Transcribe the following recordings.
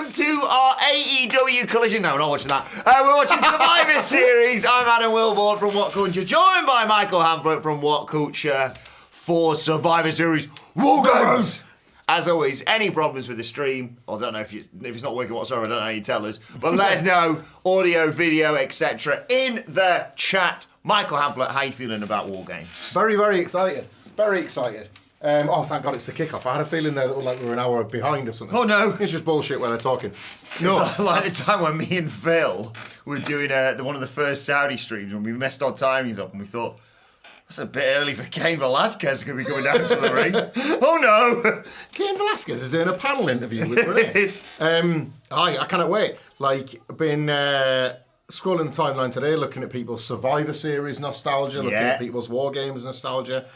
welcome to our AEW collision. No, we're not watching that. We're watching Survivor Series. I'm Adam Wilborn from WhatCulture, joined by Michael Hamflett from WhatCulture for Survivor Series WARGAMES. As always, any problems with the stream, I don't know if it's not working whatsoever, I don't know how you tell us, but let us know, audio, video, etc. in the chat. Michael Hamflett, how are you feeling about WARGAMES? Very, very excited. Very excited. Oh, thank God it's the kickoff. I had a feeling there that we were an hour behind or something. Oh, no. It's just bullshit when they're talking. No. It's like the time when me and Phil were doing one of the first Saudi streams when we messed our timings up and we thought, that's a bit early for Cain Velasquez going to be going down to the ring. Oh, no. Cain Velasquez is doing a panel interview with Rhea. I cannot wait. Like, I've been scrolling the timeline today, looking at people's Survivor Series nostalgia, looking at people's WARGAMES nostalgia.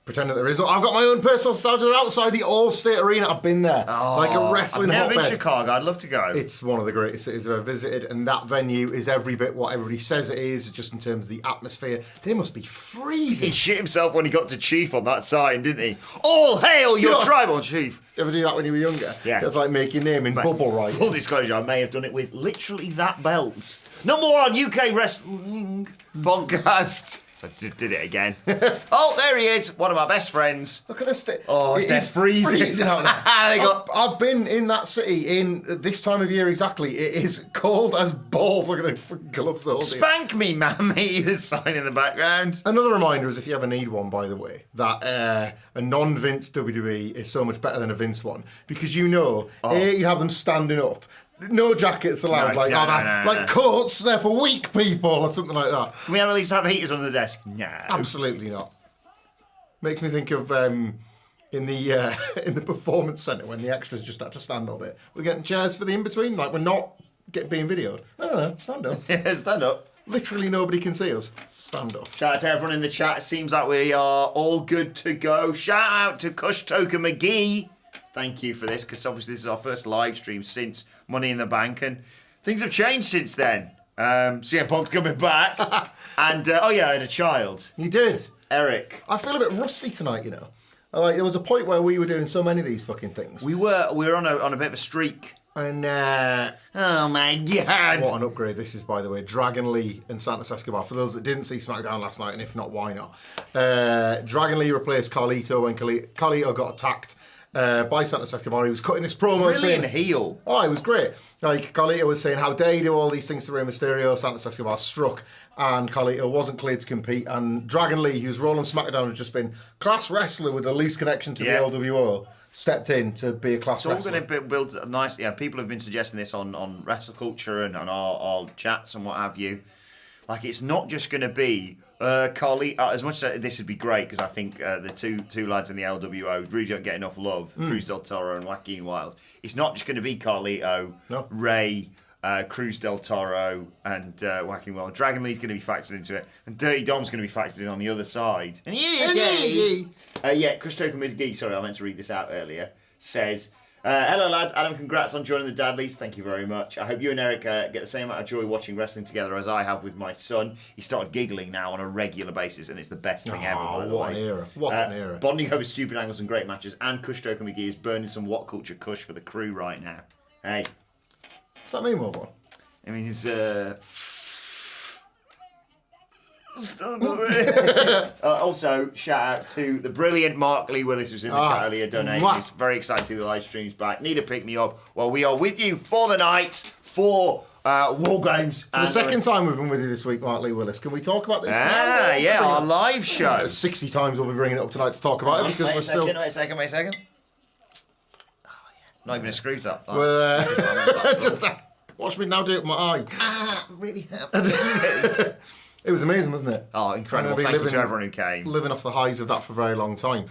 Pretending there is no. I've got my own personal nostalgia outside the All-State Arena. I've been there, like a wrestling hotbed. I've never been to Chicago. I'd love to go. It's one of the greatest cities I've ever visited, and that venue is every bit what everybody says it is, just in terms of the atmosphere. They must be freezing. He shit himself when he got to Chief on that sign, didn't he? All hail your tribal chief. You ever do that when you were younger? Yeah. It's like making your name in bubble writing. Full disclosure, I may have done it with literally that belt. No more on UK Wrestling Podcast. So I did it again. Oh, there he is, one of my best friends. Look at this. It's freezing out there. I've been in that city in this time of year exactly. It is cold as balls. Look at the gloves holding. Spank me, mammy, the sign in the background. Another reminder is if you ever need one, by the way, that a non-Vince WWE is so much better than a Vince one. Because you know, you have them standing up. No jackets allowed, like coats, they're for weak people or something like that. Can we at least have heaters under the desk? No. Absolutely not. Makes me think of in the performance centre when the extras just had to stand all day. We're getting chairs for the in-between, like we're not being videoed. No, stand up. Yeah, stand up. Literally nobody can see us. Stand up. Shout out to everyone in the chat. It seems like we are all good to go. Shout out to Kush Toker McGee. Thank you for this, because obviously this is our first live stream since Money in the Bank, and things have changed since then. CM Punk's coming back, and I had a child. You did? Eric. I feel a bit rusty tonight, you know. Like there was a point where we were doing so many of these fucking things. We were on a bit of a streak. And oh my God! What an upgrade this is, by the way. Dragon Lee and Santos Escobar. For those that didn't see SmackDown last night, and if not, why not? Dragon Lee replaced Carlito when Carlito got attacked. By Santos Escobar. He was cutting this promo brilliant heel. Oh, it was great. Like, Carlito was saying, how dare you do all these things to Rey Mysterio. Santos Escobar struck, and Carlito wasn't cleared to compete. And Dragon Lee, who's rolling SmackDown, has just been class wrestler with a loose connection to the LWO, stepped in to be a class wrestler. It's all going to build a nice... Yeah, people have been suggesting this on WrestleCulture and on our chats and what have you. Like, it's not just going to be... Carlito, as much as this would be great, because I think the two lads in the LWO really don't get enough love, Cruz del Toro and Joaquin Wilde. It's not just going to be Carlito, Ray, Cruz del Toro, and Joaquin Wilde. Dragon Lee's going to be factored into it, and Dirty Dom's going to be factored in on the other side. Kush Toker McGee, sorry, I meant to read this out earlier, says... hello lads, Adam, congrats on joining the Dadleys. Thank you very much. I hope you and Eric get the same amount of joy watching wrestling together as I have with my son. He started giggling now on a regular basis, and it's the best thing ever, by the way. What an era. What an era. Bonding over stupid angles and great matches, and Kush Toker McGee is burning some WhatCulture Kush for the crew right now. Hey. What's that mean, Wilbur? I mean, it's... also, shout out to the brilliant Mark Lee Willis, who's in the chat earlier, donating. He's very excited to see the live streams back. Need a pick me up. Well, we are with you for the night for WARGAMES. For the second time we've been with you this week, Mark Lee Willis. Can we talk about this? Our live show. 60 times we'll be bringing it up tonight to talk about it because we're still. Wait a second. Oh yeah, not even a screw top. Just watch me now do it with my eye. Really happy. It was amazing, wasn't it? Oh, incredible. Thank you to everyone who came. Living off the highs of that for a very long time.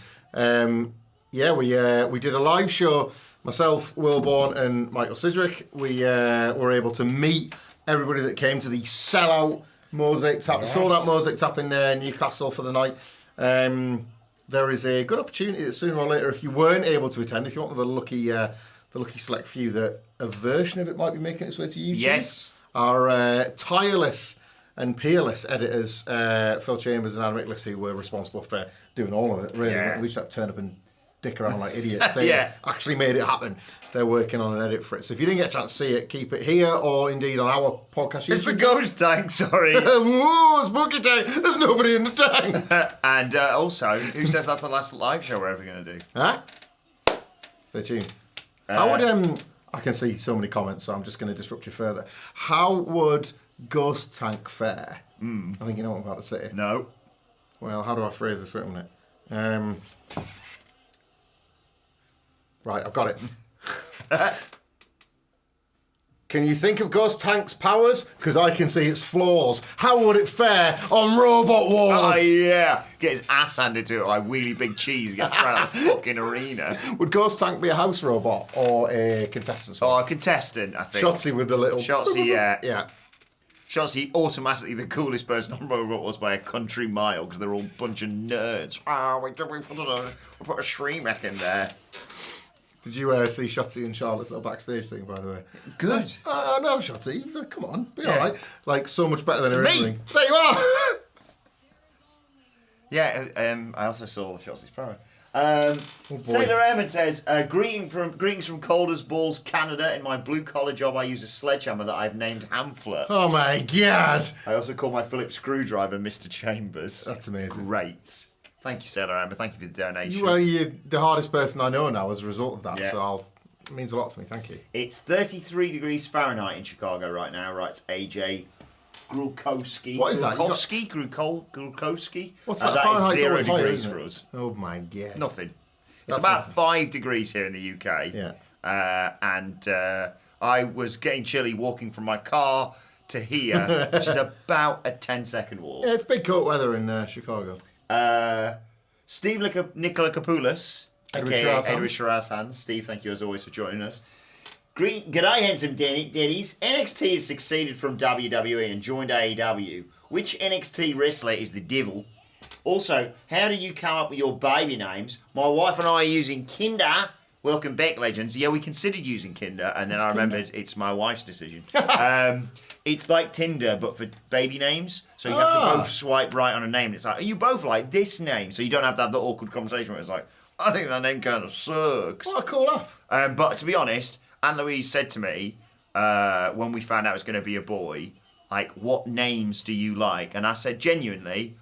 We did a live show. Myself, Wilborn, and Michael Sidgwick. We were able to meet everybody that came to the sellout Mosaic Tap, sold out Mosaic Tap in Newcastle for the night. There is a good opportunity that sooner or later, if you weren't able to attend, if you want the lucky select few, that a version of it might be making its way to YouTube. Yes. Our tireless and peerless editors, Phil Chambers and Anne Mickless, who were responsible for doing all of it, really. We just had to turn up and dick around like idiots. They actually made it happen. They're working on an edit for it. So if you didn't get a chance to see it, keep it here or indeed on our podcast. It's the ghost tank, sorry. Whoa, spooky tank. There's nobody in the tank. And also, who says that's the last live show we're ever going to do? Huh? Stay tuned. How would, I can see so many comments, so I'm just going to disrupt you further. How would Ghost Tank fare? I think you know what I'm about to say. No. Well, how do I phrase this? Wait a minute. Right, I've got it. Can you think of Ghost Tank's powers? Because I can see its flaws. How would it fare on Robot Wars? Oh, yeah. Get his ass handed to it like Wheelie Big Cheese. Get thrown out of the fucking arena. Would Ghost Tank be a house robot or a contestant? Oh, a contestant, I think. Shotzi with the little... Shotzi, yeah. Yeah. Shotzi automatically the coolest person on Robot Wars by a country mile because they're all a bunch of nerds. Oh, we put a Shremek in there. Did you see Shotzi and Charlotte's little backstage thing, by the way? Good. Oh, no, Shotzi. Come on. Be all right. Like, so much better than It's originally. me. There you are. Yeah, I also saw Shotzi's promo. Sailor Airman says, greetings from Cold as Balls, Canada. In my blue-collar job, I use a sledgehammer that I've named Hamfler. Oh, my God. I also call my Phillips screwdriver Mr. Chambers. That's amazing. Great. Thank you, Sailor Amber. Thank you for the donation. Well, you're the hardest person I know now as a result of that, Yeah. so it means a lot to me. Thank you. It's 33 degrees Fahrenheit in Chicago right now, writes AJ Grulkowski. What is that? Grulkowski? What's that? That Fahrenheit's is 0 always higher, degrees isn't for it? us. Oh, my God. Nothing. That's It's about nothing. 5 degrees here in the UK. Yeah. And I was getting chilly walking from my car to here, which is about a 10-second walk. Yeah, it's big coat weather in Chicago. Steve Nikolakopoulos, Edward aka Shiraz Edward Shiraz Hands. Steve, thank you as always for joining us. G'day, handsome daddies. NXT has succeeded from WWE and joined AEW. Which NXT wrestler is the devil? Also, how do you come up with your baby names? My wife and I are using Kinder. Welcome back, legends. Yeah, we considered using Kinder, and then I remembered it's my wife's decision. It's like Tinder, but for baby names. So you have to both swipe right on a name. It's like, are you both like this name? So you don't have to have the awkward conversation where it's like, I think that name kind of sucks. What a cool laugh. But to be honest, Anne-Louise said to me, when we found out it was going to be a boy, like, what names do you like? And I said, genuinely,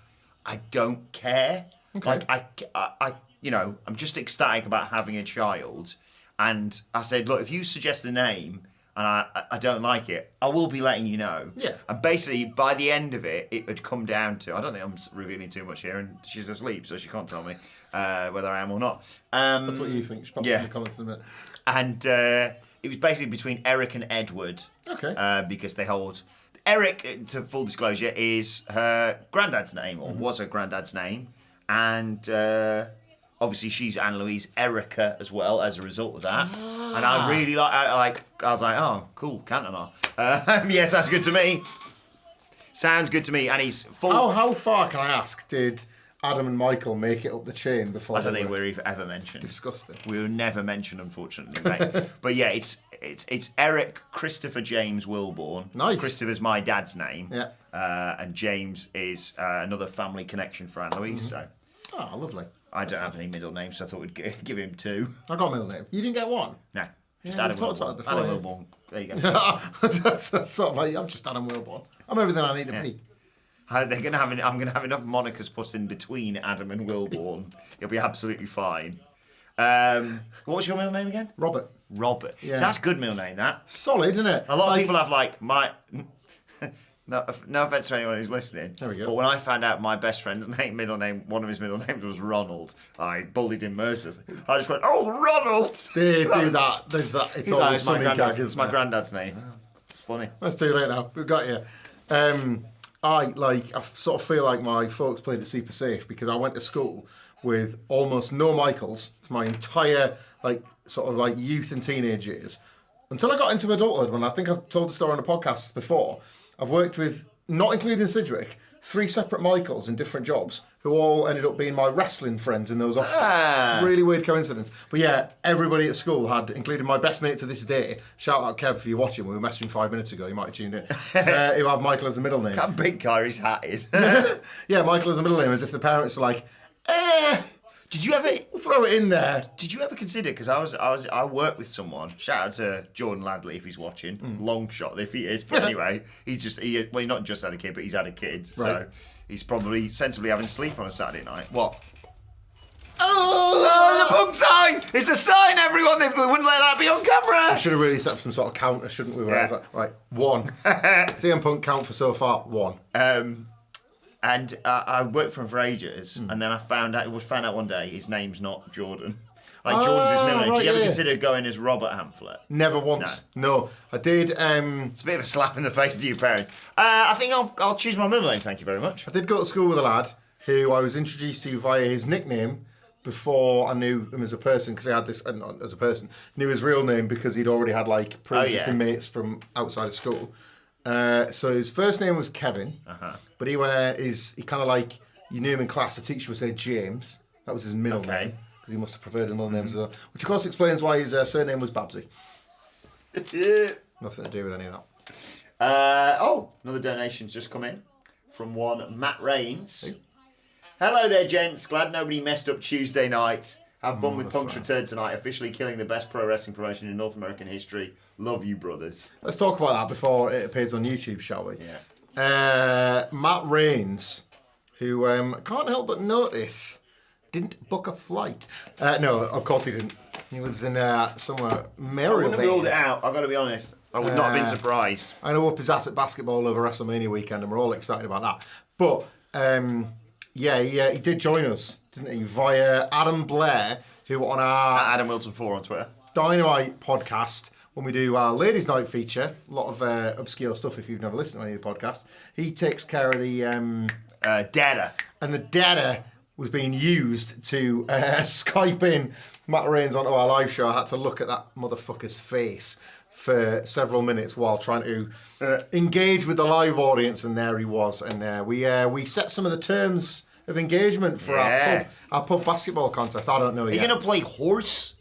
I don't care. Okay. Like, I you know, I'm just ecstatic about having a child. And I said, look, if you suggest a name and I don't like it, I will be letting you know. Yeah. And basically, by the end of it, it would come down to, I don't think I'm revealing too much here, and she's asleep, so she can't tell me whether I am or not. That's what you think. She's probably in the comments in a minute. And it was basically between Eric and Edward. Okay. Because they hold... Eric, to full disclosure, is her granddad's name, or was her granddad's name. And obviously she's Anne-Louise Erica as well as a result of that. And I really I was like, oh, cool, Cantona. Yeah, sounds good to me. Sounds good to me. And he's full... How far, can I ask, did Adam and Michael make it up the chain before I don't they think were we're ever mentioned. disgusting? We were never mentioned, unfortunately, mate. But yeah, it's Eric Christopher James Wilborn. Nice. Christopher's my dad's name. Yeah. And James is another family connection for Anne-Louise. So Oh, lovely. I don't have any middle names, so I thought we'd give him 2. I got a middle name. You didn't get one? No, just Yeah, Adam we've talked about Wilborn. it before, Adam yeah. Wilborn. There you go. That's sort of like, I'm just Adam Wilborn. I'm everything I need to be. I'm gonna have enough monikers put in between Adam and Wilborn. It'll be absolutely fine. What was your middle name again? Robert. Robert. Yeah. So that's a good middle name, that. Solid, isn't it? A lot of people have like my... No offense to anyone who's listening. There we go. But when I found out my best friend's middle name, one of his middle names was Ronald, I bullied him mercilessly. I just went, oh, Ronald! They do that. There's that. It's He's like, always it's my something granddad's, gag, it's my isn't it? granddad's name. It's funny. That's too late now. We've got you. I sort of feel like my folks played it super safe because I went to school with almost no Michaels for my entire sort of youth and teenage years until I got into adulthood. When I think I've told the story on the podcast before, I've worked with, not including Sidgwick, 3 separate Michaels in different jobs who all ended up being my wrestling friends in those offices. Really weird coincidence. But yeah, everybody at school had, including my best mate to this day, shout out Kev if you're watching, we were messaging 5 minutes ago, you might have tuned in, who have Michael as a middle name. That big Kyrie's hat is. Yeah, Michael as a middle name, as if the parents are like, Do Did you ever We'll throw it in there. Did you ever consider? Because I worked with someone. Shout out to Jordan Ladley if he's watching. Long shot if he is. But anyway, he's not just had a kid, but he's had a kid. Right. So he's probably sensibly having sleep on a Saturday night. What? Oh, the Punk sign! It's a sign, everyone. They wouldn't let that be on camera. We should have really set up some sort of counter, shouldn't we? Where I was like, right, 1. CM Punk count for so far 1. And I worked for him for ages, and then I found out one day his name's not Jordan. Like Jordan's his middle name. Right, Did you ever consider going as Robert Hamflett? Never once. No. I did. It's a bit of a slap in the face to your parents. I think I'll choose my middle name. Thank you very much. I did go to school with a lad who I was introduced to via his nickname before I knew him as a person, because he had this not as a person. Knew his real name because he'd already had like pre-existing mates from outside of school. So his first name was Kevin, but he kind of like, you knew him in class. The teacher would say James. That was his middle name, because he must have preferred the middle names as well. Which of course explains why his surname was Babsy. Nothing to do with any of that. Another donation's just come in from one Matt Rains. Hello there, gents. Glad nobody messed up Tuesday night. Have fun with Punk's return tonight, officially killing the best pro wrestling promotion in North American history. Love you, brothers. Let's talk about that before it appears on YouTube, shall we? Yeah. Matt Rains, who can't help but notice, didn't book a flight. No, of course he didn't. He lives in somewhere Maryland. I wouldn't have ruled it out, I've got to be honest. I would not have been surprised. I know up his ass at basketball over WrestleMania weekend, and we're all excited about that. But, he did join us, didn't he? Via Adam Blair, who on our... Adam Wilson 4 on Twitter. Dynamite podcast, when we do our Ladies' Night feature, a lot of obscure stuff if you've never listened to any of the podcasts, he takes care of the... data. And the data was being used to Skype in Matt Rains onto our live show. I had to look at that motherfucker's face for several minutes while trying to engage with the live audience, and there he was. And we set some of the terms of engagement for our pub basketball contest. I don't know yet. Are you going to play horse?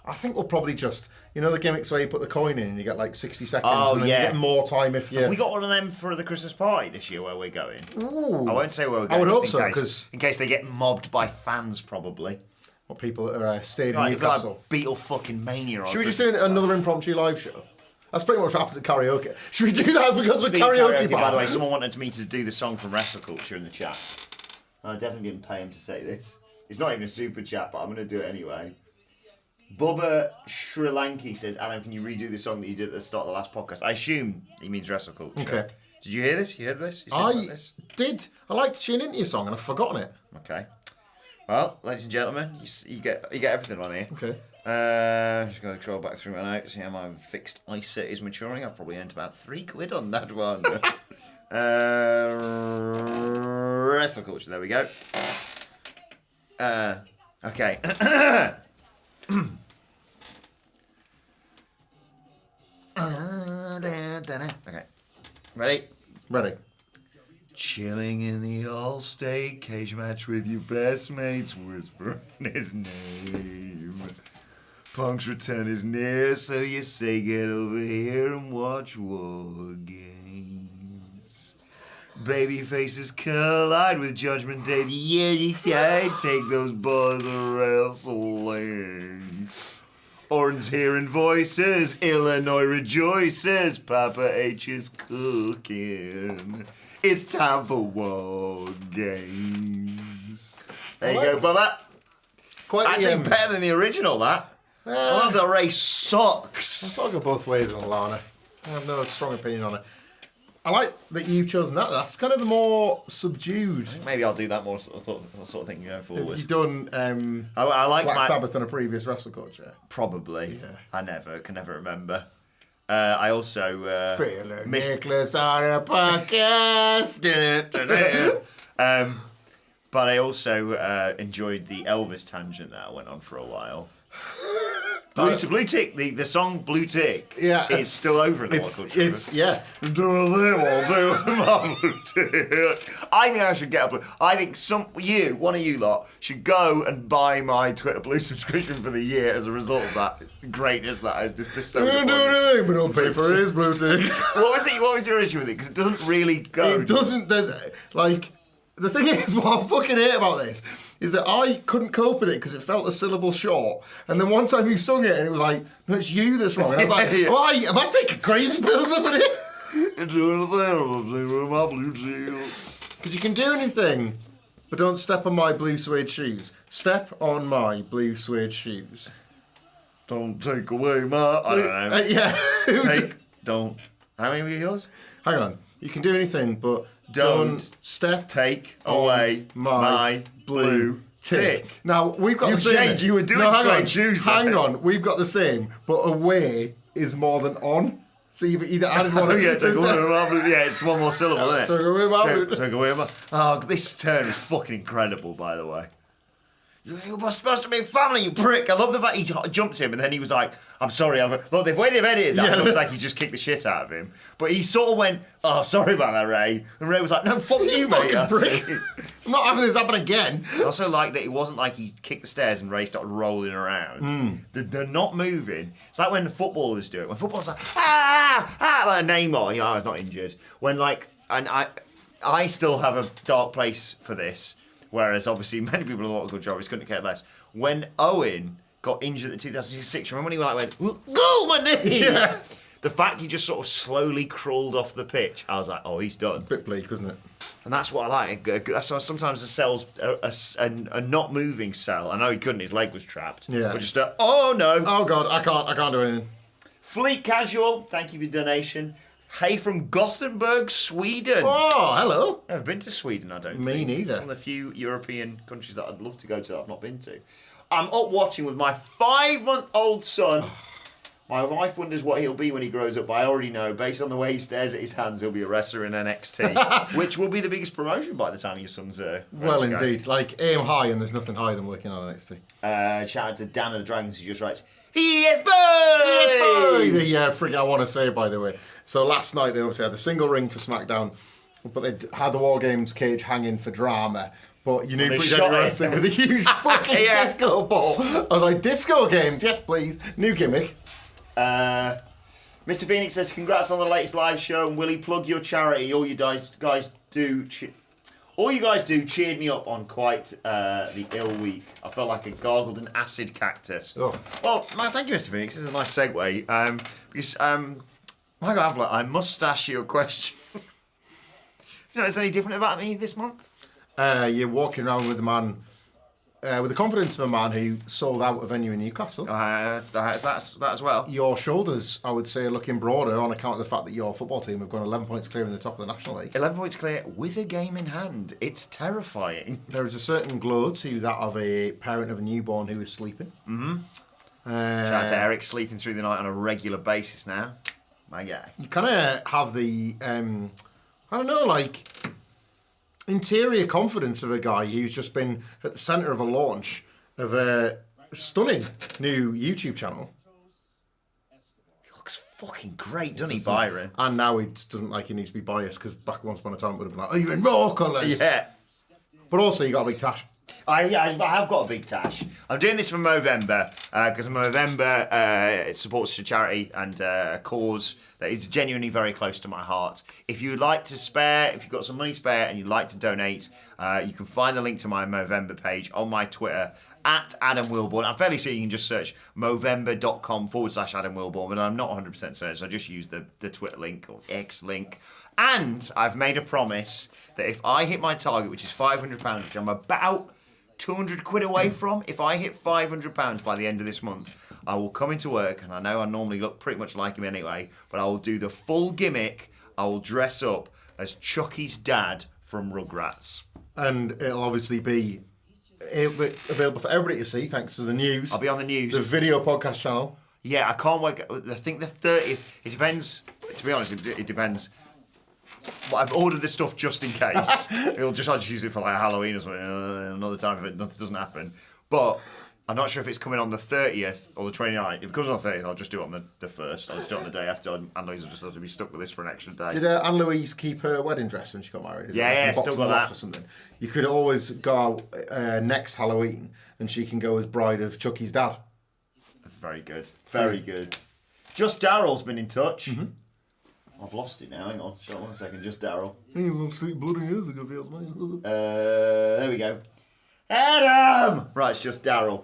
I think we'll probably just, the gimmicks where you put the coin in and you get like 60 seconds and then you get more time if you... Have we got one of them for the Christmas party this year where we're going? Ooh. I won't say where we're going. I would hope so, because... In case they get mobbed by fans, probably. What, people that are staying in Newcastle? Like Beetle fucking mania. Should we just do another impromptu live show? That's pretty much what happens at karaoke. Should we do that because we're karaoke bar? By the way, someone wanted me to do the song from WrestleCulture in the chat. I definitely didn't pay him to say this. It's not even a super chat, but I'm going to do it anyway. Bubba Sri Lanki says, Adam, can you redo the song that you did at the start of the last podcast? I assume he means WrestleCulture. Okay. Did you hear this? You heard this? Did. I like to tune into your song and I've forgotten it. Okay. Well, ladies and gentlemen, you get everything on here. Okay. Just going to scroll back through my notes, see how my fixed ISA is maturing. I've probably earned about £3 on that one. WrestleCulture, there we go. Okay. Okay. Ready? Ready. Chilling in the all-state cage match with your best mates, whispering his name. Punk's return is near, so you say get over here and watch War Games. Baby faces collide with Judgment Day. The other side take those boys to wrestling. Orange hearing voices, Illinois rejoices. Papa H is cooking. It's time for War Games. There you go, Bubba. Actually better than the original, that. Lana Del Rey sucks. I'll go both ways on Lana. I have no strong opinion on it. I like that you've chosen that. That's kind of a more subdued. Maybe I'll do that more sort of thing going forward. You've done I like Black Sabbath on a previous WrestleCulture. Probably. Yeah. I can never remember. I also Feeling Nicholas on a podcast. But I also enjoyed the Elvis tangent that I went on for a while. Blue Tick, the song Blue Tick is still over in the WhatCulture. Do them, Blue Tick. I think I should get a Blue. I think one of you lot, should go and buy my Twitter Blue subscription for the year as a result of that greatness that I just bestowed upon you. But don't pay for his Blue Tick. What was your issue with it? Because it doesn't really go. It doesn't. There's like. The thing is, what I fucking hate about this is that I couldn't cope with it because it felt a syllable short. And then one time you sung it and it was like, no, it's you that's wrong. And I was like, why? Am I taking crazy pills up in here? Because you can do anything, but don't step on my blue suede shoes. Step on my blue suede shoes. Don't take away my... I don't know. Yeah. Don't... How many were yours? Hang on. You can do anything, but don't take away my blue tick. Now, we've got the same. Changed. You were doing straight shoes. Hang on. We've got the same, but away is more than on. So you've either added one... Yeah, it's one more syllable, isn't it? Take away my... Take away my... Oh, this turn is fucking incredible, by the way. You were supposed to be family, you prick. I love the fact he jumped him and then he was like, I'm sorry. Look, the way they've edited that, it looks like he's just kicked the shit out of him. But he sort of went, oh, sorry about that, Ray. And Ray was like, no, fuck you, mate. Prick. I'm not having this happen again. I also like that it wasn't like he kicked the stairs and Ray started rolling around. They're not moving. It's like when the footballers do it. When footballers like, like Neymar, I was not injured. When and I still have a dark place for this. Whereas, obviously, many people in the WhatCulture couldn't care less. When Owen got injured in 2006, remember when he went, go, my knee! Yeah. The fact he just sort of slowly crawled off the pitch, I was like, oh, he's done. Bit bleak, wasn't it? And that's what I like. That's why sometimes the cell's a not moving cell. I know he couldn't, his leg was trapped. Yeah. But just oh, no. Oh, God, I can't do anything. Fleet Casual, thank you for your donation. Hey from Gothenburg, Sweden. Oh, hello. Never been to Sweden, I don't think. Me neither. It's one of the few European countries that I'd love to go to that I've not been to. I'm up watching with my 5-month-old son. My wife wonders what he'll be when he grows up, but I already know, based on the way he stares at his hands, he'll be a wrestler in NXT, which will be the biggest promotion by the time your son's well, indeed. Like, aim high, and there's nothing higher than working on NXT. Shout out to Dan of the Dragons, who just writes, He is boy! The thing I want to say, by the way. So last night, they obviously had the single ring for SmackDown, but they had the WarGames cage hanging for drama. But you knew they pretty shot wrestling with a huge fucking disco ball. I was like, disco games, yes please. New gimmick. Mr. Phoenix says, congrats on the latest live show, and will he plug your charity? All you guys do cheered me up on quite the ill week. I felt like I gargled an acid cactus. Oh. Well, thank you, Mr. Phoenix. This is a nice segue. Because, Michael Avila, I must ask you a question. You know, is there any different about me this month? You're walking around with a man, with the confidence of a man who sold out a venue in Newcastle. That's that as well. Your shoulders, I would say, are looking broader on account of the fact that your football team have gone 11 points clear in the top of the National League. 11 points clear with a game in hand. It's terrifying. There is a certain glow to that of a parent of a newborn who is sleeping. Mm-hmm. Shout out to Eric, sleeping through the night on a regular basis now. My guy. You kind of have the, I don't know, like, interior confidence of a guy who's just been at the centre of a launch of a stunning new YouTube channel. He looks fucking great, doesn't he, Byron? And now he doesn't like he needs to be biased because back once upon a time it would have been like, oh, you're in more colours. Yeah. But also you got a big tash. I have got a big tash. I'm doing this for Movember because Movember supports a charity and a cause that is genuinely very close to my heart. If you'd like to spare, if you've got some money spare and you'd like to donate, you can find the link to my Movember page on my Twitter at Adam Wilborn. I'm fairly sure you can just search movember.com/Adam Wilborn, but I'm not 100% certain, so I just use the Twitter link or X link. And I've made a promise that if I hit my target, which is £500, which I'm about 200 quid away from, if I hit £500 by the end of this month, I will come into work, and I know I normally look pretty much like him anyway, but I will do the full gimmick. I will dress up as Chucky's dad from Rugrats. And it'll obviously be available for everybody to see, thanks to the news. I'll be on the news. The video podcast channel. Yeah, I can't wait. I think the 30th, it depends, to be honest, it depends. Well, I've ordered this stuff just in case. I'll just use it for like Halloween or something another time if nothing doesn't happen. But I'm not sure if it's coming on the 30th or the 29th. If it comes on the 30th, I'll just do it on the 1st. I'll just do it on the day after. Anne-Louise will just have to be stuck with this for an extra day. Did Anne-Louise keep her wedding dress when she got married? Yeah, still got that. Or something? You could always go out next Halloween and she can go as bride of Chucky's dad. That's very good. Very good. Just Daryl's been in touch. Mm-hmm. I've lost it now. Hang on. Shut on 1 second. Just Daryl. He won't sleep bloody years ago, feels me. There we go. Adam! Right, it's just Daryl.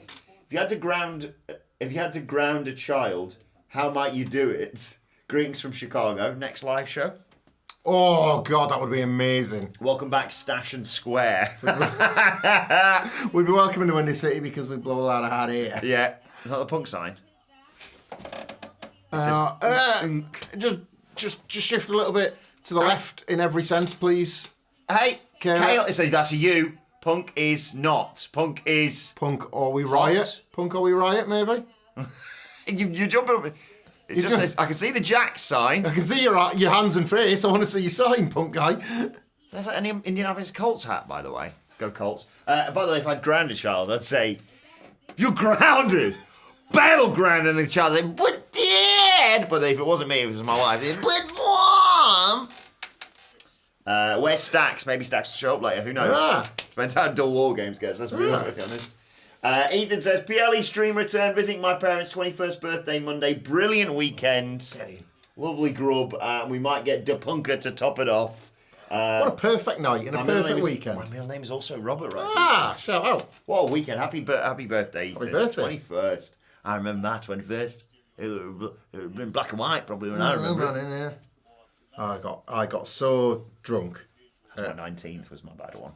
If you had to ground a child, how might you do it? Greetings from Chicago. Next live show. Oh, God, that would be amazing. Welcome back, Stash and Square. We'd be welcome in the Windy City because we blow a lot of hot air. Yeah. Is that the punk sign? Just shift a little bit to the left in every sense, please. Hey, Kale. So that's a you. Punk is not. Punk is... Punk or we riot? Punk or we riot, maybe? you jump up. It just says, I can see the Jack sign. I can see your hands and face. I want to see your sign, punk guy. There's like an Indianapolis Colts hat, by the way. Go Colts. By the way, if I'd ground a child, I'd say, you're grounded. Battleground. And the child would say, but Dad. But if it wasn't me, if it was my wife, they'd, but Mom. Where's Stacks? Maybe Stacks will show up later. Who knows? Ah. Depends how dull WarGames gets. Let's be honest. Ethan says, PLE stream return, visiting my parents' 21st birthday Monday. Brilliant weekend. Lovely grub. We might get DePunker to top it off. What a perfect night and a perfect weekend. My middle name is also Robert, right? Ah, shout out. What a weekend. Happy birthday, Ethan. Happy birthday. 21st. I remember my 21st. It was in black and white, probably, when I remember it. I got so drunk. My 19th was my bad one.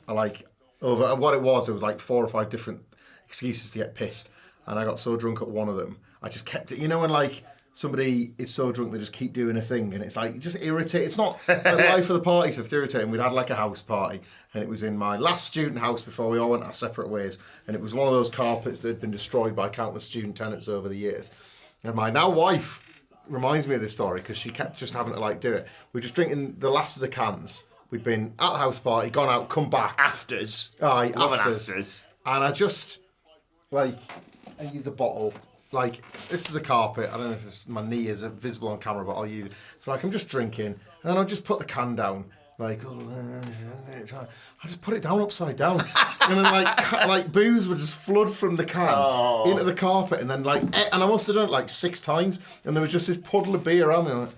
Over what it was like 4 or 5 different excuses to get pissed, and I got so drunk at one of them, I just kept it. You know when like somebody is so drunk they just keep doing a thing, and it's like just irritating. It's not the life of the party stuff. It's irritating. We'd had like a house party, and it was in my last student house before we all went our separate ways, and it was one of those carpets that had been destroyed by countless student tenants over the years. And my now wife reminds me of this story because she kept just having to like do it. We were just drinking the last of the cans. We'd been at the house party, gone out, come back. Afters. Aye, afters. And I just, I use the bottle, this is a carpet. I don't know if my knee is visible on camera, but I'll use it. So, I'm just drinking, and then I'll just put the can down, I just put it down upside down. And then, booze would just flood from the can into the carpet, and then, and I must have done it, 6 times, and there was just this puddle of beer around me, oh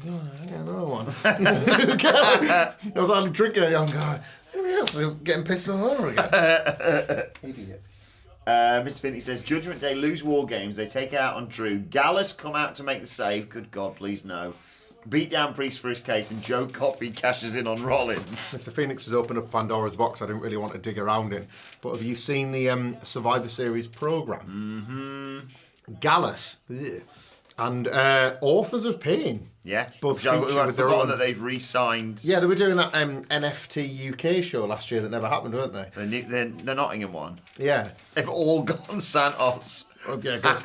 God, I get another one. I was hardly drinking any. I'm going, anybody else is getting pissed all over again. Idiot. Mr. Finney says, Judgment Day lose WarGames. They take it out on Drew. Gallus come out to make the save. Good God, please no. Beat down Priest for his case, and Joe Coffey cashes in on Rollins. Mr. Phoenix has opened up Pandora's box I didn't really want to dig around in. But have you seen the Survivor Series programme? Mm-hmm. Gallus. Ugh. And Authors of Pain. Yeah. Both I'd with their forgotten own... that they've re-signed. Yeah, they were doing that NFT UK show last year that never happened, weren't they? The Nottingham one. Yeah. They've all gone Santos. Okay, good.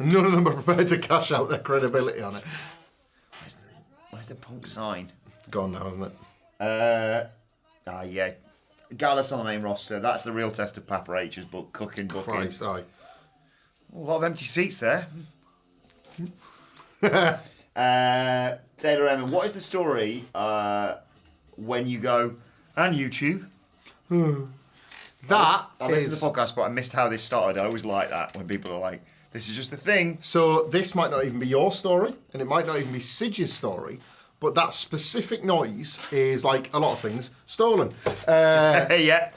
None of them are prepared to cash out their credibility on it. Where's the punk sign? It's gone now, isn't it? Yeah. Gallus on the main roster. That's the real test of Papa H's book, cooking. Christ, aye. A lot of empty seats there. Taylor Emin, what is the story when you go, and YouTube? I listened to the podcast, but I missed how this started. I always like that when people are like, this is just a thing. So this might not even be your story, and it might not even be Sidge's story, but that specific noise is, like a lot of things, stolen. Yeah.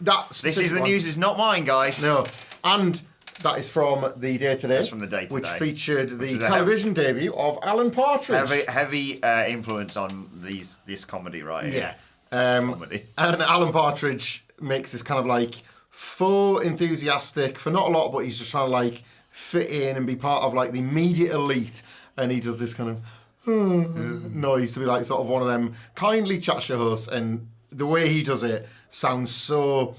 This is the news, is not mine, guys. No. And that is from the Day Today. That's from the Day Today. Which featured the television debut of Alan Partridge. Heavy influence on this comedy, right? Yeah. Comedy. And Alan Partridge makes this kind of faux enthusiastic, for not a lot, but he's just trying to fit in and be part of the immediate elite. And he does this kind of noise to be sort of one of them kindly chat show hosts. And the way he does it sounds so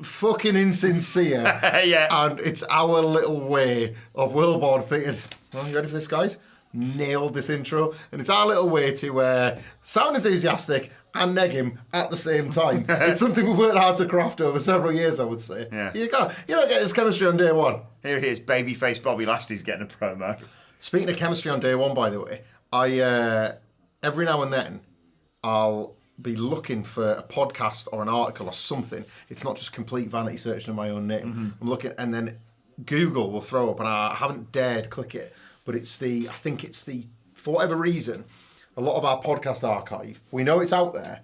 fucking insincere. Yeah. And it's our little way of Wilborn thinking, well, you ready for this, guys? Nailed this intro. And it's our little way to sound enthusiastic and neg him at the same time. It's something we've worked hard to craft over several years, I would say. Yeah. You don't get this chemistry on day one. Here he is, babyface Bobby Lashley's getting a promo. Speaking of chemistry on day one, by the way, I every now and then I'll be looking for a podcast or an article or something. It's not just complete vanity searching of my own name. Mm-hmm. I'm looking, and then Google will throw up, and I haven't dared click it, but I think it's the for whatever reason, a lot of our podcast archive, we know it's out there,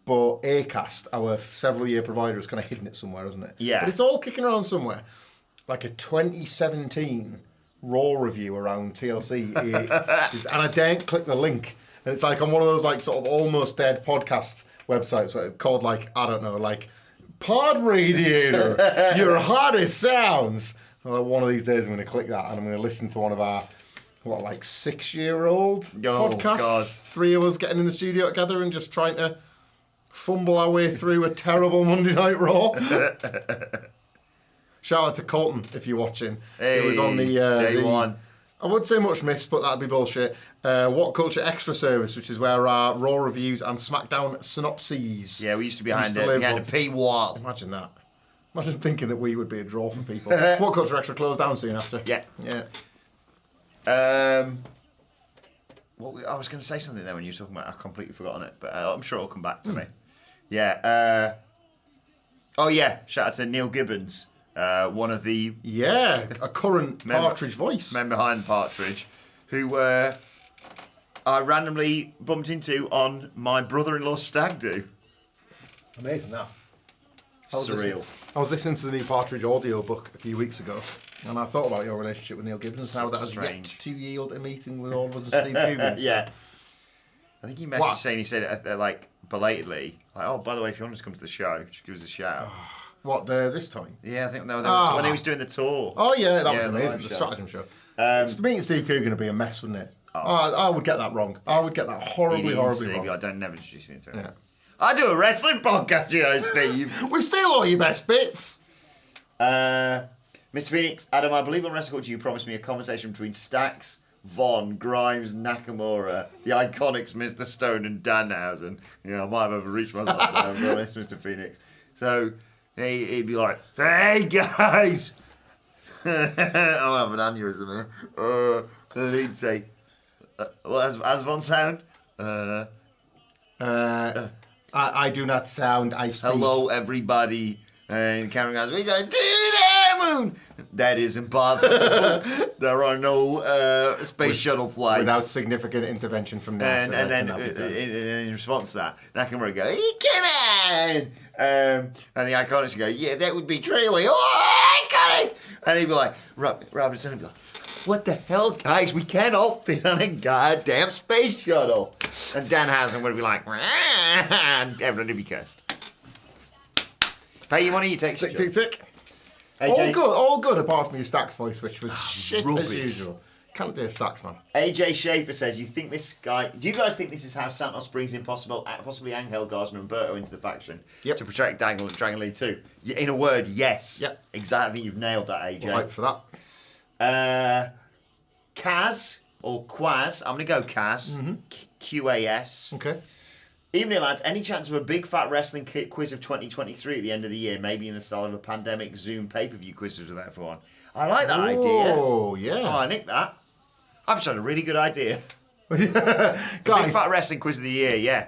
but Acast, our several-year provider, has kind of hidden it somewhere, hasn't it? Yeah. But it's all kicking around somewhere. Like a 2017 Raw review around TLC. And I daren't click the link. And it's like on one of those like sort of almost dead podcast websites where it's called like, I don't know, like Pod Radiator, your hottest sounds. Well, one of these days I'm going to click that and I'm going to listen to one of our, 6-year-old podcasts? God. 3 of us getting in the studio together and just trying to fumble our way through a terrible Monday Night Raw. Shout out to Colton if you're watching. Hey, it was on the day one. I would say much missed, but that'd be bullshit. WhatCulture Extra Service, which is where our Raw reviews and SmackDown synopses. Yeah, we used to be behind a paywall. Imagine that. Imagine thinking that we would be a draw for people. WhatCulture Extra closed down soon after. Yeah. Yeah. I was going to say something there when you were talking about. I completely forgotten it, but I'm sure it'll come back to me. Yeah. Shout out to Neil Gibbons, one of the a current Partridge voice, men behind Partridge, who I randomly bumped into on my brother-in-law's stag do. Amazing that. Surreal. I was listening to the new Partridge audio book a few weeks ago, and I thought about your relationship with Neil Gibbons and how that has yet to yield a meeting with all of us and Steve Coogan. Yeah. I think he messaged saying, he said like belatedly, like, oh, by the way, if you want us to come to the show, just give us a shout. What, this time? Yeah, I think when he was doing the tour. Oh, yeah, that was amazing, the Stratagem show. Meeting Steve Coogan would be a mess, wouldn't it? I would get that wrong. I would get that horribly wrong. I don't never introduce me to it. Yeah. I do a wrestling podcast, you know, Steve. We steal all your best bits. Mr. Phoenix, Adam, I believe on WrestleCulture you promised me a conversation between Stax, Von, Grimes, Nakamura, the Iconics, Mr. Stone, and Danhausen. I might have overreached myself there, I'll be honest, Mr. Phoenix. So he'd be like, hey guys! I'm going to have an aneurysm here. And he'd say, how's Von sound? I do not sound, I speak. Hello, everybody. And Cameron goes, we go to the moon. That is impossible. There are no space shuttle flights. Without significant intervention from NASA. And then in response to that, Nakamura goes, come on. And the Iconics go, yeah, that would be truly, iconic. And he'd be like, Robert Stone would be like, what the hell, guys? We can't all fit on a goddamn space shuttle. And Danhausen would be like, and everybody would be cursed. Pay you money, you take tick, tick, tick. All good, apart from your Stax voice, which was shit rubbish. As usual. Can't do a Stax, man. AJ Schaefer says, do you guys think this is how Santos brings in possibly Angel Garza and Umberto into the faction to protect Dragon League 2? In a word, yes. Yep. Exactly. I think you've nailed that, AJ. Right for that. Kaz, or Quaz, I'm going to go Kaz, QAS. Okay. Evening, lads. Any chance of a big fat wrestling quiz of 2023 at the end of the year? Maybe in the style of a pandemic Zoom pay-per-view quizzes with everyone. I like that idea. Oh, yeah. Oh, I nicked that. I've just had a really good idea. Guys, big fat wrestling quiz of the year, yeah.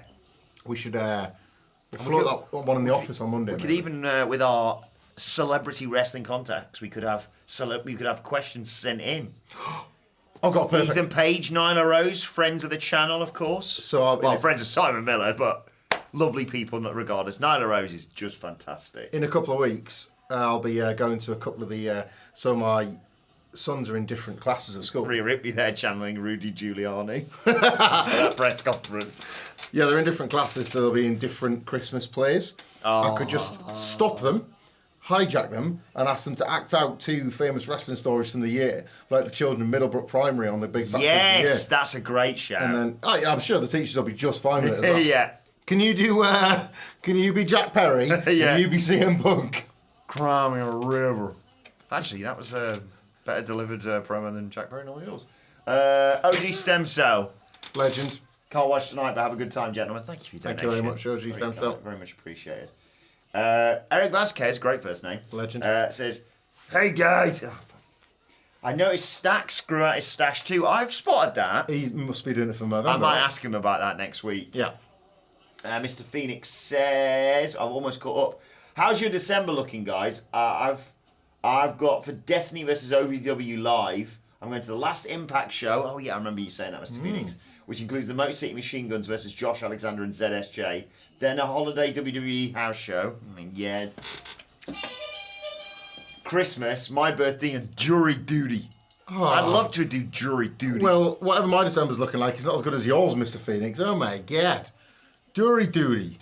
We should float that one in the office on Monday. We could even, with our celebrity wrestling contacts, we could have questions sent in. Oh, God, perfect. Ethan Page, Nyla Rose, friends of the channel, of course. So, friends of Simon Miller, but lovely people regardless. Nyla Rose is just fantastic. In a couple of weeks, I'll be going to a couple of the... so my sons are in different classes at school. Rhea Ripley there channeling Rudy Giuliani at that press conference. Yeah, they're in different classes, so they'll be in different Christmas plays. I could just stop them, hijack them, and ask them to act out 2 famous wrestling stories from the year, like the children in Middlebrook Primary on the Big Fat Quiz of the Year. Yes, that's a great show. And then, I'm sure the teachers will be just fine with it as well. Yeah. Can you be Jack Perry? Yeah. Can you be CM Punk? Cry me a river. Actually, that was a better delivered promo than Jack Perry and all yours. OG Stem Cell. Legend. Can't watch tonight, but have a good time, gentlemen. Thank you for your donation. Thank you very much, OG Stem Cell. Very much appreciated. Eric Vasquez, great first name. Legend. Says, hey guys. I noticed Stax grew out his stash too. I've spotted that. He must be doing it for November. I might ask him about that next week. Yeah. Mr. Phoenix says, I've almost caught up. How's your December looking, guys? I've got for Destiny versus OVW Live, I'm going to the last Impact show. Oh, yeah, I remember you saying that, Mr. Phoenix. Which includes the Motor City Machine Guns versus Josh Alexander and ZSJ. Then a holiday WWE house show. I mean, yeah. Christmas, my birthday, and jury duty. Oh. I'd love to do jury duty. Well, whatever my December's looking like, it's not as good as yours, Mr. Phoenix. Oh, my God. Jury duty.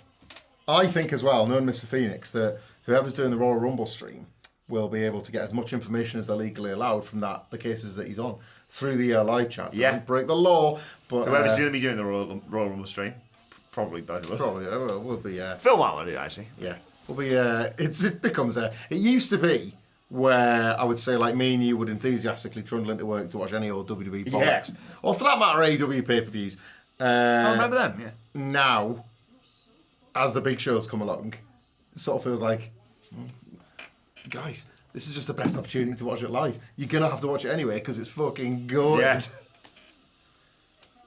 I think as well, knowing Mr. Phoenix, that whoever's doing the Royal Rumble stream will be able to get as much information as they're legally allowed from the cases that he's on through the live chat. Yeah. Don't break the law, but... Whoever's going to be doing the Royal Rumble stream, probably both of us. Probably, yeah, we'll be... Phil might want to do it, actually. Yeah. We'll be... it becomes... it used to be where I would say, like, me and you would enthusiastically trundle into work to watch any old WWE bollocks. Yeah. Or for that matter, AEW pay-per-views. I remember them, yeah. Now, as the big shows come along, it sort of feels like... Guys, this is just the best opportunity to watch it live. You're going to have to watch it anyway because it's fucking good. Yeah.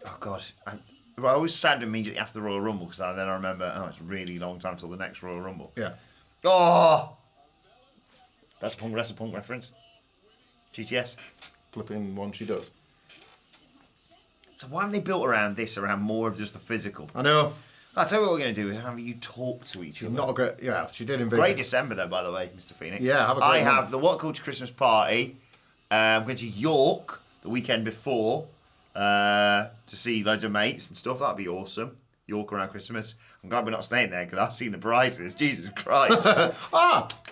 Oh, God. I was sad immediately after the Royal Rumble because then I remember, it's a really long time till the next Royal Rumble. Yeah. Oh! That's a Wrestle Punk reference. GTS. Flipping one she does. So why haven't they built around more of just the physical? I know. I'll tell you what we're going to do is have you talk to each other. Not a great... Yeah, she did in Vegas. Great December, though, by the way, Mr. Phoenix. Yeah, have a great I have the WhatCulture Christmas party. I'm going to York the weekend before to see loads of mates and stuff. That'd be awesome. York around Christmas. I'm glad we're not staying there because I've seen the prices. Jesus Christ.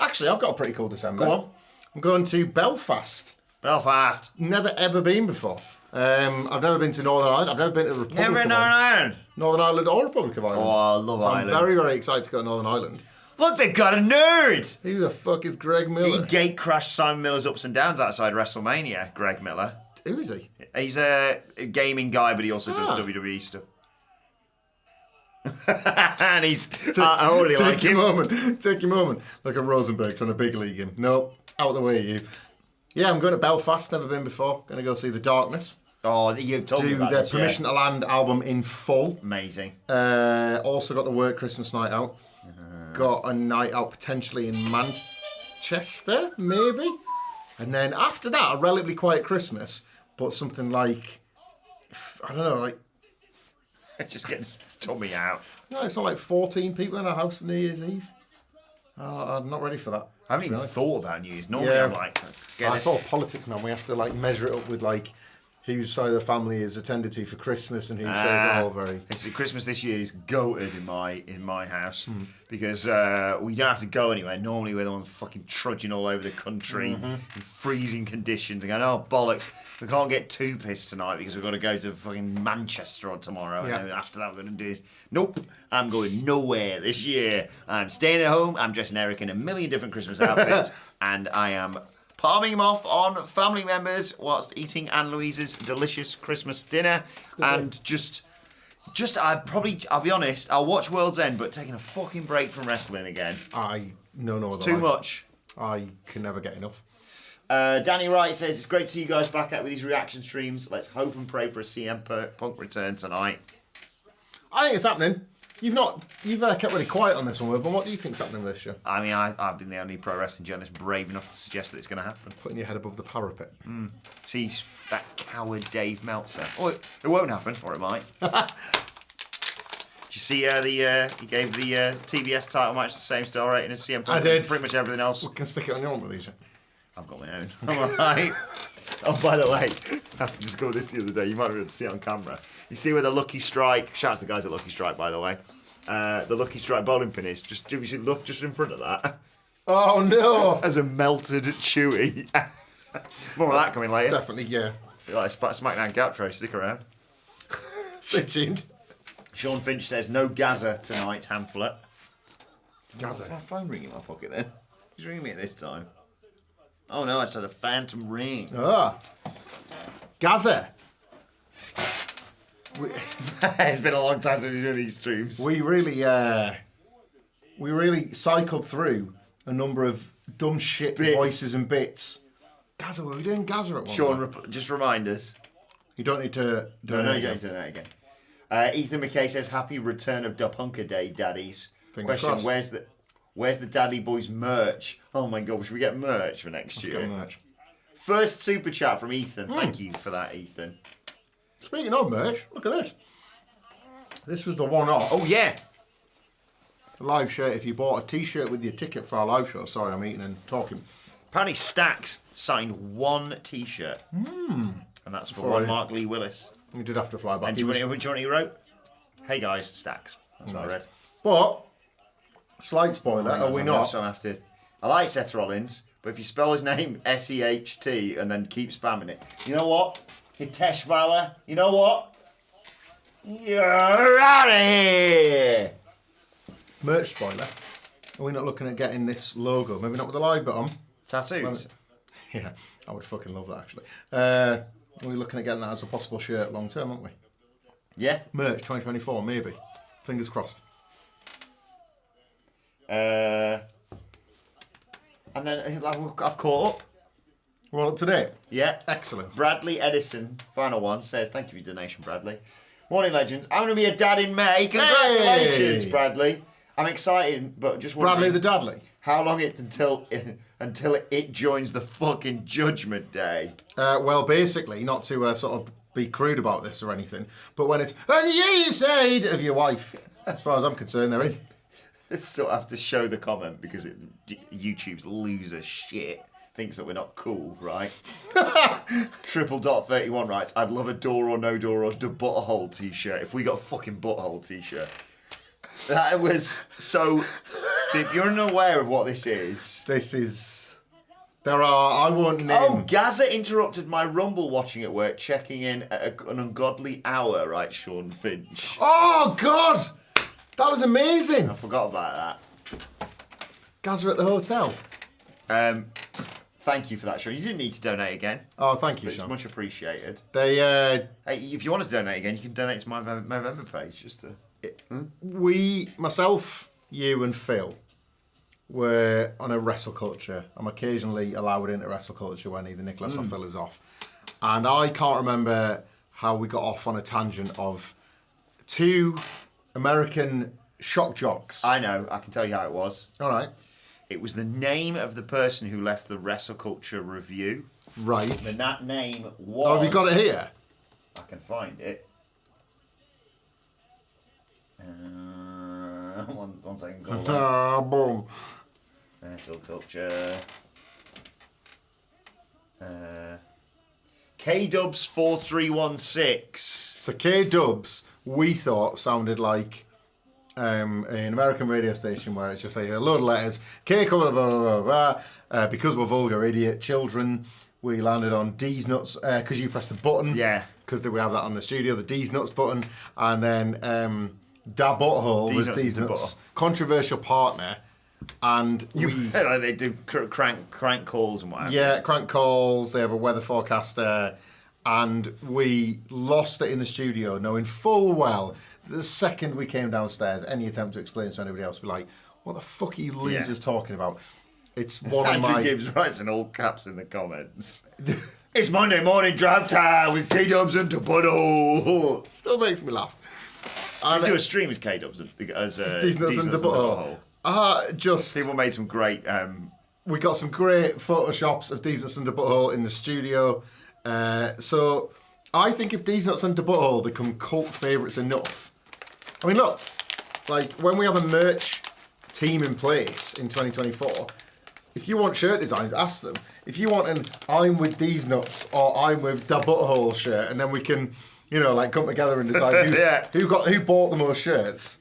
Actually, I've got a pretty cool December. Go on. I'm going to Belfast. Belfast. Never, ever been before. I've never been to Northern Ireland. I've never been to the Republic Never of Northern Ireland. Northern Ireland or Republic of Ireland. Oh, I love Ireland. I'm very, very excited to go to Northern Ireland. Look, they got a nerd. Who the fuck is Greg Miller? He gate crashed Simon Miller's ups and downs outside WrestleMania, Greg Miller. Who is he? He's a gaming guy, but he also does WWE stuff. And he's... I already like him. Take your moment. Like a Rosenberg trying to big league him. Nope. Out of the way, you. Yeah, I'm going to Belfast. Never been before. Going to go see The Darkness. Oh, you've told me about this. Do their Permission to Land album in full. Amazing. Also got the work Christmas night out. Got a night out potentially in Manchester, maybe. And then after that, a relatively quiet Christmas, but something like, I don't know, like... It just gets tummy out. No, it's not like 14 people in our house for New Year's Eve. I'm not ready for that. I haven't even thought about New Year's. Normally I'm like, let's get it's all politics, man. We have to like measure it up with like whose side of the family is attended to for Christmas and whose side all very. Christmas this year is goated in my house because we don't have to go anywhere. Normally we're the ones fucking trudging all over the country in freezing conditions and going, oh bollocks, we can't get too pissed tonight because we've got to go to fucking Manchester tomorrow. Yeah. And after that we're going to do nope, I'm going nowhere this year. I'm staying at home. I'm dressing Eric in a million different Christmas outfits and I am palming him off on family members whilst eating Anne Louise's delicious Christmas dinner. And I'll be honest, I'll watch World's End, but taking a fucking break from wrestling again. It's too much. I can never get enough. Danny Wright says, it's great to see you guys back out with these reaction streams. Let's hope and pray for a CM Punk return tonight. I think it's happening. You've kept really quiet on this one, but what do you think's happening with this show? I mean, I've been the only pro wrestling journalist brave enough to suggest that it's going to happen. Putting your head above the parapet. See that coward Dave Meltzer. Oh, it won't happen, or it might. Did you see he gave the TBS title match the same star rating as CM Punk? I did. Pretty much everything else. We can stick it on your one with these. I've got my own. All right. Oh, by the way, I discovered this the other day. You might be able to see it on camera. You see where the Lucky Strike, shout out to the guys at Lucky Strike, by the way. The Lucky Strike bowling pin is. Just if you should look just in front of that. Oh no! As a melted Chewy. More of that coming later. Definitely, yeah. Like SmackDown Gap Tray, stick around. Stay tuned. Sean Finch says no Gaza tonight, Hamflet. Gaza. My phone ringing in my pocket then. He's ringing me at this time. Oh no, I just had a phantom ring. Gaza. It's been a long time since we've been doing these streams. We really cycled through a number of dumb shit voices and bits. Gaza, were we doing Gaza at one Sean, just remind us. You don't need to do No, you don't need to do it again. Ethan McKay says, happy return of Dupunka Day, daddies. Fingers Question, crossed. where's the Daddy Boys merch? Oh my god, should we get merch for next year? Get merch. First super chat from Ethan. Thank you for that, Ethan. Speaking of merch, look at this. This was the one-off. Oh, yeah. Live shirt. If you bought a T-shirt with your ticket for our live show. Sorry, I'm eating and talking. Apparently Stacks signed one T-shirt. And that's for one Mark Lee Willis. We did have to fly back. And do you want what he wrote? Hey guys, Stacks. That's what I read. But, slight spoiler, are we not? I like Seth Rollins, but if you spell his name S-E-H-T and then keep spamming it, you know what? Hitesh Vala, you know what? You're out of here! Merch spoiler. Are we not looking at getting this logo? Maybe not with the live bit on. Tattoos? Yeah, I would fucking love that actually. Are we looking at getting that as a possible shirt long term, aren't we? Yeah. Merch 2024, maybe. Fingers crossed. And then I've caught up. We're all up to date? Yeah. Excellent. Bradley Edison, final one, says, thank you for your donation, Bradley. Morning, legends. I'm going to be a dad in May. Congratulations, Bradley. I'm excited, but just Bradley the Dadley. How long until it joins the fucking Judgment Day? Well, basically, not to sort of be crude about this or anything, but when it's on the side of your wife, as far as I'm concerned, there is. I still have to show the comment because YouTube's loser shit thinks that we're not cool, right? Triple.31 writes, I'd love a door or no door or the butthole t-shirt if we got a fucking butthole t-shirt. That was so... If you're unaware of what this is... I won't name... Oh, Gaza interrupted my Rumble watching at work, checking in at an ungodly hour, right, Sean Finch? Oh, God! That was amazing! I forgot about that. Gaza at the hotel. Thank you for that, Sean. You didn't need to donate again. Oh, thank you, Sean. It's much appreciated. Hey, if you want to donate again, you can donate to my November page. Just to... myself, you and Phil were on a WrestleCulture. I'm occasionally allowed into WrestleCulture when either Nicholas or Phil is off. And I can't remember how we got off on a tangent of two American shock jocks. I know. I can tell you how it was. All right. It was the name of the person who left the WrestleCulture review. Right. And that name was... Oh, have you got it here? I can find it. One second. Boom. WrestleCulture. K-Dubs 4316. So K-Dubs, we thought sounded like an American radio station where it's just like a load of letters. K, blah, blah, blah, blah, blah. Because we're vulgar idiot children, we landed on D's nuts because you pressed the button. Yeah. Because we have that on the studio, the D's nuts button. And then Da Butthole was D's nuts. Controversial partner. And they do crank calls and whatever. Yeah, crank calls. They have a weather forecaster. And we lost it in the studio, knowing full well the second we came downstairs, any attempt to explain to anybody else, be like, what the fuck are you losers talking about? It's one of Andrew Gibbs writes in all caps in the comments. It's Monday morning drive time with K-Dubs and Butthole. Still makes me laugh. So we do a stream as K-Dubs as These Nuts and Butthole. People made some great... we got some great photoshops of These Nuts and Butthole in the studio. So I think if These Nuts and Butthole become cult favourites enough... I mean, look, like when we have a merch team in place in 2024, if you want shirt designs, ask them. If you want an I'm with These Nuts or I'm with Da Butthole shirt, and then we can, like come together and decide who bought the most shirts.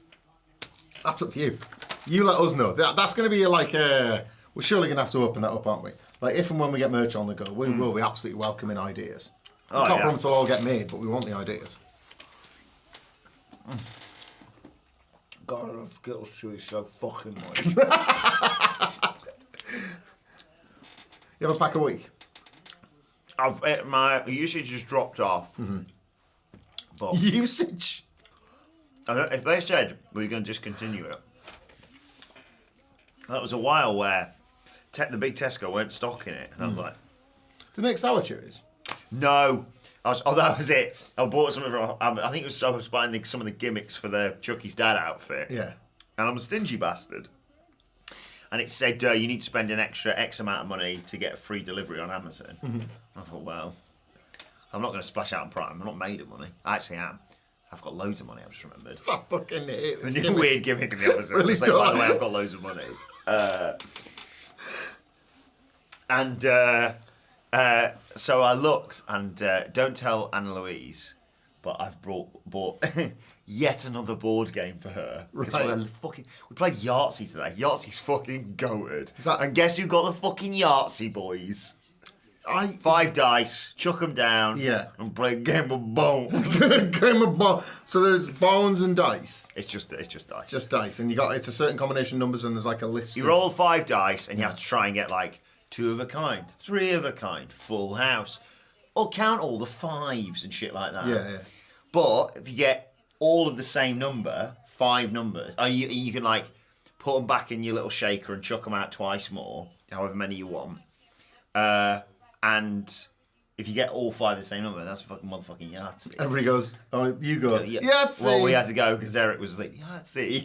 That's up to you. You let us know. That's going to be like we're surely going to have to open that up, aren't we? Like if and when we get merch on the go, we will be absolutely welcoming ideas. We can't promise they'll all get made, but we want the ideas. God, I love Skittles Chewy so fucking much. You have a pack a week? My usage has dropped off. Mm-hmm. But usage? If they said we're going to discontinue it, that was a while where the big Tesco weren't stocking it. And I was like... The next sour chewies? No. That was it. I bought some of it. I think I was buying some of the gimmicks for the Chucky's dad outfit. Yeah. And I'm a stingy bastard. and it said you need to spend an extra X amount of money to get a free delivery on Amazon. I thought, well, I'm not going to splash out on Prime. I'm not made of money. I actually am. I've got loads of money, I've just remembered. I fucking hate this The new gimmick. weird gimmick of the opposite. Really Just like, by the way, I've got loads of money. So I looked, and don't tell Anna Louise, but I've bought yet another board game for her. Right. We played Yahtzee today. Yahtzee's fucking goated. that- And guess who got the fucking Yahtzee, boys? 5 dice, chuck them down, Yeah. and play a game of bones. Game of so there's bones and dice. It's just dice. Just dice, and it's a certain combination of numbers, and there's like a list. You roll 5 dice, and you have to try and get like 2 of a kind, 3 of a kind, full house, or count all the 5s and shit like that. Yeah. But if you get all of the same number, 5 numbers, you can like put them back in your little shaker and chuck them out twice more, however many you want. And if you get all 5 the same number, that's a fucking motherfucking Yahtzee. Everybody goes, oh, you go. Yeah. Yahtzee. Well, we had to go because Eric was like, Yahtzee.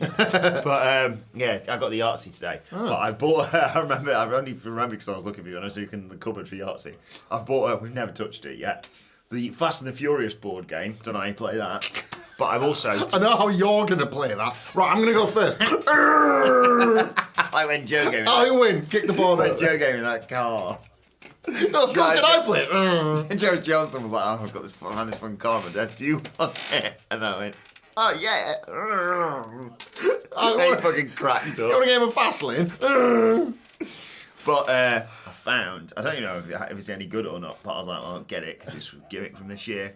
But yeah, I got the Yahtzee today. Oh. But I bought, I only remember because I was looking for you and I was looking in the cupboard for Yahtzee. I've bought, we've never touched it yet, the Fast and the Furious board game. Don't know how you play that. But I've also... I know how you're going to play that. Right, I'm going to go first. I went Joe game. I win. Kick the ball Went out. Joe game in that car. No, how can I play it? Joe Johnson was like, oh, I've got this fun car on my desk. Do you want it? And I went, oh, yeah. They fucking cracked You want up. a game of Fastlane? But I found, I don't even know if it's any good or not, but I was like, well, I'll get it because it's a gimmick from this year.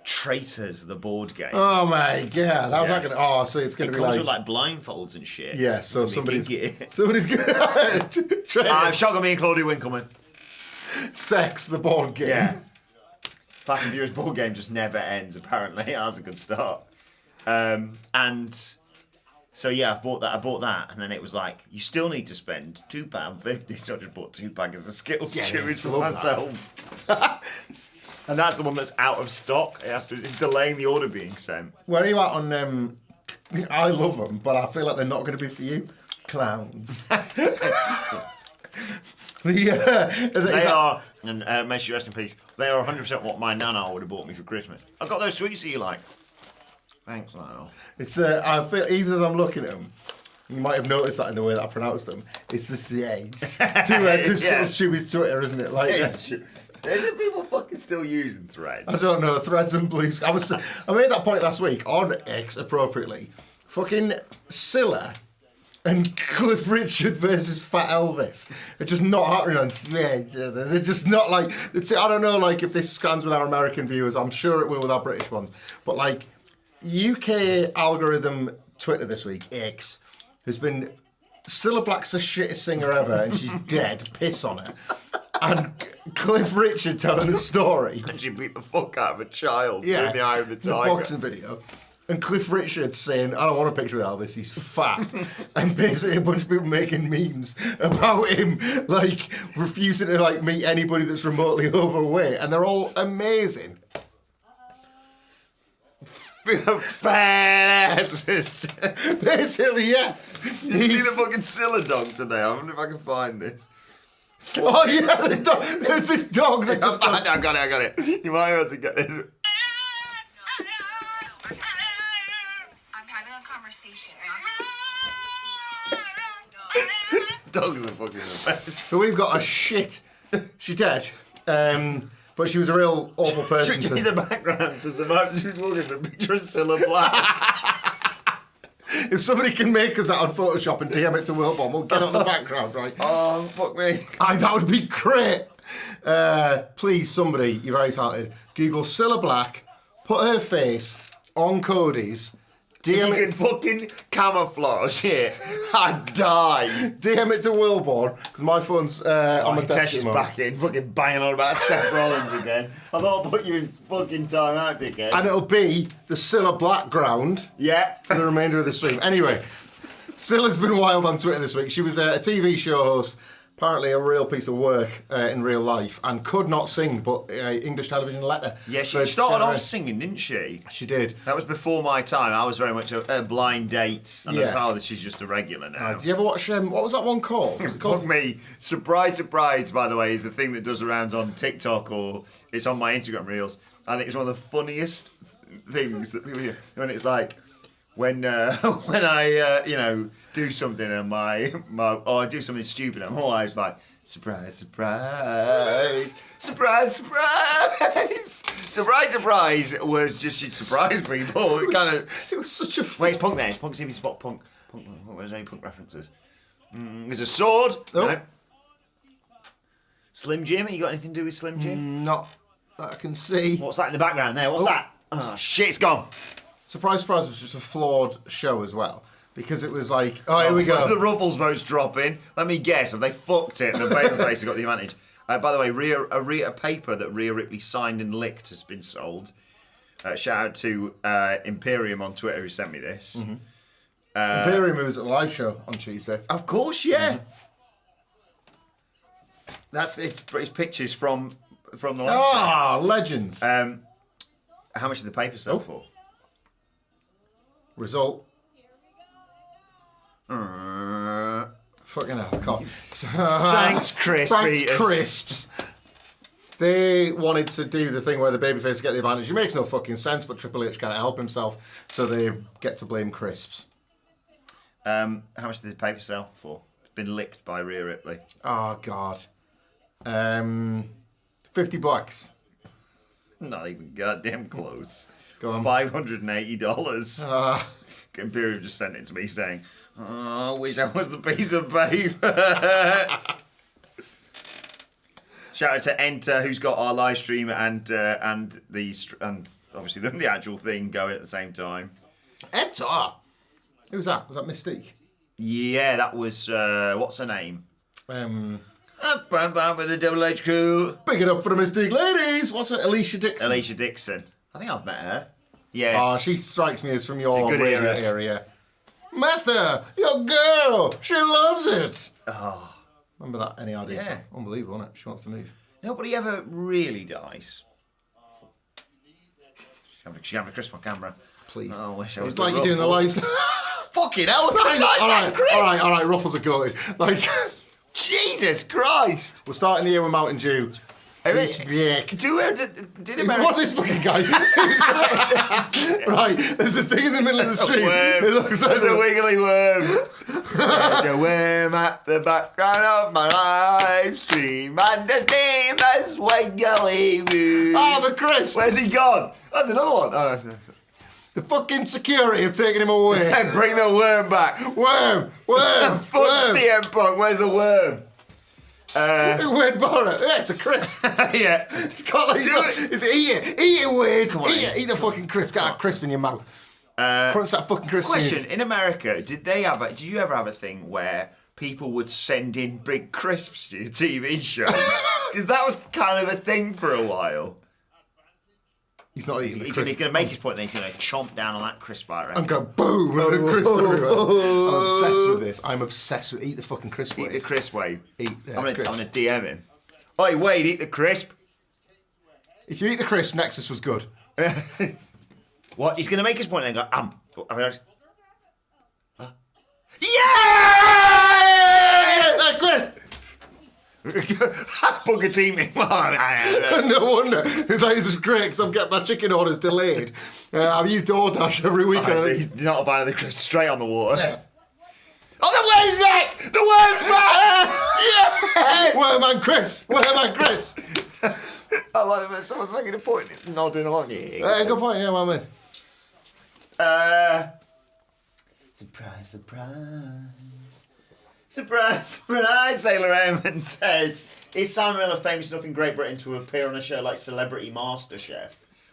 Traitors, the board game. Oh my god, how's that Yeah. going to... Oh, so it's going It to be comes like... with like blindfolds and shit. Yeah, so somebody's going going to... Shotgun me and Claudia Winkleman. Sex, the board game. Yeah. Fast and Furious board game just never ends, apparently. That's a good start. And so, yeah, I bought that. And then it was like, you still need to spend £2.50. So I just bought 2 packets of Skittles Yeah, Chewies for love myself. And that's the one that's out of stock. It's delaying the order being sent. Where are you at on... I love them, but I feel like they're not going to be for you. Clowns. They are, and may she rest in peace, they are 100% what my nana would have bought me for Christmas. I got those sweets that you like. Thanks, Lionel. It's I feel even as I'm looking at them, you might have noticed that in the way that I pronounced them. It's the threads. To Skittles Chewy's Twitter, isn't it? Like, Is it people fucking still using threads? I don't know, threads and blues. I made that point last week on X appropriately. Fucking Scylla and Cliff Richard versus Fat Elvis are just not happening on threads. They're just not like. I don't know, like if this scans with our American viewers. I'm sure it will with our British ones. But like UK algorithm Twitter this week, X has been Cilla Black's the shittest singer ever, and she's dead. Piss on her. And Cliff Richard telling a story. And she beat the fuck out of a child Yeah, in the eye of the in tiger. a boxing video. And Cliff Richard saying, I don't want a picture with Elvis, he's fat. And basically a bunch of people making memes about him, like, refusing to, like, meet anybody that's remotely overweight. And they're all amazing. Badasses. Basically, yeah. Did you see the fucking Scylla dog today? I wonder if I can find this. Oh, yeah, the dog. There's this dog that just goes... I got it. You might be able to get this. I'm having a conversation. Dogs are fucking the best. So we've got a shit... She's dead. But she was a real awful person. She's a background to survive. She was walking with a picture of Cilla Black. If somebody can make us that on Photoshop and DM it to Wilborn, we'll get on the background, right? Oh, fuck me. That would be great. Please, somebody, you're very talented, Google Cilla Black, put her face on Cody's, You DM can it, fucking camouflage it. I'd die. DM it to Wilborn, because my phone's on my desk. Tesh at the is moment. back in, fucking banging on about Seth Rollins again. I thought I'd put you in fucking time out, dickhead. And it'll be the Cilla Black ground Yeah. for the remainder of the stream. Anyway, Scylla's been wild on Twitter this week. She was a TV show host, Apparently a real piece of work in real life, and could not sing, but English television let her. Yeah, she started off singing, didn't she? She did. That was before my time. I was very much a blind date. And I was, she's just a regular now. Do you ever watch, what was that one called? Was it called? Fuck me. Surprise, surprise, by the way, is the thing that does around on TikTok, or it's on my Instagram Reels. I think it's one of the funniest things that people hear. When it's like, when I do something and I do something stupid, I'm always like, surprise, surprise, surprise, surprise. Surprise, surprise was just she'd surprise people. It was such a Wait, it's Punk there. It's Punk. See if you spot Punk. Where's any Punk references? There's a sword. Oh. No. Slim Jim. You got anything to do with Slim Jim? Not that I can see. What's that in the background there? What's that? Oh shit! It's gone. Surprise, surprise was just a flawed show as well. Because it was like, here we go. The Ruffles votes dropping. Let me guess. Have they fucked it? And the babyface has got the advantage. By the way, a paper that Rhea Ripley signed and licked has been sold. Shout out to Imperium on Twitter who sent me this. Mm-hmm. Imperium was at the live show on Tuesday. Of course, yeah. Mm-hmm. It's pictures from the live show. Legends. How much did the paper sell for? Result. Fucking hell, I can't. Thanks, Crisp. Thanks, Crisps. They wanted to do the thing where the babyface get the advantage. It makes no fucking sense, but Triple H can't help himself, so they get to blame Crisps. How much did the paper sell for? It's been licked by Rhea Ripley. Oh, God. $50. Not even goddamn close. Go on. $580. Imperium just sent it to me saying, "Oh, I wish I was the piece of paper." Shout out to Enter, who's got our live stream and obviously the actual thing going at the same time. Enter. Who was that? Was that Mystique? Yeah, that was what's her name? Pick With the Double H crew. it up for the Mystique ladies. What's it? Alicia Dixon. Alicia Dixon. I think I've met her. Yeah. She strikes me as from your good radio area. Master, your girl, she loves it. Oh. Remember that NERD Yeah. song? Unbelievable, isn't it? She wants to move. Nobody ever really dies. She's having a crisp on camera. Please. Oh, I wish I was It's like you're doing the live. Fucking hell. all right, Ruffles are good. Like, Jesus Christ. we're starting the year with Mountain Dew. I mean, Yeah. did America... What this fucking guy? Right, there's a thing in the middle of the stream. Worm. It looks like There's a wiggly worm. There's a worm at the background of my live stream. And his name is Wiggly Worm. the crisp. Where's he gone? That's another one. Oh, no. The fucking security have taken him away. Bring the worm back. Worm. Fuck CM Punk. Where's the worm? Wade Barrett. Yeah, it's a crisp. Yeah. It's got like it's eat it, Wade. Come on, eat the fucking crisp. Get that crisp in your mouth. Crunch that fucking crisp. Question: in America, did you ever have a thing where people would send in big crisps to your TV shows? Because that was kind of a thing for a while. He's not eating the He's crisp. going to make his point, then he's going to chomp down on that crisp, I reckon. And go boom and crisp everywhere. I'm obsessed with this. I'm obsessed with eat the fucking crisp. Eat the crisp, Wade. Eat I'm going to DM him. Oi, Wade, eat the crisp. If you eat the crisp, Nexus was good. What? He's going to make his point and then go, Yeah! That crisp! Book a team in. No wonder. It's like, this is great because I'm getting my chicken orders delayed. I've used DoorDash every week. He's not buying the crisp straight on the water. Yeah. Oh, the worm's back! The worm's back! Yes! Worm and crisp! Worm and crisp! I like it when someone's making a point and it's nodding along. Good point, yeah, my man. Surprise, surprise. Surprise, surprise, Sailor Airman says. Is Simon Miller famous enough in Great Britain to appear on a show like Celebrity MasterChef?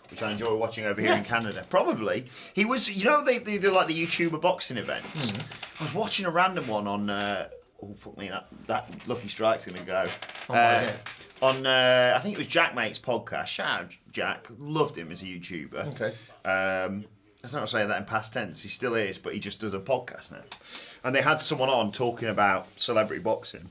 Which I enjoy watching over here in Canada. Probably. He was, they do like the YouTuber boxing events. I was watching a random one on, oh fuck me, that Lucky Strike's going to go. On, I think it was Jack Mate's podcast. Shout out Jack. Loved him as a YouTuber. Okay. That's not saying that in past tense. He still is, but he just does a podcast now. And they had someone on talking about celebrity boxing.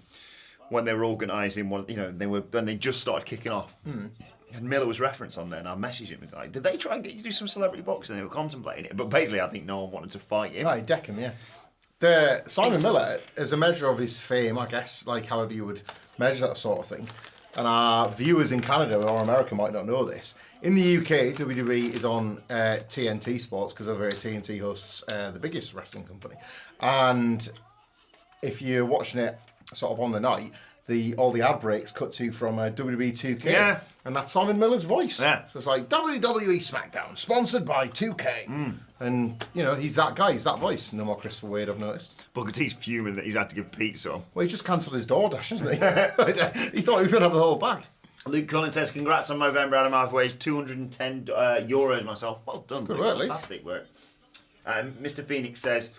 when they were organising one, when they just started kicking off. And Miller was referenced on there, and I messaged him like, did they try and get you to do some celebrity boxing? They were contemplating it, but basically, I think no one wanted to fight him. Right, deck him, yeah. Simon Miller, as a measure of his fame, I guess, like however you would measure that sort of thing, and our viewers in Canada or America might not know this. In the UK, WWE is on TNT Sports because over TNT hosts the biggest wrestling company, and if you're watching it sort of on the night, all the ad breaks cut to from WWE 2K, and that's Simon Miller's voice. Yeah. So it's like WWE SmackDown, sponsored by 2K, and he's that guy, he's that voice. No more Christopher Wade, I've noticed. Booker T's fuming that he's had to give Pete some. Well, he's just cancelled his DoorDash, hasn't he? He thought he was going to have the whole bag. Luke Cullen says, congrats on November, Adam Halfway's 210 euros myself. Well done, Good Luke. work, Luke. Fantastic work. Mr. Phoenix says,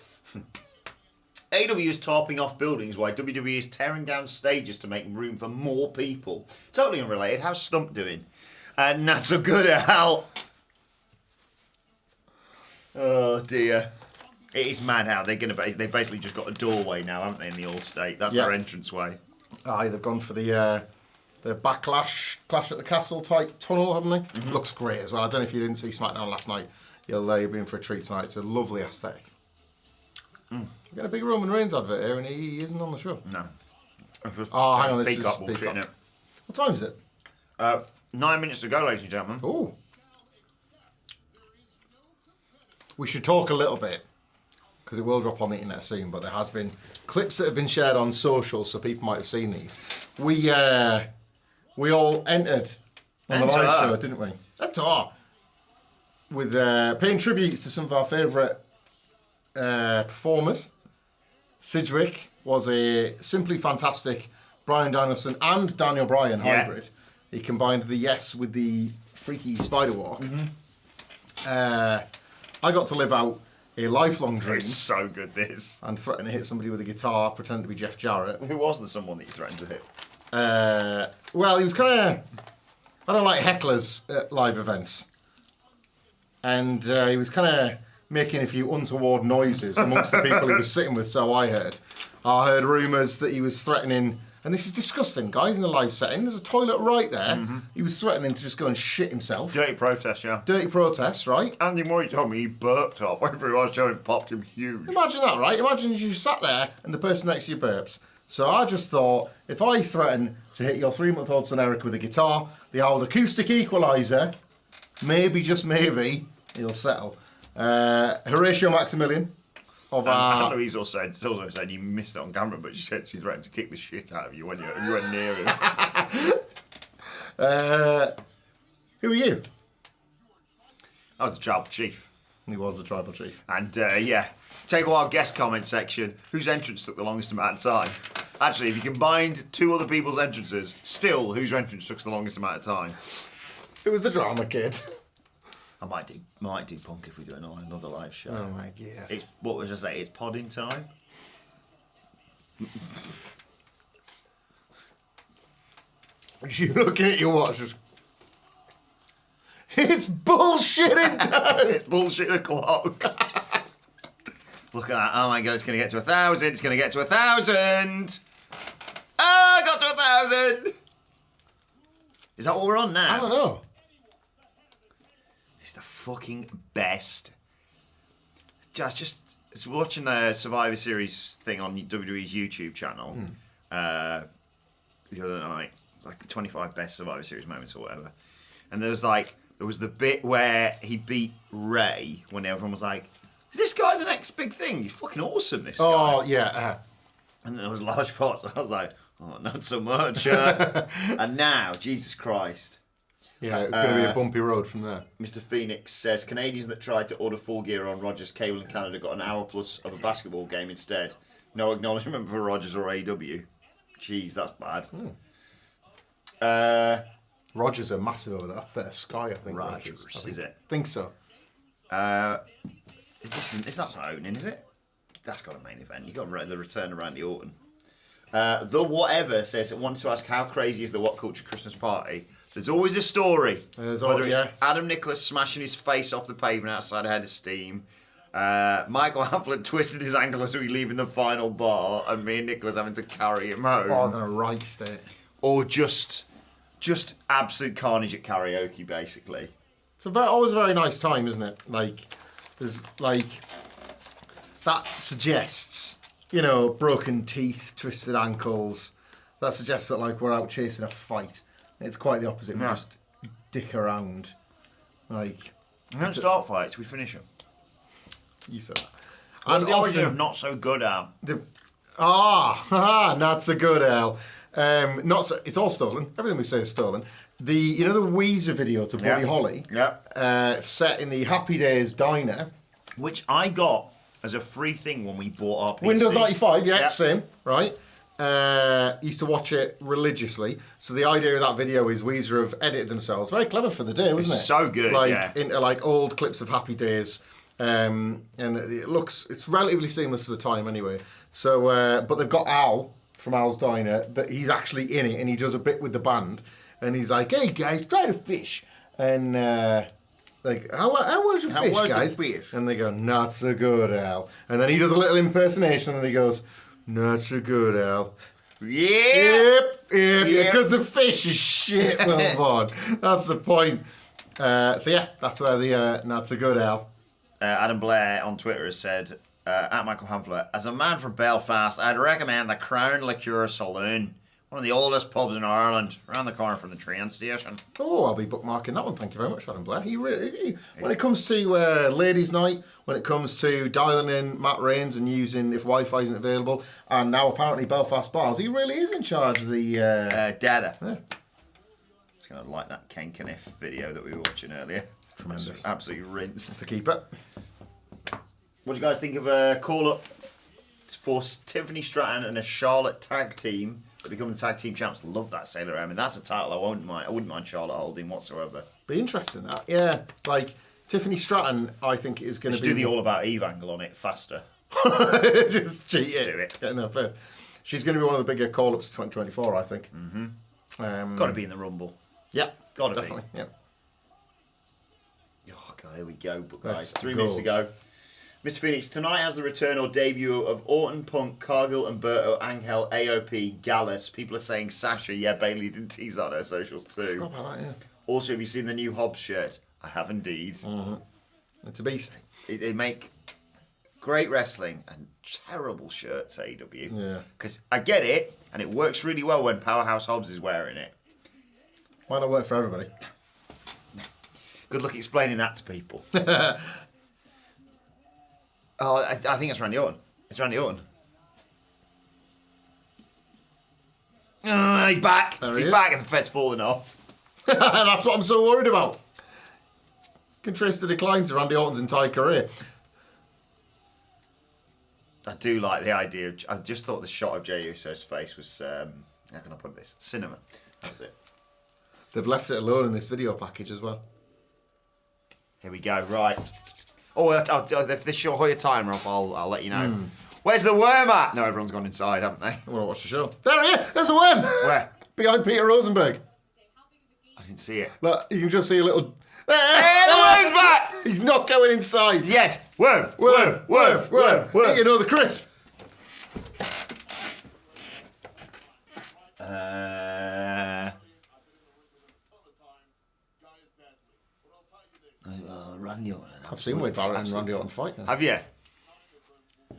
AW is tarping off buildings while WWE is tearing down stages to make room for more people. Totally unrelated. How's Stump doing? Not so good at hell. Oh dear. It is mad how they basically just got a doorway now, haven't they, in the All-State? That's their entranceway. Aye, they've gone for the Backlash Clash at the Castle type tunnel, haven't they? Mm-hmm. Looks great as well. I don't know if you didn't see SmackDown last night. You'll be in for a treat tonight. It's a lovely aesthetic. We got a big Roman Reigns advert here, and he isn't on the show. No. Oh, hang on, this Peacock is bullshit, Peacock. innit? What time is it? 9 minutes to go, ladies and gentlemen. Oh. We should talk a little bit, because it will drop on the internet soon, but there has been clips that have been shared on social, so people might have seen these. We all entered on the live show, didn't we? Enter! With paying tributes to some of our favourite performers. Sidgwick was a simply fantastic Bryan Danielson and Daniel Bryan hybrid. He combined the yes with the freaky spider walk. I got to live out a lifelong dream. It's so good, this. And threaten to hit somebody with a guitar, pretend to be Jeff Jarrett. Who was the someone that you threatened to hit? Well, he was kind of... I don't like hecklers at live events. And he was kind of making a few untoward noises amongst the people he was sitting with, so I heard. I heard rumours that he was threatening... And this is disgusting, guys, in a live setting. There's a toilet right there. He was threatening to just go and shit himself. Dirty protest, yeah. Dirty protest, right? Andy Murray told me he burped off. Whenever he was showing it popped him huge. Imagine that, right? Imagine you sat there and the person next to you burps. So I just thought, if I threaten to hit your 3-month-old son Eric with a guitar, the old acoustic equaliser, maybe, just maybe, he'll settle. Horatio Maximilian of our... He's also said you missed it on camera, but she said she threatened to kick the shit out of you when you went near him. Who are you? I was the tribal chief. He was the tribal chief. And take our guest comment section. Whose entrance took the longest amount of time? Actually, if you combined two other people's entrances, still, whose entrance took the longest amount of time? It was the drama kid. I might do Punk if we do another live show. Oh my god. It's what was I say? It's podding time. You looking at your watch? Just... It's bullshitting time. It's bullshit o'clock. Look at that! Oh my god! It's going to get to 1,000. It's going to get to 1,000. Ah, got to 1,000. Is that what we're on now? I don't know. It's the fucking best. Just watching a Survivor Series thing on WWE's YouTube channel the other night. It's like the 25 best Survivor Series moments or whatever. And there was the bit where he beat Ray when everyone was like, "Is this guy the next big thing? He's fucking awesome, this guy." Oh yeah. And there was large parts. I was like, "Oh, not so much." And now, Jesus Christ. Yeah, it's going to be a bumpy road from there. Mr. Phoenix says, Canadians that tried to order full gear on Rogers Cable in Canada got an hour plus of a basketball game instead. No acknowledgement for Rogers or AEW. Jeez, that's bad. Rogers are massive over there. That's their Sky, I think. Rogers, is it? I think so. Is that not opening, is it? That's got a main event. You got the return of Randy Orton. The Whatever says it wants to ask how crazy is the WhatCulture Christmas party. There's always a story. Whether it's Adam Nicholas smashing his face off the pavement outside a head of steam, Michael Hamflett twisted his ankle as we leaving the final bar, and me and Nicholas having to carry him home. Oh, in a right state. Or just absolute carnage at karaoke, basically. It's always a very nice time, isn't it? Like, there's like that suggests, you know, broken teeth, twisted ankles. That suggests that like we're out chasing a fight. It's quite the opposite. We just dick around. Like, We don't start fights, we finish them. you said that. What's And the origin often- of Not So Good, Al? Not so good, Al. Not so, it's all stolen. Everything we say is stolen. The Weezer video to Buddy Holly, set in the Happy Days diner. Which I got as a free thing when we bought our PC. Windows 95, same, right? Used to watch it religiously. So the idea of that video is Weezer have edited themselves. Very clever for the day, wasn't it? So good, into like old clips of Happy Days. And it's relatively seamless to the time anyway. So, but they've got Al from Al's Diner, that he's actually in it, and he does a bit with the band. And he's like, hey guys, try to fish. And like, how was your fish, guys? And they go, not so good, Al. And then he does a little impersonation, and he goes, not so good, Al. Yep, because the fish is shit, Wilborn. That's the point. So yeah, that's where the not so good, Al. Adam Blair on Twitter has said, at Michael Hamflett, as a man from Belfast, I'd recommend the Crown Liqueur Saloon, one of the oldest pubs in Ireland, around the corner from the train station. Oh, I'll be bookmarking that one. Thank you very much, Adam Blair. When it comes to ladies' night, when it comes to dialing in Matt Rains and using if Wi-Fi isn't available, and now apparently Belfast bars, he really is in charge of the data. Yeah. It's going to like that Ken Kniff video that we were watching earlier. Tremendous. Absolutely rinsed. To keep it. What do you guys think of a call-up for Tiffany Stratton and a Charlotte tag team to become the tag team champs? Love that, Sailor. I mean, that's a title I wouldn't mind Charlotte holding whatsoever. Be interesting that. Yeah, like Tiffany Stratton, I think is going to be do the All About Eve angle on it faster. Just cheat it. Do it. Get in there first. She's going to be one of the bigger call-ups of 2024, I think. Got to be in the Rumble. Yeah, Gotta be. definitely. Yeah. Oh God, here we go, but guys, Let's 3 go. minutes to go. Mr. Phoenix, tonight has the return or debut of Orton, Punk, Cargill, Umberto, Angel, AOP, Gallus. People are saying Sasha. Yeah, Bailey did tease that on her socials too. Forgot about that, yeah. Also, have you seen the new Hobbs shirt? I have indeed. It's a beast. They make great wrestling and terrible shirts, AEW. Yeah. Because I get it, and it works really well when Powerhouse Hobbs is wearing it. Why not work for everybody? Good luck explaining that to people. Oh, I think it's Randy Orton. It's Randy Orton. He's back. There he He's is. back and the fed's falling off. That's what I'm so worried about. Can trace the decline to Randy Orton's entire career. I do like the idea. I just thought the shot of Jey Uso's face was, how can I put this? Cinema. That was it. They've left it alone in this video package as well. Here we go, right. Oh, if they show your timer off, I'll let you know. Where's the worm at? No, everyone's gone inside, haven't they? I want to watch the show. There he is! There's the worm! Where? Behind Peter Rosenberg. I didn't see it. Look, you can just see a little... Hey, the worm's back! He's not going inside. Yes, worm. Worm. You know, the crisp. Randy Orton. I've seen Wade Barrett and Randy Orton fight now. Have you?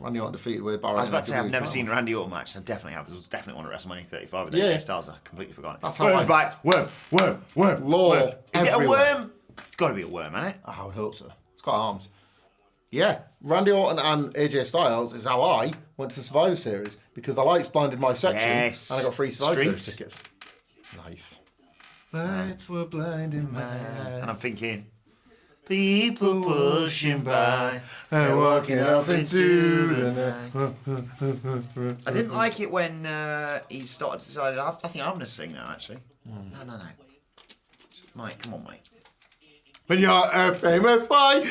Randy Orton defeated Wade Barrett. I was about to say, I've in never WWE seen a title. Randy Orton match. I definitely have. It was definitely one at WrestleMania 35 with Yeah. AJ Styles. I completely forgot it. That's how Worm's I- back. Worm. Law Worm. Is it a everywhere. worm? It's got to be a worm, hasn't it? I would hope so. It's got arms. Yeah, Randy Orton and AJ Styles is how I went to the Survivor Series because the lights blinded my section Yes. and I got free Survivor Series Streets. tickets. Nice. Lights were blinding my eyes. And I'm thinking, people pushing by and walking up into the night. I didn't like it when he started to decide, I think I'm going to sing now, actually. No. Mike, come on, mate. When you're a famous boy,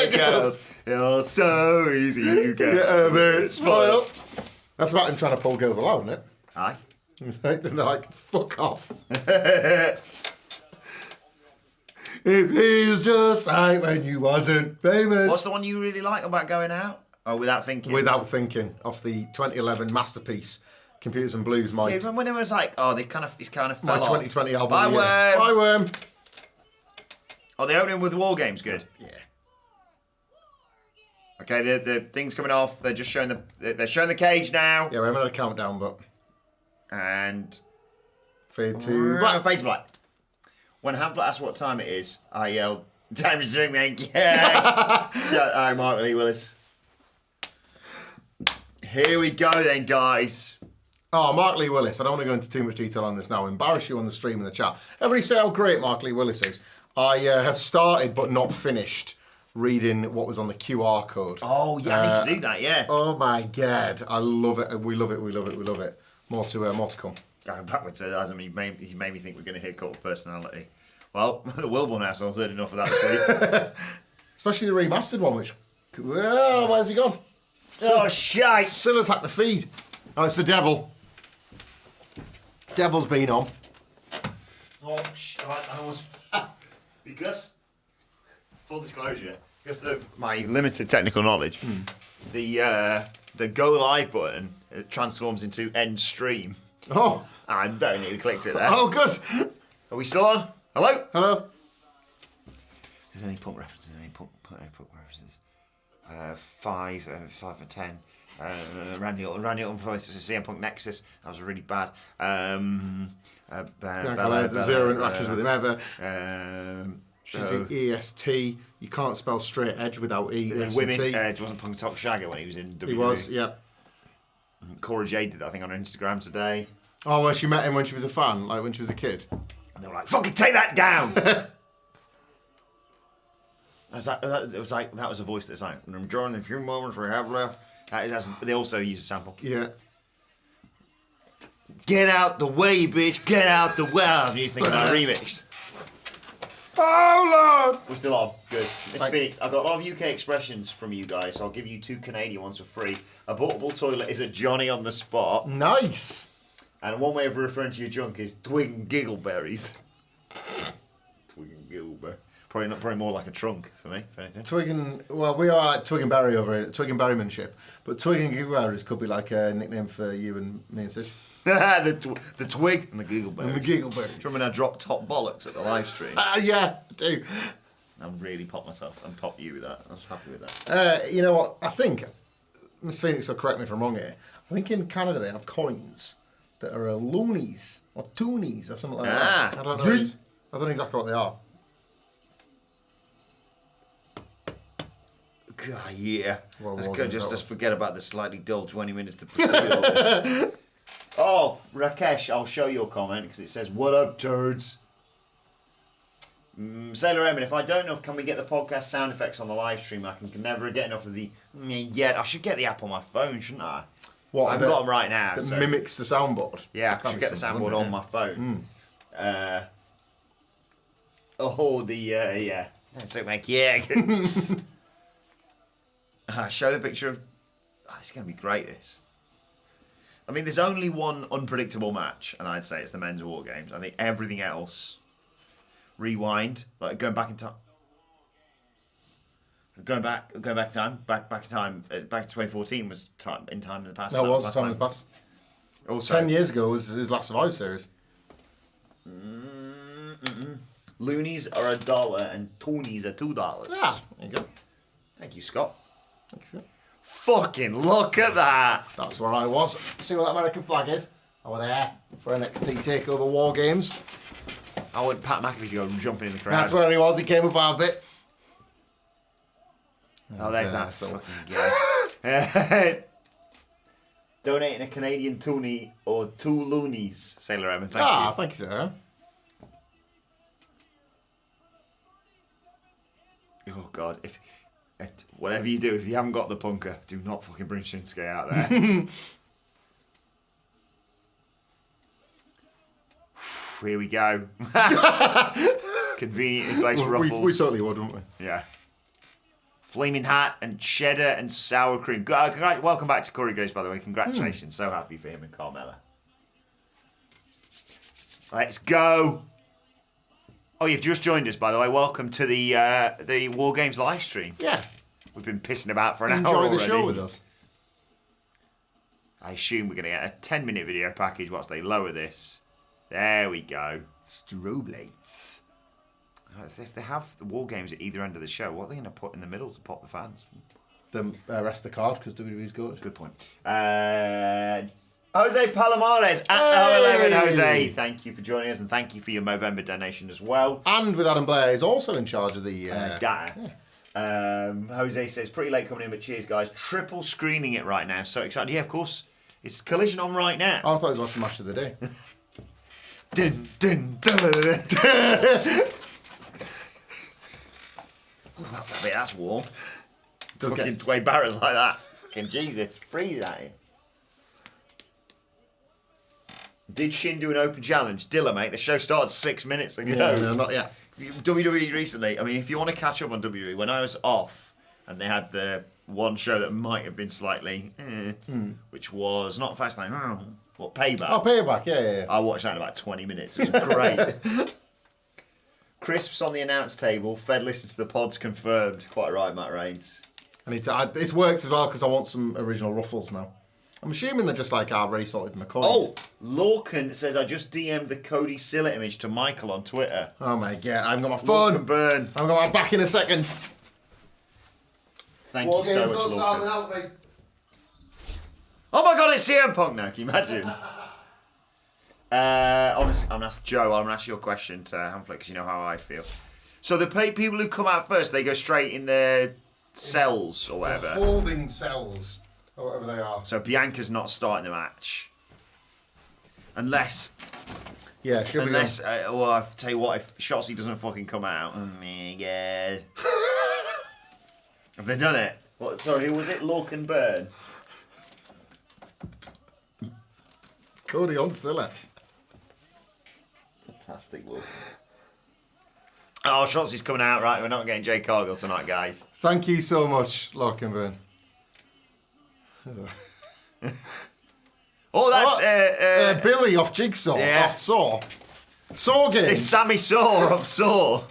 Girls, you're so easy to get get a bit spoiled. That's about him trying to pull girls along, isn't it? Aye. They're like, fuck off. It feels just like when you wasn't famous. What's the one you really like about Going Out? Oh, Without Thinking. Without Thinking, off the 2011 masterpiece, Computers and Blues. Yeah, when it was like, oh, he's kind of fell my off. 2020 album. Bye, yeah. Worm. Bye, Worm. Oh, the opening with WarGames good. Yeah. Okay, the thing's coming off. They're just showing they're showing the cage now. Yeah, we haven't had a countdown, but And fade to black. Fade to black. When Hamlet asks what time it is, I yell, "Time to zoom, mate!" Yeah. Hi, Mark Lee Willis. Here we go then, guys. Oh, Mark Lee Willis. I don't want to go into too much detail on this now. I'll embarrass you on the stream in the chat. Everybody say how great Mark Lee Willis is. I have started but not finished reading what was on the QR code. Oh yeah, I need to do that. Yeah. Oh my God, I love it. We love it. We love it. We love it. More to come. Going backwards, he made me think we're going to hear Cult of Personality. Well, the Wilborn asshole's heard enough of that this week. Especially the remastered one, which... Oh, where's he gone? Oh, shite! Still attacked the feed. Oh, it's the devil. Devil's been on. Oh, shit. I was... Because, full disclosure, because of my limited technical knowledge, the go live button it transforms into end stream. Oh. I very nearly clicked it there. Oh, good. Are we still on? Hello? Hello. Is there any pump references? Any pump references? 5 and 10. Randy Orton voice CM Punk Nexus. That was really bad. Zero interactions with him ever. She's So, EST. You can't spell straight edge without E. S and women. T. It wasn't Punk Talk Shagger when he was in WWE. He was, yeah. Cora Jade did that, I think, on her Instagram today. Oh, well, she met him when she was a fan, like when she was a kid. And they were like, "Fucking take that down!" That was a voice that's like, "I'm drawing a few moments we have left." They also use a sample. Yeah. Get out the way, bitch! Get out the way! I'm just thinking about a remix. Oh, Lord! We're still on. Good. Mr. Right. Phoenix, I've got a lot of UK expressions from you guys, so I'll give you 2 Canadian ones for free. A portable toilet is a Johnny on the spot. Nice. And one way of referring to your junk is twig and giggleberries. Twig and giggleberry. Probably more like a trunk for me, if anything. Twig and... Well, we are like Twig and Berry over here. Twig and Berrymanship. But Twig and Giggleberries could be like a nickname for you and me and Sid. the twig and the giggleberry. And the Giggleberry. Do you remember when I dropped top bollocks at the live stream? Yeah, I do. I really popped myself and popped you with that. I was happy with that. You know what? I think, Miss Phoenix will correct me if I'm wrong here, I think in Canada they have coins that are loonies or toonies or something like that. I don't know. I don't know exactly what they are. God, yeah. What a That's war good. game that Just was. forget about the slightly dull 20 minutes to pursue all this. Oh, Rakesh, I'll show your comment because it says, "What up, turds?" Sailor Emin, if I don't know, can we get the podcast sound effects on the live stream? I can never get enough of the yet. I should get the app on my phone, shouldn't I? What? I've got them right now. That So. mimics the soundboard. Yeah, I Can't should be get the something, soundboard wouldn't on it? my phone. Yeah. Thanks, so mate. Yeah. Show the picture of. Oh, this is going to be great, this. I mean, there's only one unpredictable match, and I'd say it's the men's War Games. I think everything else. Rewind, like going back in time. Going back in time. Back to 2014 was time in the past. That was time in the past. Also, 10 years ago was his last Survivor Series. Loonies are $1 and Tonies are $2. Ah, there you go. Thank you, Scott. Thanks, sir. Fucking look at that. That's where I was. See where that American flag is? I was there for NXT TakeOver War Games. I want Pat McAfee to go jumping in the crowd. That's where he was. He came up our bit. Oh, there's that so- fucking guy. Donating a Canadian toonie or 2 loonies, Sailor Emin. Thank you. Thank you, sir. Oh God, if whatever you do, if you haven't got the punker, do not fucking bring Shinsuke out there. Here we go. Conveniently placed ruffles. We totally would, wouldn't we? Yeah. Flaming hat and cheddar and sour cream. Welcome back to Corey Grace, by the way. Congratulations. So happy for him and Carmella. Let's go. Oh, you've just joined us, by the way. Welcome to the War Games live stream. Yeah. We've been pissing about for an Enjoy hour already. the show with us. I assume we're going to get a 10-minute video package once they lower this. There we go. Strobe lights. If they have the War Games at either end of the show, what are they going to put in the middle to pop the fans? The rest of the card, because WWE's good. Good point. Jose Palomares at 11. Jose, thank you for joining us and thank you for your Movember donation as well. And with Adam Blair is also in charge of the data. Yeah. Jose says, pretty late coming in, but cheers, guys. Triple screening it right now. So excited. Yeah, of course. It's Collision on right now. Oh, I thought it was watching Match of the Day. Dun, dun, dun, dun, dun. That's warm. Fucking Dwayne Barrett's like that. Fucking Jesus, freeze at you. Did Shin do an open challenge? Dilla, mate, the show started 6 minutes ago. Yeah, no, not yet. WWE recently, I mean, if you want to catch up on WWE, when I was off and they had the one show that might have been slightly, which was not Fastlane, what, Payback? Oh, Payback, yeah. I watched that in about 20 minutes. It was great. Crisps on the announce table. Fed listens to the pods confirmed. Quite right, Matt Reigns. And it's worked as well because I want some original ruffles now. I'm assuming they're just like our race sorted McCoys. Oh, Lorcan says, I just DM'd the Cody Silla image to Michael on Twitter. Oh my God, I've got my phone. Lorcan burn. I'm going back in a second. Thank you so much, Lorcan. Oh my God, it's CM Punk now. Can you imagine? Honestly, I'm going to ask Joe. I'm going to ask your question to Hamflet because you know how I feel. So the people who come out first, they go straight in their cells or whatever. Holding cells. Or whatever they are. So Bianca's not starting the match. Unless... Yeah, she'll be unless, well, I'll tell you what, if Shotzi doesn't fucking come out, oh my God. Have they done it? What? Sorry, who was it? Lorcan Burn? Cody on Silla. Fantastic, Lorcan. Oh, Shotzi's coming out, right? We're not getting Jay Cargill tonight, guys. Thank you so much, Lorcan. Oh, that's Billy off Jigsaw, off Saw. Saw games. It's Sammy Saw off Saw.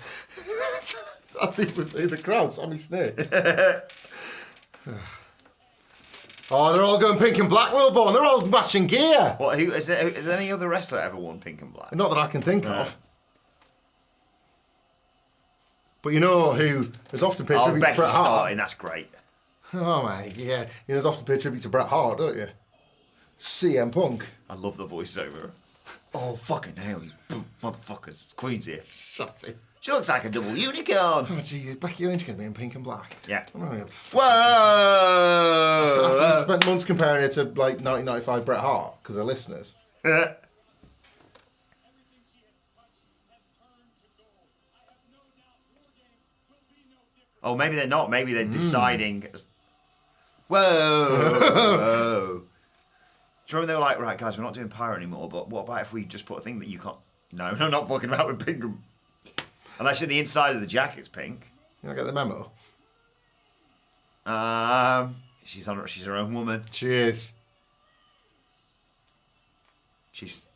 That's even say the crowd, Sammy Snake. Oh, they're all going pink and black, Wilborn. They're all matching gear. What? Who is there any other wrestler ever worn pink and black? Not that I can think of. But you know who has often paid tribute to Becky's Bret Hart? starting. That's great. Oh my, yeah. You know, there's often paid tribute to Bret Hart, don't you? CM Punk. I love the voiceover. Oh, fucking hell, you motherfuckers. Queen's here. Shut it. She looks like a double unicorn. Oh, gee, Becky Lynch going to be in pink and black. Yeah. I'm not gonna Whoa! I've spent months comparing it to, like, 1995 Bret Hart, because they're listeners. Oh, maybe they're not. Maybe they're deciding... Whoa! Do you remember they were like, right, guys, we're not doing pyro anymore, but what about if we just put a thing that you can't... No, I'm not fucking about with pink. Unless the inside of the jacket's pink. You don't get the memo? She's her own woman. She is. She's...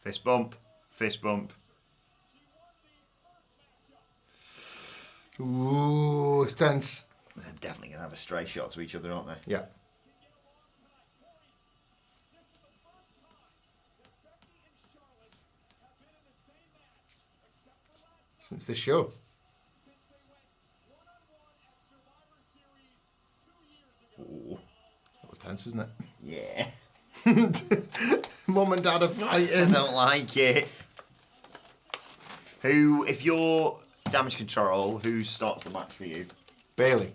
Fist bump. Fist bump. Ooh, it's tense. They're definitely going to have a stray shot to each other, aren't they? Yeah. Since this show. Ooh. That was tense, wasn't Yeah. it? Mum and Dad are I fighting. don't like it. Who, if you're damage control, who starts the match for you? Bailey.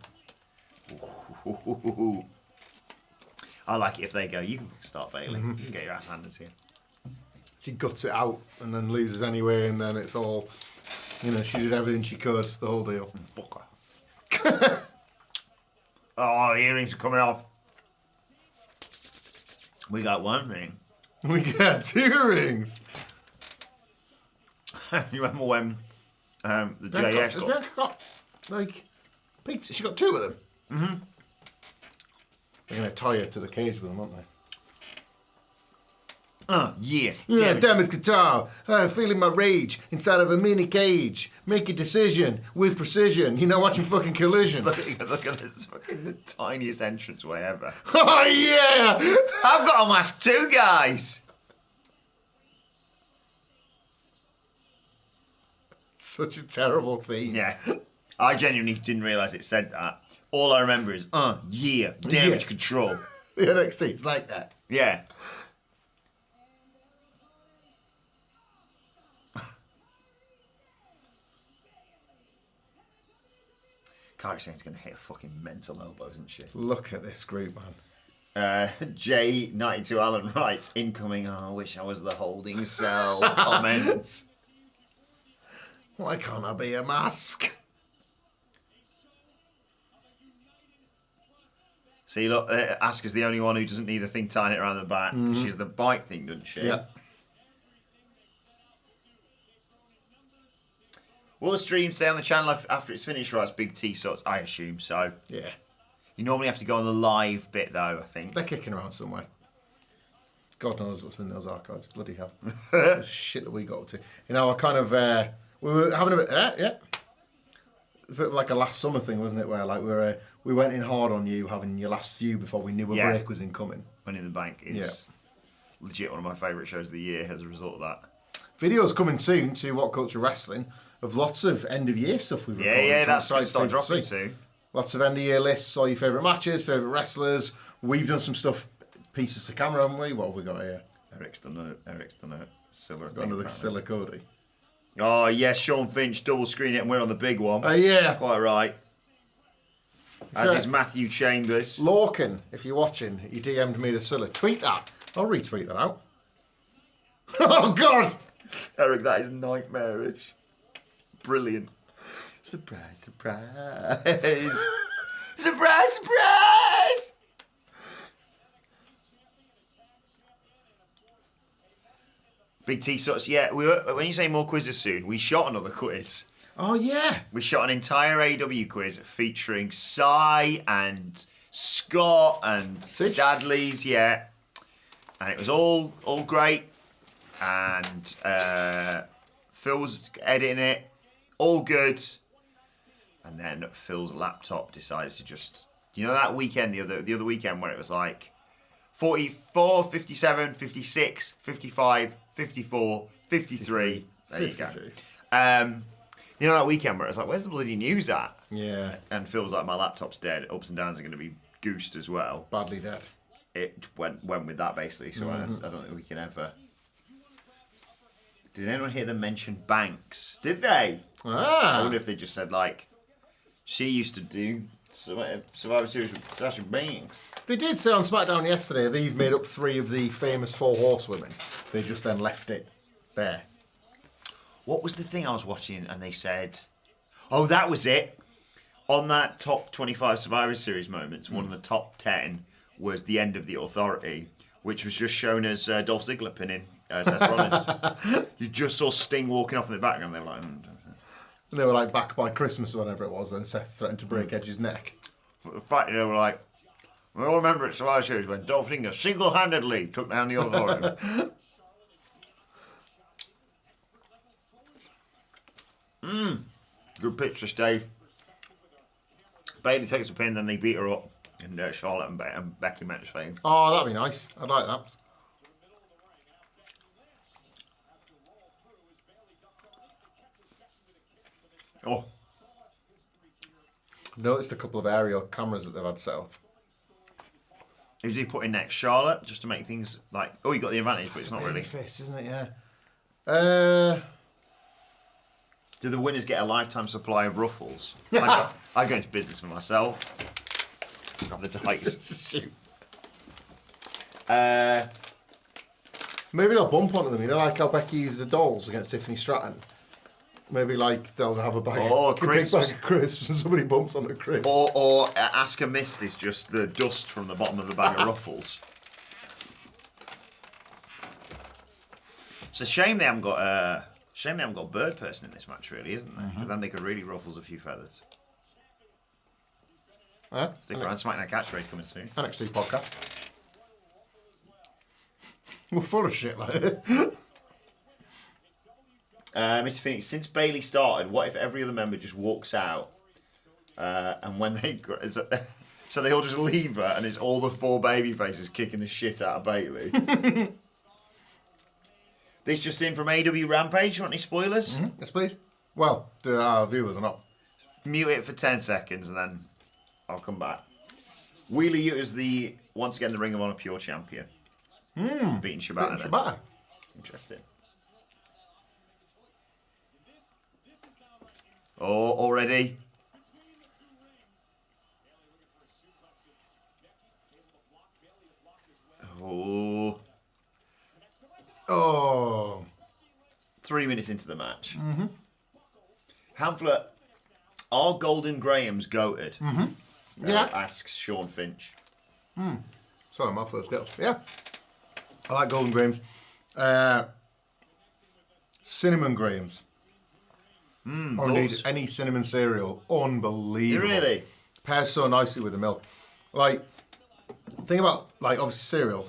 I like it if they go, you can start Bailey. You can get your ass handed to you. She guts it out and then loses anyway, and then it's all, you know, she did everything she could, the whole deal. Fuck her. Oh, earrings are coming off. We got one ring. We got 2 rings. You remember when the Bianca JS got... got, like, pizza. She got 2 of them. Mm-hmm. They're going to tie her to the cage with them, aren't they? Yeah. Yeah, damage guitar. Feeling my rage inside of a mini cage. Make a decision with precision. You know, watching fucking Collision. Look at this fucking the tiniest entranceway ever. Oh, yeah! I've got a mask too, guys. Such a terrible theme. Yeah. I genuinely didn't realise it said that. All I remember is, yeah, damage control. The NXT, it's like that. Yeah. Kairi Sane's going to hit a fucking mental elbow, isn't she? Look at this group, man. J92 Allen writes, incoming, I wish I was the holding cell comment. Why can't I be a mask? See, look, Asuka's the only one who doesn't need the thing tying it around the back. She's the bike thing, doesn't she? Yeah. Will the stream stay on the channel after it's finished, writes Big T Sots? I assume so. Yeah. You normally have to go on the live bit, though, I think. They're kicking around somewhere. God knows what's in those archives. Bloody hell. The shit that we got up to. You know, I kind of... we were having a bit... yeah. A bit of like a last summer thing, wasn't it? Where like we went in hard on you having your last few before we knew a break was incoming. Money in the Bank is legit one of my favourite shows of the year as a result of that. Videos coming soon to WhatCulture Wrestling of lots of end of year stuff we've recorded. Yeah, that's going to exciting start to dropping see. soon. Lots of end of year lists, all your favourite matches, favourite wrestlers. We've done some stuff, pieces to camera, haven't we? What have we got here? Eric's done a Scylla. Got another Scylla Cody. Oh, yes, Sean Finch, double screen it and we're on the big one. Yeah. Quite right. As is Matthew Chambers. Lorcan, if you're watching, he DM'd me the Scylla. Tweet that. I'll retweet that out. Oh, God! Eric, that is nightmarish. Brilliant. Surprise, surprise. Surprise, surprise! Big T Sots, yeah. When you say more quizzes soon, we shot another quiz. Oh, yeah. We shot an entire AW quiz featuring Cy and Scott and Sid. Dadley's, yeah. And it was all great. And Phil was editing it, all good. And then Phil's laptop decided to just, you know that weekend, the other weekend where it was like 44, 57, 56, 55, 54, 53. There you go. You know that weekend where it was like, where's the bloody news at? Yeah. And Phil's like, my laptop's dead. Ups and downs are going to be goosed as well. Badly dead. It went with that basically. So I don't think we can ever. Did anyone hear them mention Banks? Did they? I wonder if they just said like, she used to do Survivor Series with Sasha Banks. They did say on SmackDown yesterday they've made up 3 of the famous 4 horsewomen. They just then left it there. What was the thing I was watching and they said, oh, that was it. On that top 25 Survivor Series moments, one of the top 10 was the end of the Authority, which was just shown as Dolph Ziggler pinning Seth Rollins. You just saw Sting walking off in the background. They were like, And they were like back by Christmas or whenever it was when Seth threatened to break Edge's neck. The fact, they were like, we all remember at Survivor Series when Dolph Ziggler single-handedly took down the Authority. Good picture, Steve. Bailey takes a pin, then they beat her up. And Charlotte and Becky match thing. Oh, that'd be nice. I'd like that. Oh. I've noticed a couple of aerial cameras that they've had set up. Who's he put in next? Charlotte? Just to make things like, oh, you got the advantage, but it's not really. Fist, isn't it? Yeah. Do the winners get a lifetime supply of ruffles? I'd go into business for myself. Grab the tights. Shoot. Maybe they'll bump onto them. You know, like how Becky used the dolls against Tiffany Stratton. Maybe like they'll have a bag, a big bag of crisps, and somebody bumps onto a crisp. Or Asuka Mist is just the dust from the bottom of the bag of ruffles. It's a shame they haven't got a bird person in this match, really, isn't there? Because then they could really ruffles a few feathers. Stick around, SmackDown catchphrase coming soon. NXT podcast. We're full of shit like it. Mr. Phoenix, since Bailey started, what if every other member just walks out and when they... So they all just leave her and it's all the 4 baby faces kicking the shit out of Bailey. This just in from AW Rampage. You want any spoilers? Mm-hmm. Yes, please. Well, do our viewers or not? Mute it for 10 seconds and then I'll come back. Wheeler Yuta's once again the Ring of Honor Pure Champion. Beating Shibata. Shibata. Interesting. Oh, already. Oh. Oh. 3 minutes into the match. Mm-hmm. Hamflet, are Golden Grahams goated? Mm-hmm. Yeah. Asks Sean Finch. Sorry, my first girls. Yeah. I like Golden Grahams. Cinnamon Grahams. Or need any cinnamon cereal. Unbelievable. Really? Pairs so nicely with the milk. Like, think about, like, obviously cereal.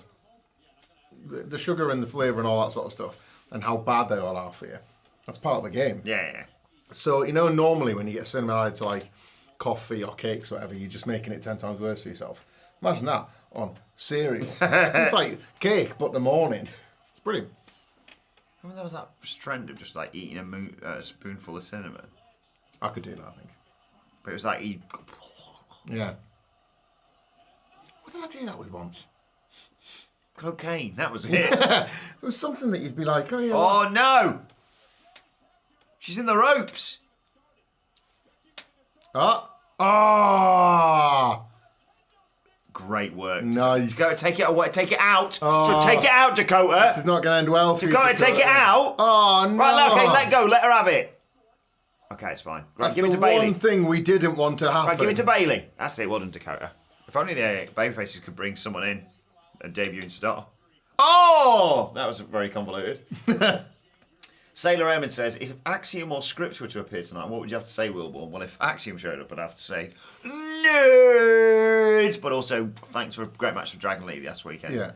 The sugar and the flavour and all that sort of stuff. And how bad they all are for you. That's part of the game. Yeah. So, you know, normally when you get cinnamon added to, like, coffee or cakes or whatever, you're just making it 10 times worse for yourself. Imagine that on cereal. It's like cake, but in the morning. It's brilliant. Remember there was that trend of just like eating a spoonful of cinnamon? I could do that, I think. But it was like Yeah. What did I do that with once? cocaine. That was it. It was something that you'd be like, oh yeah. Oh no! She's in the ropes. Ah! Great work. Nice. Go take it away. Take it out. Oh. So take it out, Dakota. This is not going to end well for you, Dakota, take it out. Oh, no. Right, okay, let go. Let her have it. Okay, it's fine. Right, That's give it the to Bailey. one thing we didn't want to happen. Right, give it to Bailey. That's it. Well done, Dakota. If only the babyfaces could bring someone in, a debuting star. Oh! That was very convoluted. Sailor Airman says, if Axiom or Scripts were to appear tonight, what would you have to say, Wilborn? Well, if Axiom showed up, I'd have to say, nerds! But also, thanks for a great match for Dragon League last weekend. Yeah.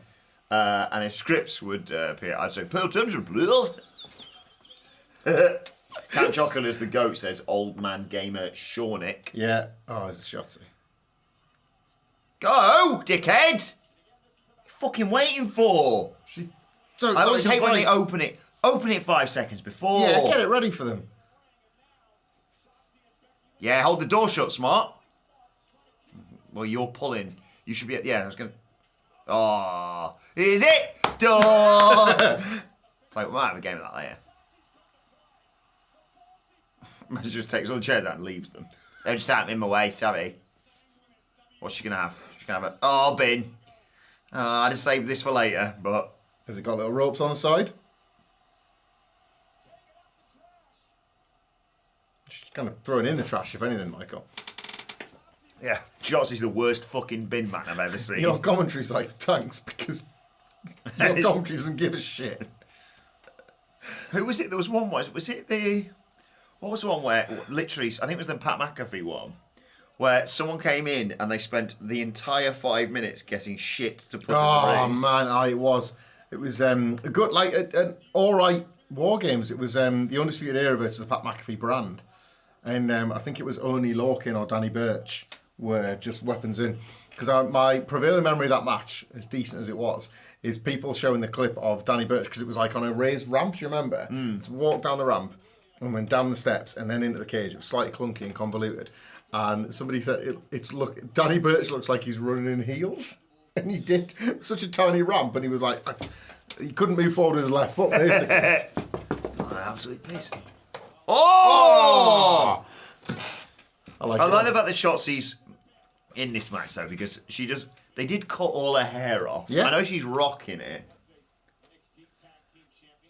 And if Scripts would appear, I'd say, Pearl Timson, please. Cat Chocolate as the goat says, old man gamer Shawnick. Yeah. Oh, it's a shotty. Go, dickhead! What are you fucking waiting for? She's so I always hate when bloody- they open it. Open it 5 seconds before. Yeah, get it ready for them. Yeah, hold the door shut, smart. Well, you're pulling. You should be. Yeah, I was gonna. Oh, is it? Door. Like, we might have a game of that later. She just takes all the chairs out and leaves them. They're just out in my way, sorry. What's she gonna have? She's gonna have a bin. I just saved this for later, but Has it got little ropes on the side? She's kind of throwing in the trash, if anything, Michael. yeah, Jotsy's the worst fucking bin man I've ever seen. Your commentary's like, thanks, because your commentary doesn't give a shit. Who was it? There was one. Was it the? What was the one where literally? I think it was the Pat McAfee one, where someone came in and they spent the entire 5 minutes getting shit to put in the Oh ring. man, it was a good, like an all right WarGames. It was the Undisputed Era versus the Pat McAfee brand, and I think it was only Lorcan or Danny Birch were just weapons in. Because my prevailing memory of that match, as decent as it was, is people showing the clip of Danny Birch because it was like on a raised ramp. Do you remember? To walk down the ramp and went down the steps and then into the cage. It was slightly clunky and convoluted. And somebody said, Danny Birch looks like he's running in heels. And he did. Such a tiny ramp. And he was like, he couldn't move forward with his left foot, basically. Absolutely pissed. Oh! I like I like about the Shotzi's in this match though because they did cut all her hair off. Yeah. I know she's rocking it.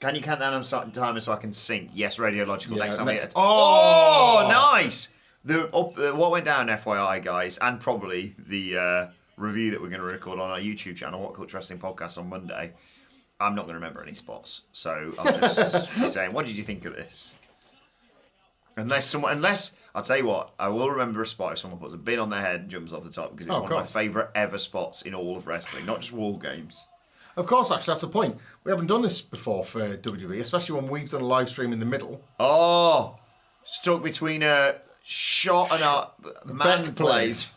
Can you count down on timer so I can sync? Yes, radiological. Yeah, next time. next- Oh, nice. What went down, FYI, guys, and probably the review that we're going to record on our YouTube channel, What Culture Wrestling Podcast, on Monday. I'm not going to remember any spots, so I'll just be saying, what did you think of this? Unless I'll tell you what, I will remember a spot if someone puts a bin on their head and jumps off the top because it's one of my favourite ever spots in all of wrestling, not just WarGames. Of course, actually, that's the point. We haven't done this before for WWE, especially when we've done a live stream in the middle. Oh, stuck between a shot and a man plays.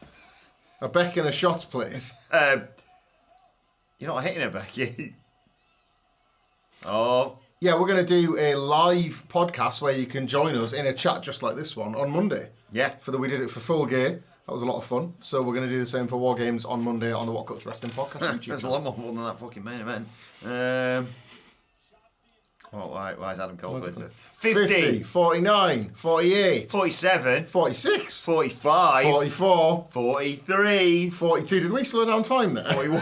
A Beck and a shots plays. You're not hitting it, Becky. Oh. Yeah, we're going to do a live podcast where you can join us in a chat just like this one on Monday. Yeah. We did it for Full Gear. That was a lot of fun. So we're going to do the same for WarGames on Monday on the WhatCulture Wrestling Podcast YouTube There's a channel. lot more fun than that fucking main event. Why is Adam Cole playing it? 50, 49, 48, 47, 46, 45, 44, 43, 42. Did we slow down time there? 41,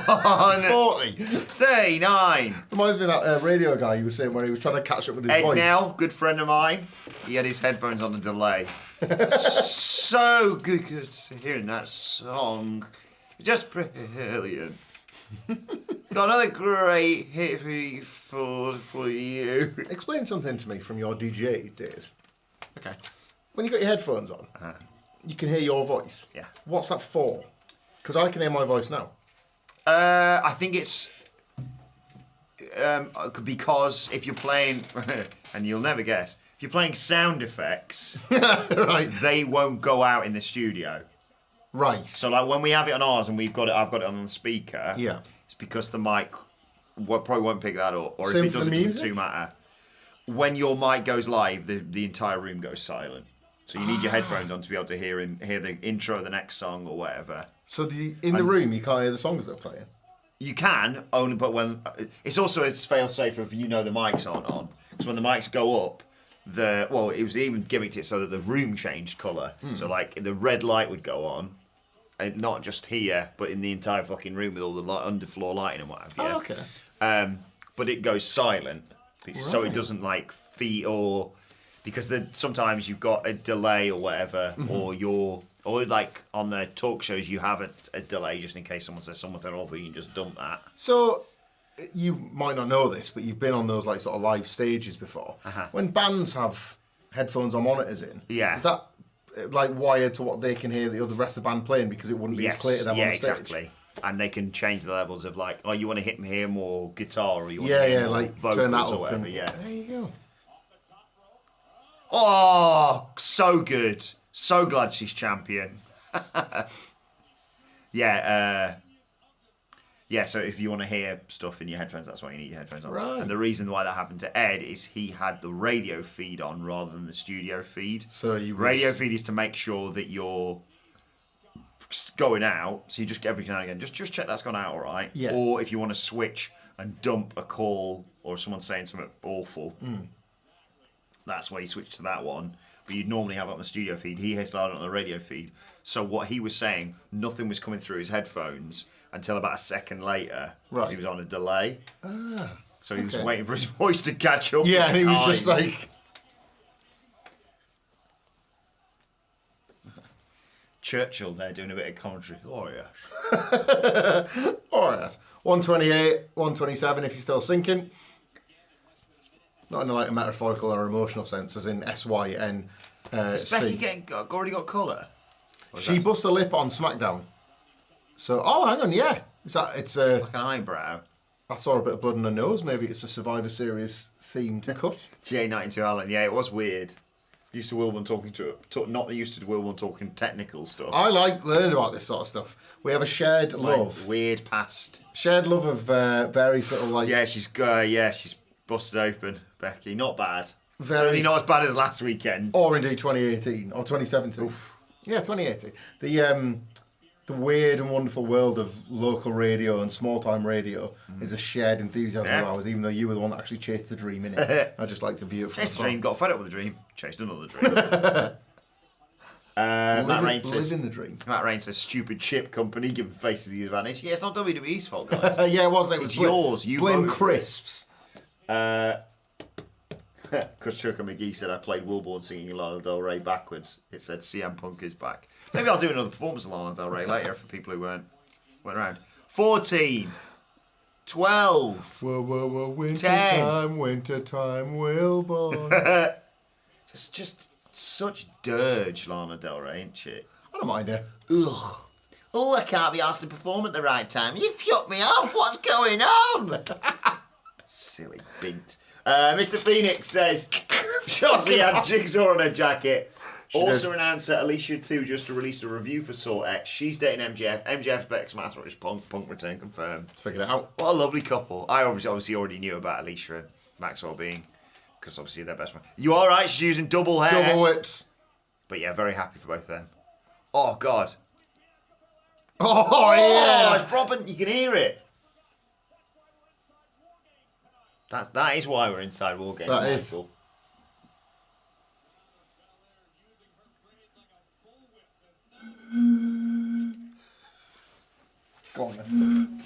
40. 39. Reminds me of that radio guy you were saying where he was trying to catch up with his Ed voice. Nell, good friend of mine, he had his headphones on a delay. So good hearing that song. Just brilliant. Got another great hit for you. Explain something to me from your DJ days. Okay. When you got your headphones on, you can hear your voice. Yeah. What's that for? Because I can hear my voice now. I think it's because if you're playing, and you'll never guess, if you're playing sound effects, Right. they won't go out in the studio. Right. So like when we have it on ours and I've got it on the speaker, Yeah. it's because the mic probably won't pick that up, or Same if it for does, the it doesn't music? too matter. When your mic goes live, the entire room goes silent. So you need your headphones on to be able to hear the intro of the next song or whatever. So in the room, you can't hear the songs they're playing? You can, only but when... It's also a fail-safe if you know the mics aren't on. Because when the mics go up, it was even gimmicked it so that the room changed colour. So like the red light would go on, and not just here, but in the entire fucking room with all the underfloor lighting and what have you. Oh, okay. But it goes silent, so it Right. doesn't like feed or... Because sometimes you've got a delay or whatever, or like on the talk shows you have a delay just in case someone says something awful, you can just dump that. So you might not know this, but you've been on those like sort of live stages before. When bands have headphones or monitors in, Yeah. is that like wired to what they can hear the rest of the band playing because it wouldn't be as clear to them on the stage? Exactly. And they can change the levels of like, oh, you want to hit me here more guitar, or you want to Yeah, hear yeah, more like vocals turn that or up. whatever. And, Yeah. There you go. Oh, so good. So glad she's champion. Yeah, so if you want to hear stuff in your headphones, that's why you need your headphones on. Right. And the reason why that happened to Ed is he had the radio feed on rather than the studio feed. So you radio feed is to make sure that you're going out, so you just every now and again just check that's gone out all right. Yeah. Or if you want to switch and dump a call or someone saying something awful, that's why you switch to that one. But you'd normally have it on the studio feed. He has it on the radio feed. So what he was saying, nothing was coming through his headphones until about a second later, because he was on a delay. So he was waiting for his voice to catch up. Yeah, with and he was time. just like... Churchill there doing a bit of commentary. Oh yes. All right, that's 128, 127 if you're still sinking. Not in like a metaphorical or emotional sense, as in S-Y-N. Is Becky already got colour? She bust a lip on SmackDown. So, hang on, yeah. It's Like an eyebrow. I saw a bit of blood on her nose. Maybe it's a Survivor Series themed cut. J92 Allen, yeah, it was weird. Used to Wilburn not used to Wilburn talking technical stuff. I like learning about this sort of stuff. We have a shared love. Weird past. Shared love of various little like... Yeah, she's busted open, Becky. Not bad. Very Certainly not as bad as last weekend. Or indeed 2018 or 2017. Oof. Yeah, 2018. The weird and wonderful world of local radio and small-time radio is a shared enthusiasm of ours, even though you were the one that actually chased the dream in it. I just like to view it from Chased the afar. dream, got fed up with the dream, chased another dream. Matt Rains says, live in the dream. Matt Rains says, stupid chip company giving faces the advantage. Yeah, it's not WWE's fault, guys. Yeah, it wasn't. It was It's yours. You blame voted for it. crisps. Chris Chucker McGee said I played Wilborn singing Lana Del Rey backwards. It said CM Punk is back. Maybe I'll do another performance of Lana Del Rey later for people who weren't around. 14, 12, Whoa, winter 10. winter time, Wilborn. just such dirge, Lana Del Rey, ain't she? I don't mind her. Ugh. Oh, I can't be asked to perform at the right time. You fucked me off. What's going on? Silly bint. Mr. Phoenix says, Shotzi had Jigsaw on her jacket. Also announcer Alicia 2 just released a review for Saw X. She's dating MJF. MJF's Bex Master is Punk. Punk return confirmed. Let's figure it out. What a lovely couple. I obviously already knew about Alicia and Maxwell being, because obviously they're best friends. You alright? She's using double hair. Double whips. But yeah, very happy for both of them. Oh, God. Oh, yeah. It's proper. You can hear it. That is why we're inside WarGames. That is. Michael. Go on then.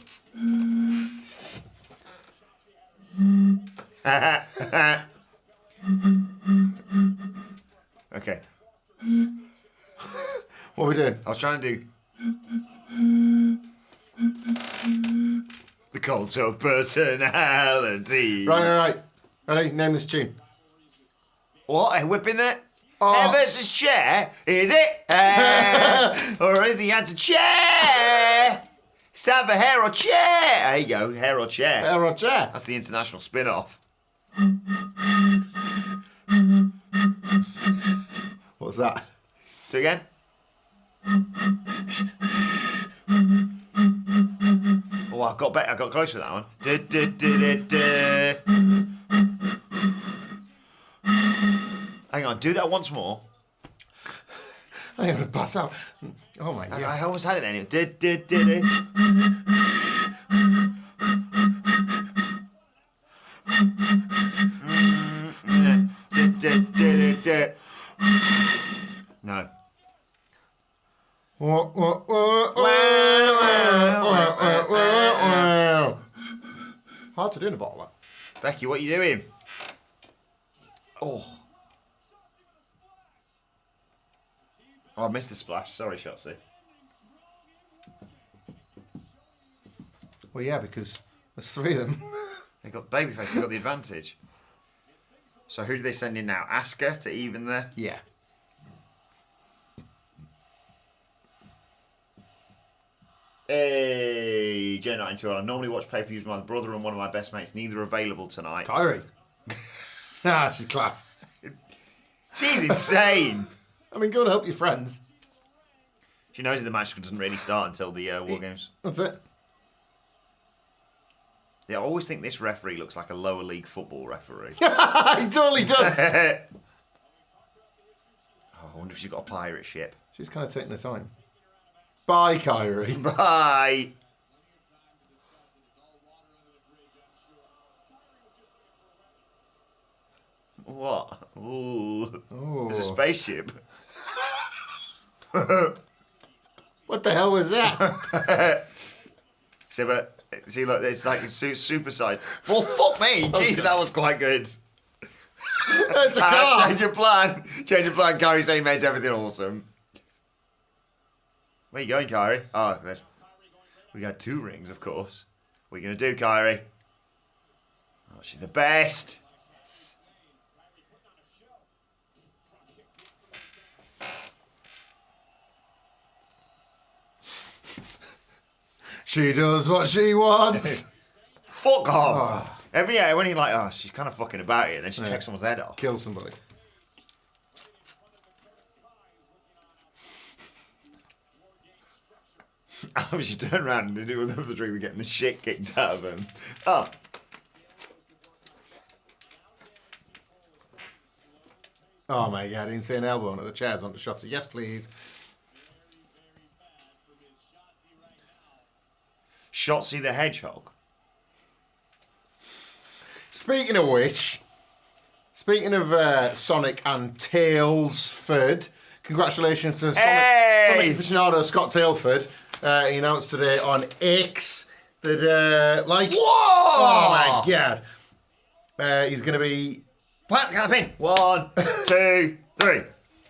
Okay. What are we doing? I was trying to do the cult of personality. Right. Ready? Name this tune. What? A whip in there? Oh. Hair versus chair? Is it? Or is the answer chair? It's time for hair or chair. There you go, hair or chair. Hair or chair? That's the international spin-off. What's that? Do it again. Oh, I got close with that one. Hang on, do that once more. I'm going to pass out. Oh my God. I almost had it then. No. Hard to do in a bottle, that. Becky, what are you doing? Oh, I missed the splash. Sorry, Shotzi. Well, yeah, because there's three of them. They got babyface. They got the advantage. So who do they send in now? Asuka to even there. Yeah. Hey, J92. I normally watch pay-per-views with my brother and one of my best mates. Neither available tonight. Kyrie. Ah, she's class. She's insane. I mean, go and help your friends. She knows the match doesn't really start until the WarGames. That's it. I always think this referee looks like a lower league football referee. He totally does. I wonder if she's got a pirate ship. She's kind of taking her time. Bye, Kyrie. Bye. What? Ooh. There's a spaceship. What the hell was that? See, look, it's like a super side. Well, fuck me. Jeez, that was quite good. It's a car. Change your plan. Change your plan. Kyrie saying makes everything awesome. Where you going, Kyrie? Oh, we got 2 rings, of course. What are you going to do, Kyrie? Oh, she's the best. Yes. She does what she wants. Fuck off. Every year when you're like, oh, she's kind of fucking about it, then she takes someone's head off. Kill somebody. She turned around and do another three were getting the shit kicked out of him. Oh. Oh, mate, yeah, I didn't see an elbow under the chairs onto Shotzi. Yes, please. Shotzi the Hedgehog. Speaking of which, speaking of Sonic and Tailsford, congratulations to Sonic aficionado Scott Tailford. He announced today on X that, Whoa! Oh my God. He's going to be... What? Can I pin? 1, 2, 3.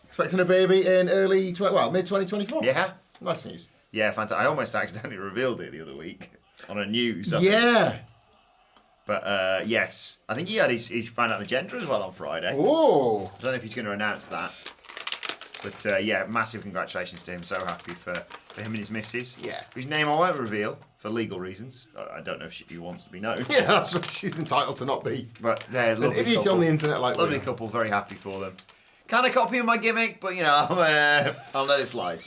Expecting a baby in mid-2024. Yeah? Nice news. Yeah, fantastic. I almost accidentally revealed it the other week on a news. Yeah. But, yes. I think he found out the gender as well on Friday. Oh. I don't know if he's going to announce that. But yeah, massive congratulations to him. So happy for him and his missus. Yeah. Whose name I won't reveal for legal reasons. I don't know if she wants to be known. Yeah, that's what she's entitled to not be. But they're An lovely idiot couple. on the internet like Lovely we are. couple, very happy for them. Kind of copying my gimmick, but you know, I'll let it slide.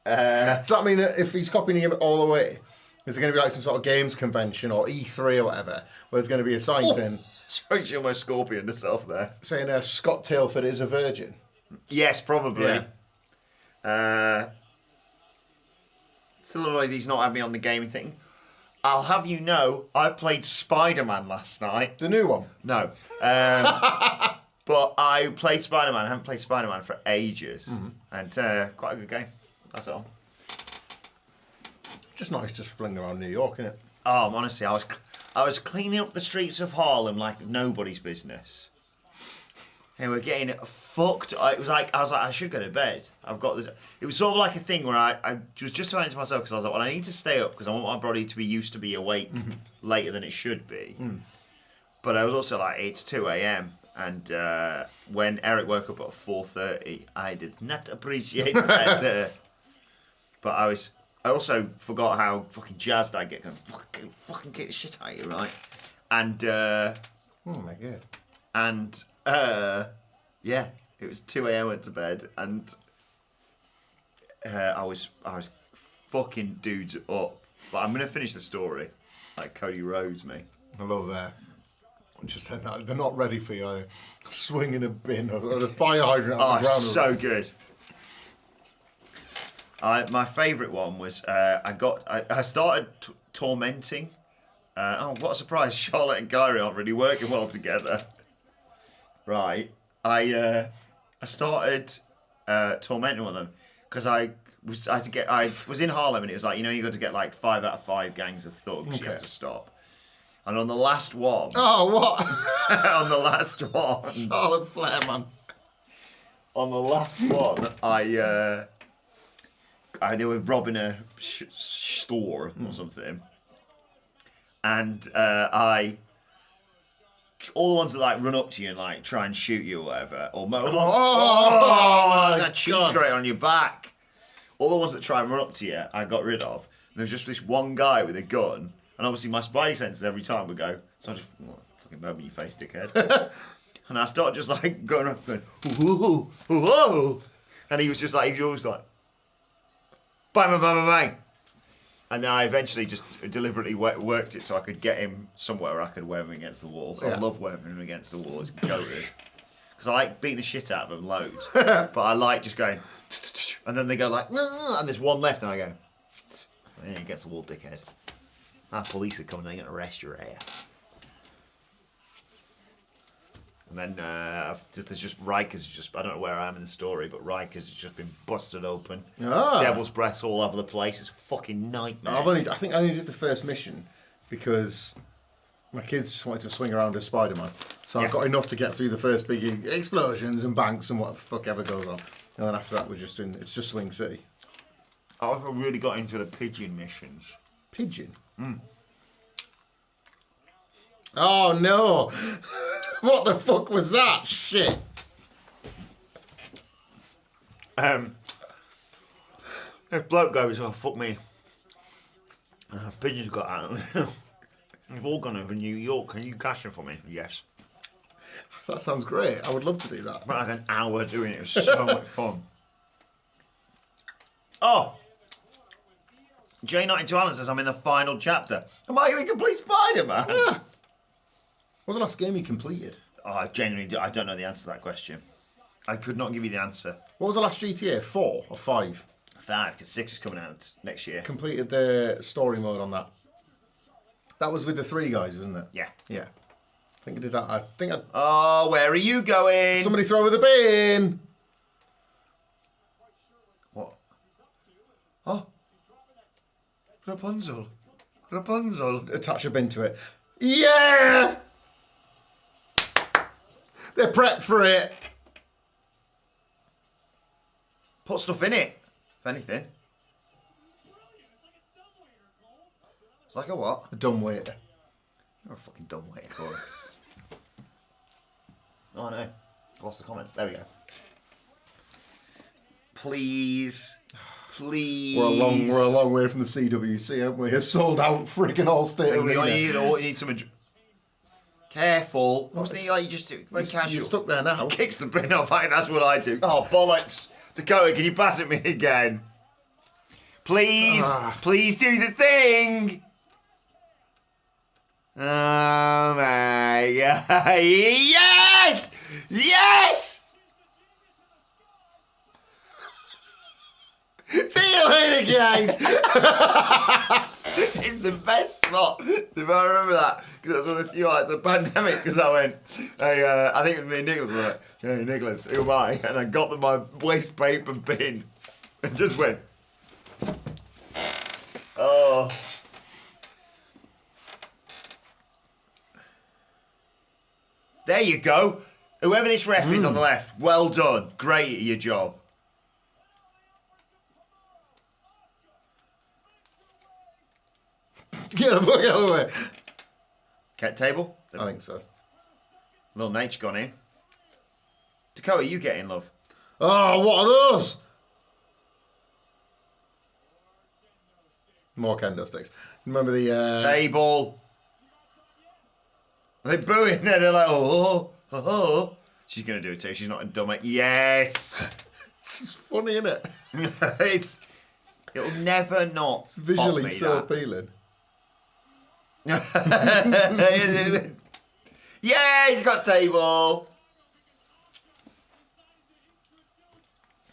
Does that mean that if he's copying him all the way, is there going to be like some sort of games convention or E3 or whatever, where there's going to be a sign saying, Sorry, she almost scorpioned herself there. saying Scott Tailford is a virgin? Yes, probably. Yeah. Still annoyed he's not had me on the gaming thing. I'll have you know, I played Spider-Man last night. The new one? No. But I played Spider-Man. I haven't played Spider-Man for ages. And quite a good game. That's all. Just nice, just flinging around New York, innit? Honestly, I was cleaning up the streets of Harlem like nobody's business. And we're getting fucked. I was like, I should go to bed. I've got this. It was sort of like a thing where I was just saying to myself, because I was like, well, I need to stay up because I want my body to be used to be awake later than it should be. But I was also like, it's 2 a.m. And when Eric woke up at 4:30, I did not appreciate that. But I also forgot how fucking jazzed I get going, fucking kick the shit out of you, right? And, Oh my god. and, yeah, it was 2 a.m. I went to bed, and I was fucking dudes up. But I'm going to finish the story, like Cody Rhodes me. I love that. Just that they're not ready for you. Swinging a bin or a fire hydrant on the ground. So good. My favourite one was I started tormenting. What a surprise! Charlotte and Kyrie aren't really working well together. Right, I started tormenting one of them because I was in Harlem and it was like, you know, you got to get like 5 out of 5 gangs of thugs. You have to stop. And on the last one, Oh, what? on the last one, Charlotte Flair, man. on the last one, they were robbing a store or something, and all the ones that like run up to you and like try and shoot you or whatever, or that cheese God. grate on your back. All the ones that try and run up to you, I got rid of. And there was just this one guy with a gun, and obviously my spidey senses every time would go. So I just fucking mob in your face, dickhead. And I started just like going up, going, ooh, ooh, ooh, and he was just like, he was always like, bang, bang, bang, bang, bang. And then I eventually just deliberately worked it so I could get him somewhere where I could wear him against the wall. Yeah. I love wearing him against the wall. It's goated. Because I like beating the shit out of them loads. But I like just going, and then they go like, and there's one left, and I go, yeah, against the wall, dickhead. Our police are coming, they're going to arrest your ass. And then there's just Riker's just, I don't know where I am in the story, but Riker's has just been busted open. Devil's breaths all over the place. It's a fucking nightmare. I think I only did the first mission because my kids just wanted to swing around as Spider-Man. So I got enough to get through the first big explosions and banks and what the fuck ever goes on. And then after that it's just Swing City. I also really got into the pigeon missions. Pigeon? Oh no! What the fuck was that? Shit! This bloke goes, oh fuck me. Pigeons got out. We've all gone over New York. Can you cash them for me? Yes. That sounds great. I would love to do that. Spent like an hour doing it. It was so much fun. Oh! J92 Allen says I'm in the final chapter. Am I going to complete Spider-Man? Yeah. What was the last game you completed? Oh, I genuinely I don't know the answer to that question. I could not give you the answer. What was the last GTA? 4 or 5? 5, because 6 is coming out next year. Completed the story mode on that. That was with the 3 guys, wasn't it? Yeah. Yeah. I think I did that. Oh, where are you going? Somebody throw with a bin! What? Oh. Rapunzel. Rapunzel. Attach a bin to it. Yeah! They're prepped for it. Put stuff in it, if anything. It's like a what? A dumb waiter. You're a fucking dumb waiter for it. Oh, no. What's the comments? There we go. Please. Please. We're a long way from the CWC, aren't we? A sold out freaking All-State Arena. You need some... Careful. What's the... Like, you just... Very casual. You're stuck there now. Kicks the bin off. That's what I do. Oh, bollocks. Dakota, can you pass it me again? Please. Please do the thing. Oh, my God. Yes! Yes! See you later, guys. It's the best spot. If I remember that, because that's one of the few like the pandemic. Because I went, hey, I think it was me and Nicholas. Were like, hey Nicholas, who am I? And I got my waste paper bin and just went. Oh. There you go. Whoever this ref is on the left, well done. Great at your job. Get the fuck out of the way. Cat table? I think so. Little Nate's gone in. Dakota, you get in, love. Oh, what are those? More kendo sticks. Remember the... Table. Are they booing? They're like, oh. She's going to do it too. She's not a dummy. Yes. It's funny, isn't it? It'll never not It's visually pop me, so that. appealing. Yeah, he's got table.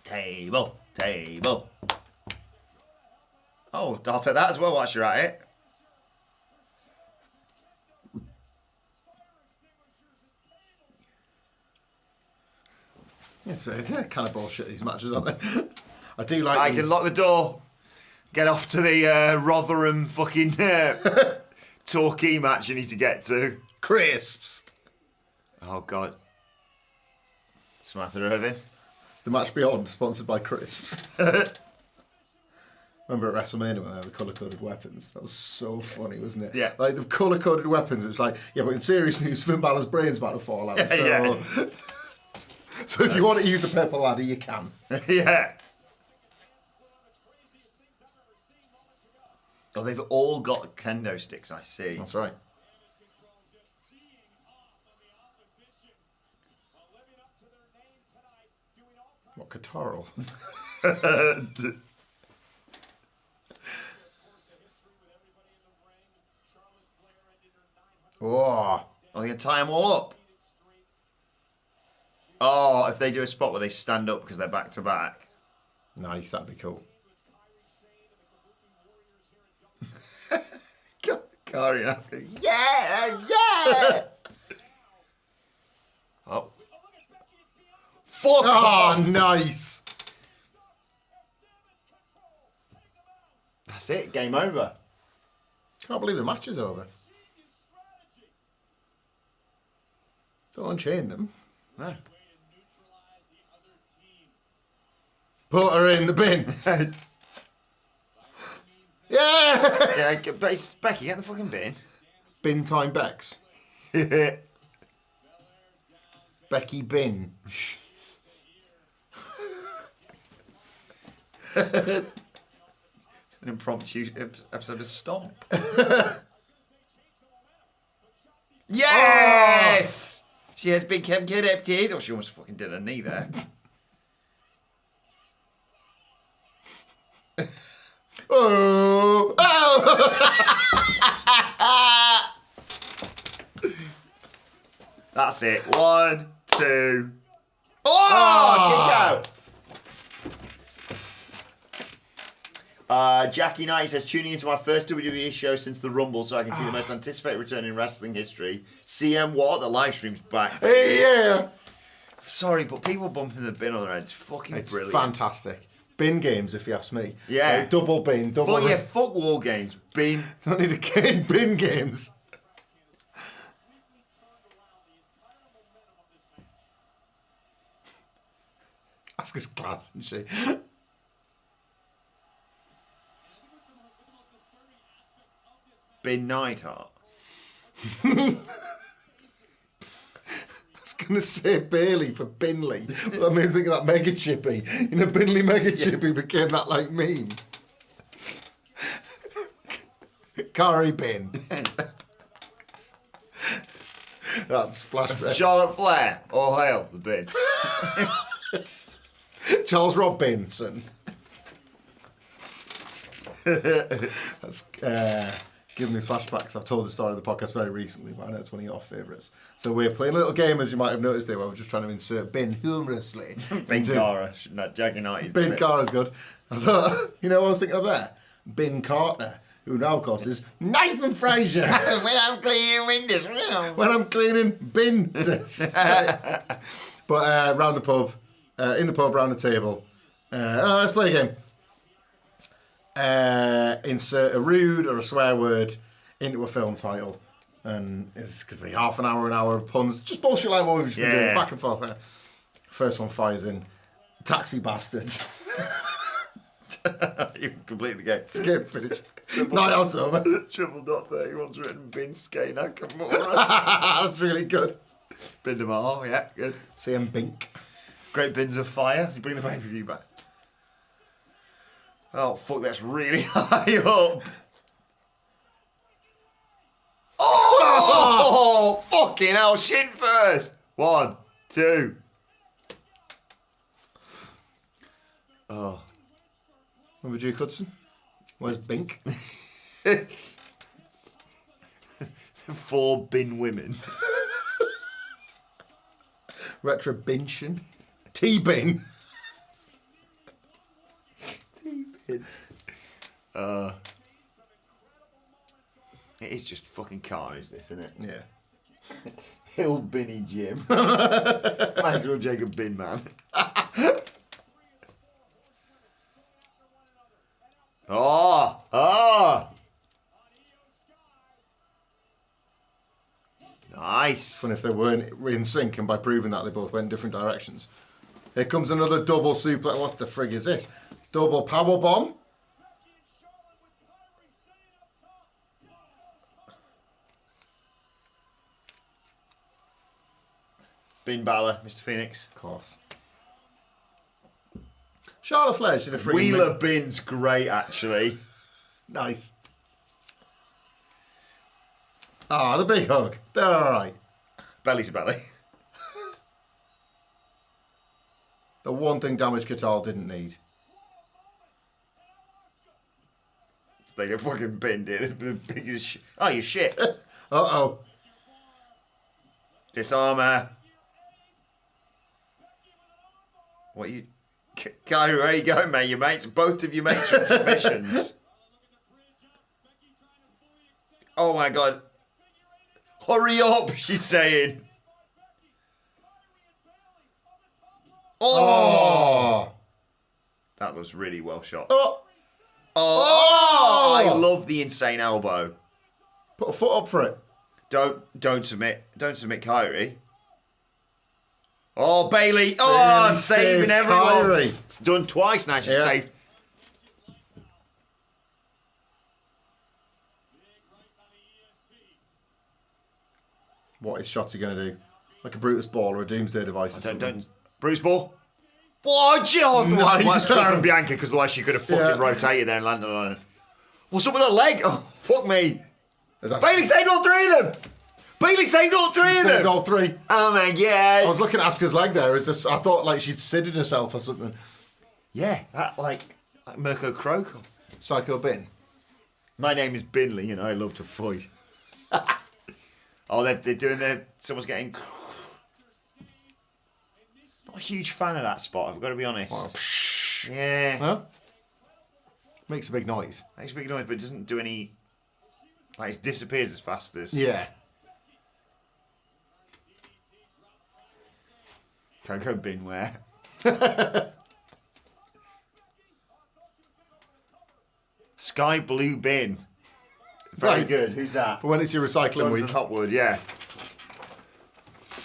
Table. Oh, I'll take that as well whilst you're at it. It's kind of bullshit, these matches, aren't they? I do like I these. can lock the door. Get off to the Rotherham fucking Torquay match you need to get to. Crisps. Oh, God. Smather Irving. The match beyond, sponsored by Crisps. Remember at WrestleMania when they had the colour-coded weapons? That was so funny, wasn't it? Yeah. Like, the colour-coded weapons, it's like, yeah, but in serious news, Finn Balor's brain's about to fall out. So, Yeah. So if you want to use the purple ladder, you can. Yeah. Oh, they've all got kendo sticks, I see. That's right. What, Catarl? Oh. Are they going to tie them all up? Oh, if they do a spot where they stand up because they're back to back. Nice, that'd be cool. Kari asking, yeah! Oh. Fuck off! Oh, nice. That's it, game over. Can't believe the match is over. Don't unchain them. No. Put her in the bin. Yeah! Yeah, Becky, get in the fucking bin. Bin time Bex. Becky Bin. An impromptu episode of Stomp. Yes! She has been corrupted. Oh, she almost fucking did her knee there. Oh! That's it. 1, 2. Oh! Kick out. Jackie Knight says, tuning into my first WWE show since the Rumble so I can see the most anticipated return in wrestling history. CM What? The live stream's back. Hey, yeah! Sorry, but people bumping the bin on their head. It's fucking It's brilliant. fantastic. Bin games, if you ask me. Yeah. Like, double bin, double... But yeah, fuck war games. Bin. Don't need a game. Bin games. Asuka's class, isn't she? Bin Neidhart. Asuka going to say Bailey for Binley. That made me think of that Mega Chippy. You know, Binley Mega Chippy became that like meme. Curry Bin. That's flashback. Charlotte Flair or Hale the bin. Charles Robinson. That's giving me flashbacks. I've told the story of the podcast very recently, but I know it's one of your favourites. So we're playing a little game, as you might have noticed there, where we're just trying to insert Bin humorously. Bin Cara, not Jag United's Bin Cara's good. I thought, you know what I was thinking of there? Bin Carter, who now, of course, is Nathan Fraser. When I'm cleaning windows. When I'm cleaning bin. But round the pub, in the pub, round the table. Let's play a game. Insert a rude or a swear word into a film title, and it's going to be half an hour of puns, just bullshit like what we've just been doing, back and forth there. First one fires in, taxi bastard. You've completed the game. It's game finished. Night out's over. Triple dot 31's written bin Skate Nakamura. That's really good. Bin Demar, yeah, good. CM Bink. Great bins of fire. You bring the pay-per-view back. Oh, fuck, that's really high up. Oh, fucking hell, shin first. 1, 2. Oh. Remember Duke Hudson? Where's Bink? 4 bin women. Retribution. T-Bin. T-bin. It is just fucking carnage, this, isn't it? Yeah. Hill Binny Jim. Maxwell Jacob Bin Man. Oh! Nice. Fun if they weren't in sync, and by proving that they both went in different directions. Here comes another double suplex. What the frig is this? Double power bomb. Bin Balor, Mr. Phoenix. Of course. Charlotte Flair should have friggin' Wheeler Bin's great, actually. Nice. Ah, the big hug. They're all right. Belly to belly. The one thing Damage Control didn't need. They get fucking binned here. The biggest shit. Oh, you shit. Uh-oh. Disarmer. What you... Kyrie, where are you going, mate? Your mates, both of your mates are in submissions. Oh my God. Hurry up, she's saying. Oh! That was really well shot. Oh! Oh! I love the insane elbow. Put a foot up for it. Don't submit Kyrie. Oh, Bailey. Oh, Bailey saving saves everyone. Kyrie. It's done twice now. She's saved. What is Shotzi going to do? Like a Brutus Ball or a Doomsday Device or something? Don't. Bruce Ball. What? Nice. Why from Bianca? Because otherwise she could have fucking rotated there and landed on it. What's up with her leg? Oh, fuck me. Bailey saved all 3 of them. Bailey saved all 3 of them. Saved all 3. Oh my God. I was looking at Asuka's leg there. I thought like she'd sided herself or something. Yeah, that like Mirko Crocom. Psycho Bin. My name is Binley and I love to fight. Oh, they're doing their... Someone's getting... Not a huge fan of that spot, I've got to be honest. Wow. Yeah. Huh? Makes a big noise. Makes a big noise, but it doesn't do any... Like, it disappears as fast as... Yeah. Coco Binware. Sky Blue Bin. Very Nice. good. Who's that? For when it's your recycling week. Hotwood, yeah.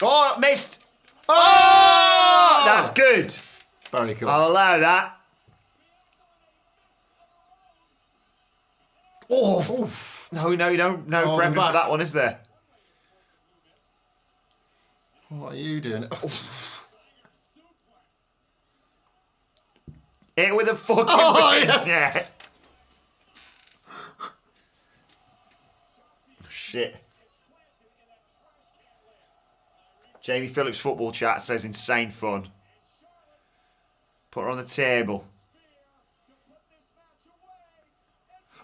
Oh, missed. Oh! That's good. Very cool. I'll allow that. Oh. No, you don't. No Hold prepping him for back. that one, is there? What are you doing? Hit with a fucking wing. Yeah. Shit. Jamie Phillips football chat says insane fun. Put her on the table.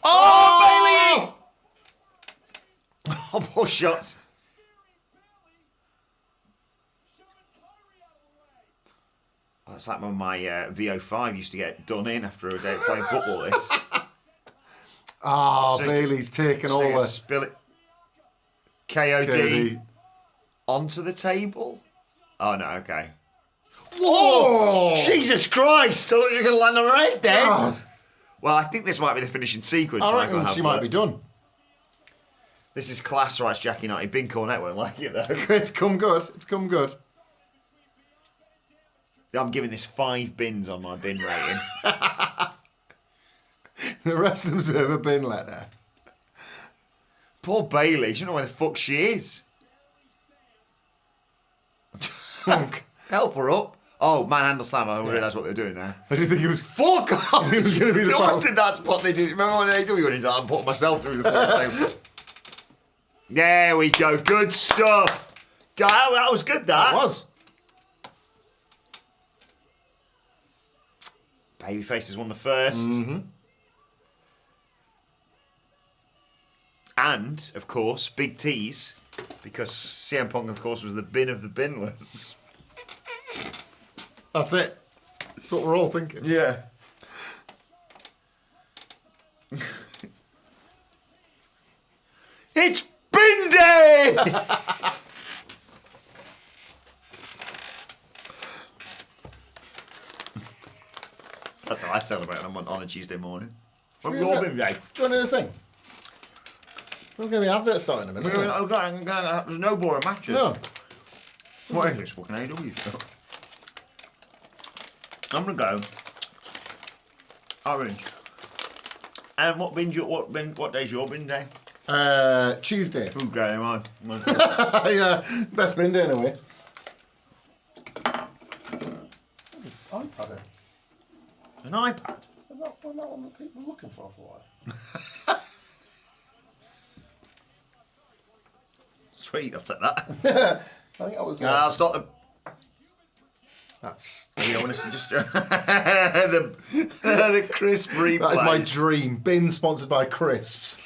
Oh, Bailey! Oh, more shots. That's like when my VO5 used to get done in after a day of playing football. This. Ah, So Bailey's taken all the spill it. KOD onto the table. Oh no, okay. Whoa! Jesus Christ! I thought you were going to land on her head then. God. Well, I think this might be the finishing sequence. I reckon she might be done. This is class, writes Jackie Knighty. Bin Cornette won't like it though. It's come good. It's come good. I'm giving this 5 bins on my bin rating. The rest of them deserve a bin letter. Poor Bailey. She don't know where the fuck she is. Help her up. Oh, manhandle slam. I realise what they're doing now. I didn't think it was. Fuck off! It was going to be the They battle. wanted that spot they did. Remember when they went into that and put myself through the fucking table? There we go. Good stuff. That was good, that. It was. Babyface has won the first. Mm-hmm. And, of course, big tease, because CM Punk, of course, was the bin of the binless. That's it. That's what we're all thinking. Yeah. It's bin day! That's how I celebrate on a Tuesday morning. What's your bin day? Do you want to do the thing? We're going to be advert starting in a minute. There's no boring matches. No. What is this fucking AW stuff? I'm gonna go orange. And what day's your bin day? Tuesday. Okay, mine. Yeah, best bin day anyway. iPad. An iPad. Not one that people are looking for a while. Sweet, I'll take that. I think I was. I'll stop the. That's You want us to just the crisp replay. that is my dream. Bin sponsored by Crisps.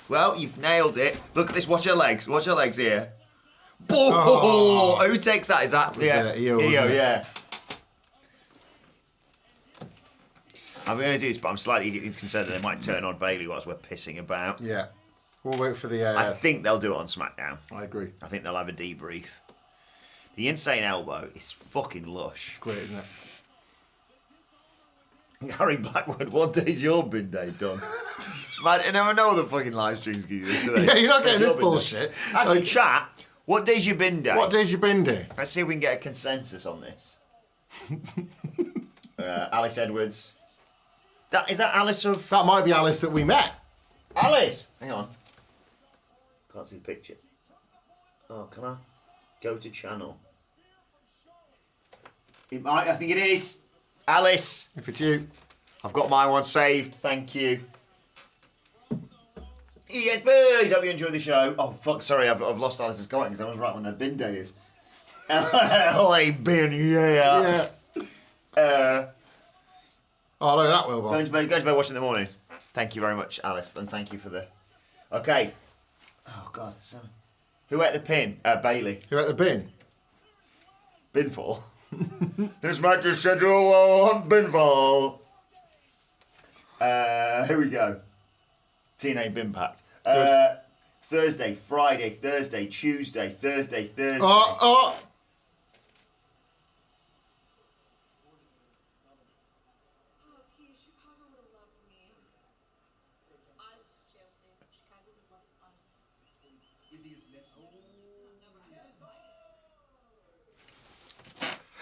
Well, you've nailed it. Look at this. Watch her legs. Watch her legs here. Oh, who takes that? Is that Io, wasn't it? yeah. I'm going to do this, but I'm slightly concerned that they might turn on Bailey whilst we're pissing about. Yeah. We'll wait for the. I think they'll do it on SmackDown. I agree. I think they'll have a debrief. The insane elbow is fucking lush. It's great, isn't it? Harry Blackwood, what day's your bin day done? Man, I never know the fucking live streams give you this, do they? Yeah, you're not getting What's this your bin bullshit. day? Actually, chat, what day's your bin day? What day's your bin day? Let's see if we can get a consensus on this. Alice Edwards. Is that Alice of... That might be Alice that we met. Alice! Hang on. Can't see the picture. Oh, can I? Go to channel. It might, I think it is. Alice! If it's you. I've got my one saved, thank you. Yes, boys, hope you enjoy the show. Oh, fuck, sorry, I've lost Alice's comment because I was right when their bin day is. LA bin, yeah. Oh, look at that, Wilbur. Go to bed watching in the morning. Thank you very much, Alice, and thank you for the... Okay. Oh, God. Who ate the pin? Bailey. Who at the bin? Binfall. This match is scheduled on Binfall. Here we go. TNA Bin Pact. Thursday, Friday, Thursday, Tuesday, Thursday. Oh!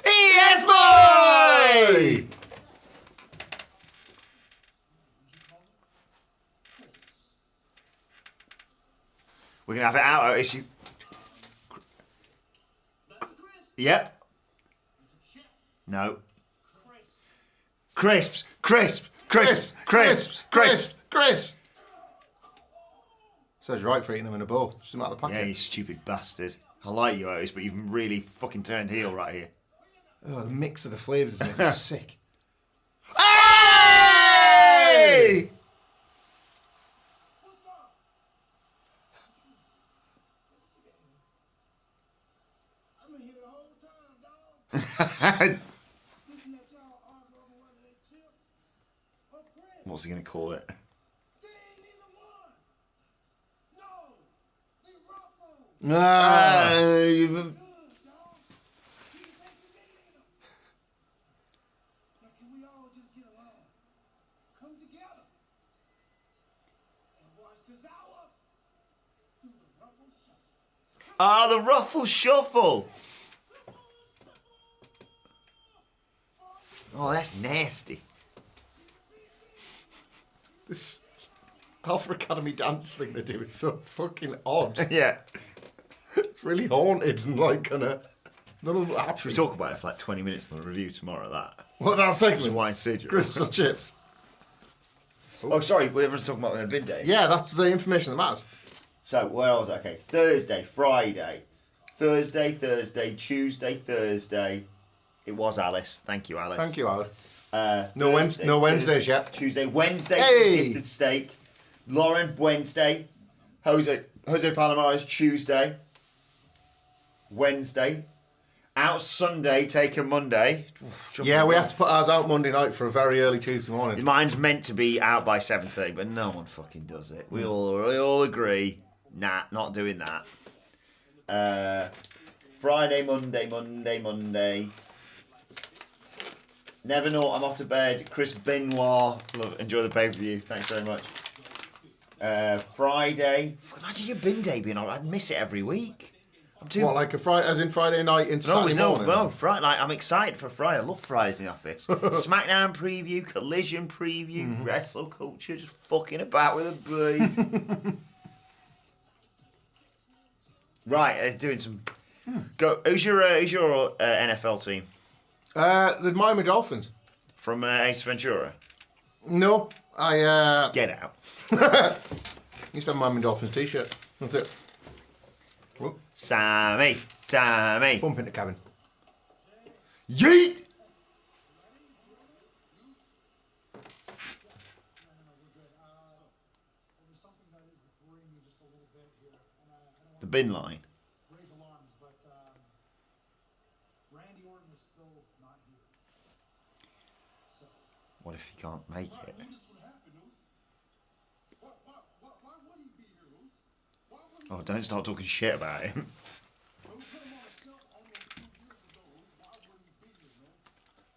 Yes, boy! We're going to have it out. Yep. No. Crisps. Crisps. Crisps. Crisps. Crisps. Crisps. Says you're right for eating them in a bowl. Just out of the packet. Yeah, you stupid bastard. I like you, Otis, but you've really fucking turned heel right here. Oh, the mix of the flavours makes me sick. Hey! What's he going to call it? No. Ah, the ruffle shuffle. Oh, that's nasty. This Alpha Academy dance thing they do is so fucking odd. Yeah. It's really haunted and like kind of not a little happy. We talk about it for like 20 minutes on the review tomorrow. That. What that segment? Some wine cider. Crisps or chips? Oh, sorry. Everyone's talking about the bin day. Yeah, that's the information that matters. So where was I? Okay, Thursday, Friday, Thursday, Tuesday, Thursday. It was Alice. Thank you, Alice. Thank you, Howard. No Wednesdays yet. Tuesday, Wednesday, Hey! gifted steak. Lauren, Wednesday. Jose Palomares, Tuesday. Wednesday. Out Sunday, take a Monday. Yeah, we have to put ours out Monday night for a very early Tuesday morning. Mine's meant to be out by 7:30, but no one fucking does it. We all agree. Nah, not doing that. Friday, Monday. Never know, I'm off to bed. Chris Benoit. Enjoy the pay-per-view. Thanks very much. Friday. Imagine your bin day being on. I'd miss it every week. I'm too... What, like a Friday, as in Friday night into Saturday morning? No, Friday. Like, I'm excited for Friday. I love Fridays in the office. SmackDown preview, Collision preview, Wrestle Culture, just fucking about with the boys. Right, doing some. Go. Who's your NFL team? The Miami Dolphins. From Ace Ventura. No, I Get out. used to have a Miami Dolphins t-shirt. That's it. Whoop. Sammy. Bump into cabin. Yeet. The bin line. What if he can't make it? Oh, don't start talking shit about him.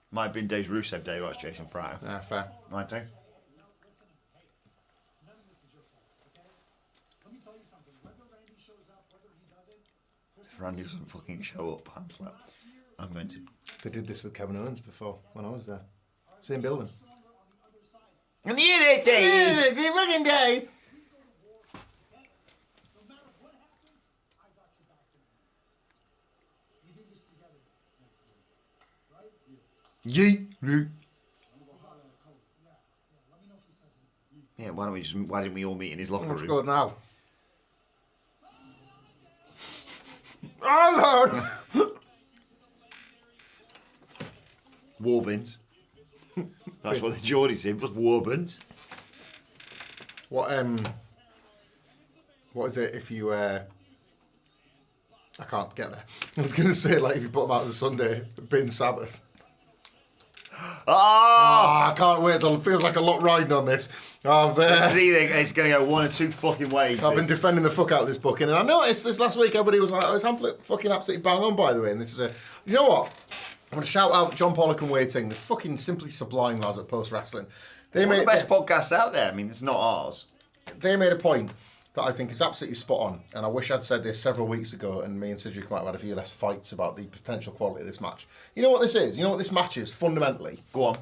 Might have been Dave's Rusev Day, right, Jason Fryer. Ah, fair. Might do. If Randy doesn't fucking show up, I'm going to. They did this with Kevin Owens before when I was there. Same building. And the other day! The fucking day! Yeet. Yeah, why didn't we all meet in his locker Let's room? go now. Oh, Lord! Warbins. That's what the Geordies did, was Warbins. What is it if you I can't get there. I was gonna say like if you put them out on Sunday, bin Sabbath. Oh! I can't wait. It feels like a lot riding on this. This is either it's going to go one or two fucking ways. I've been defending the fuck out of this booking, and I noticed this last week. Everybody was like, "Oh, his pamphlet fucking absolutely bang on." By the way, and this is you know what? I'm going to shout out John Pollock and Waiting, the fucking simply sublime lads at Post Wrestling. They One made of the best podcasts out there. I mean, it's not ours. They made a point that I think is absolutely spot on, and I wish I'd said this several weeks ago, and me and Cedric might have had a few less fights about the potential quality of this match. You know what this is? You know what this match is, fundamentally? Go on.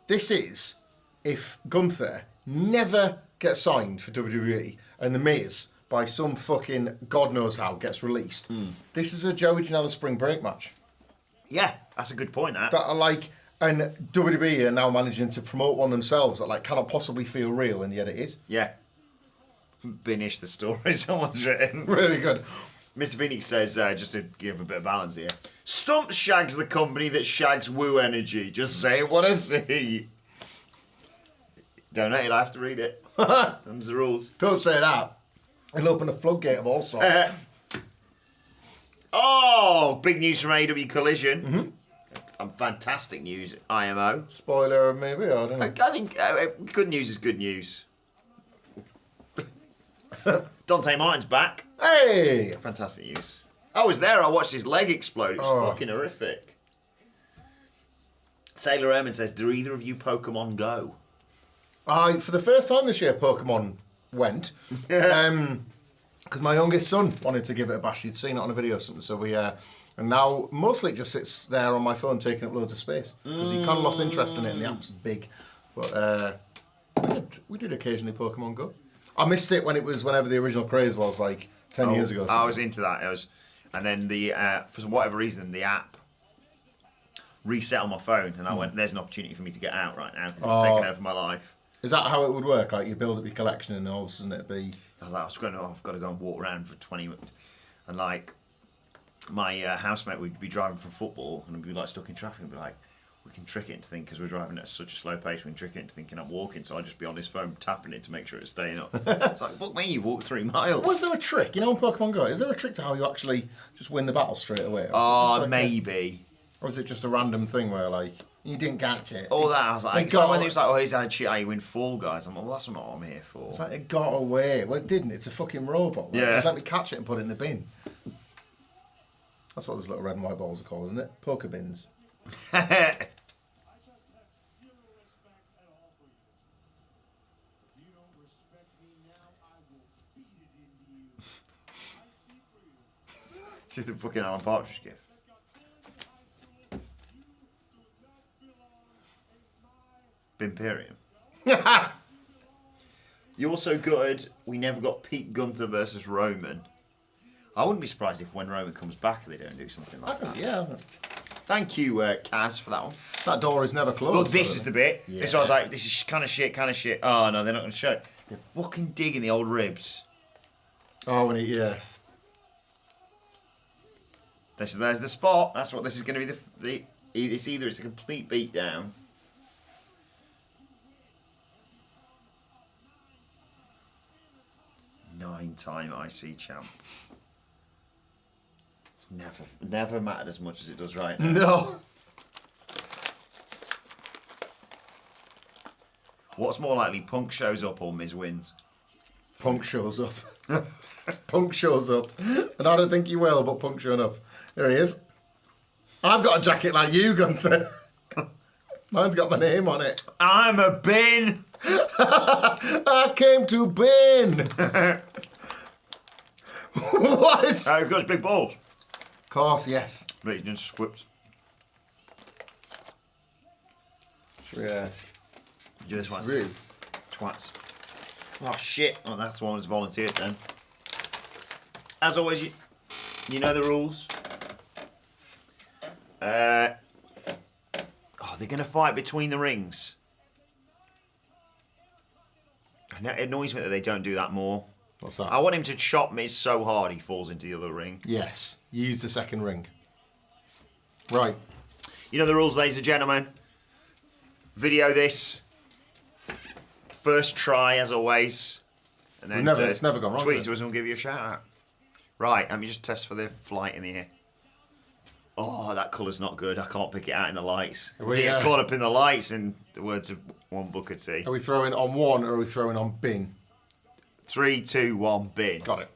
This is if Gunther never gets signed for WWE, and The Miz, by some fucking God knows how gets released. This is a Joey Janela spring break match. Yeah, that's a good point, that. That are like, and WWE are now managing to promote one themselves that like cannot possibly feel real, and yet it is. Yeah. Finish the story someone's written. Really good. Mr. Phoenix says, just to give a bit of balance here, Stump shags the company that shags Woo Energy. Just say what I see. Don't I have to read it. Them's the rules. Don't say that. It'll open a floodgate of all sorts. Oh, big news from AEW Collision. Fantastic news, IMO. Spoiler, maybe, I don't know. I think good news is good news. Dante Martin's back. Hey! Fantastic news. I was there. I watched his leg explode. It was fucking horrific. Sailor Airman says, do either of you Pokemon Go? For the first time this year, Pokemon went. Because my youngest son wanted to give it a bash. He'd seen it on a video or something. So we, and now mostly it just sits there on my phone taking up loads of space. Because he kind of lost interest in it and the app's big. But we did occasionally Pokemon Go. I missed it when it was whenever the original craze was, like 10 years ago. I was into that. And then for whatever reason, the app reset on my phone, and I went, "There's an opportunity for me to get out right now because it's taken over my life." Is that how it would work? Like you build up your collection, and all of a sudden it'd be. I was like, I've got to go and walk around for 20 minutes, and like my housemate would be driving from football, and I'd be like stuck in traffic, and be like, we can trick it into thinking, because we're driving at such a slow pace, we can trick it into thinking I'm walking, so I'd just be on his phone tapping it to make sure it's staying up. It's like, fuck me, you've walked 3 miles. Was there a trick? You know, in Pokemon Go, is there a trick to how you actually just win the battle straight away? Maybe. Or is it just a random thing where, like, you didn't catch it? All that, I was like, it's like when he was like, he's had shit, how you win Fall Guys. I'm like, well, that's not what I'm here for. It's like, it got away. Well, it didn't. It's a fucking robot. Like, yeah. Just let me catch it and put it in the bin. That's what those little red and white balls are called, isn't it? Poker bins. It's just a fucking Alan Partridge gift. Bimperium. You're so good, we never got Pete Gunther versus Roman. I wouldn't be surprised if when Roman comes back they don't do something like that. Yeah. Thank you, Kaz, for that one. That door is never closed. Look, this is the bit. Yeah. This one I was like, this is kind of shit. Oh, no, they're not going to show it. They're fucking digging the old ribs. Oh, yeah. There's the spot. That's what this is going to be. It's either it's a complete beatdown. Nine-time IC champ. It's never mattered as much as it does right now. No. What's more likely, Punk shows up or Miz wins? Punk shows up. Punk shows up. And I don't think he will, but Punk showing up. There he is. I've got a jacket like you, Gunther. Mine's got my name on it. I'm a bin! I came to bin! What is... He's got his big balls. Of course, yes. But he just squips. Yeah. Do this one. Really? Twats. Oh, shit. Oh, that's the one that's volunteered then. As always, you know the rules. They're going to fight between the rings. And it annoys me that they don't do that more. What's that? I want him to chop Miz so hard he falls into the other ring. Yes. Use the second ring. Right. You know the rules, ladies and gentlemen. Video this. First try, as always. And then it's never gone wrong. Tweet to us and we'll give you a shout out. Right, let me just test for the flight in the air. Oh, that colour's not good. I can't pick it out in the lights. We get caught up in the lights, in the words of one Booker T. Are we throwing on one or are we throwing on bin? 3, 2, 1, bin. Got it.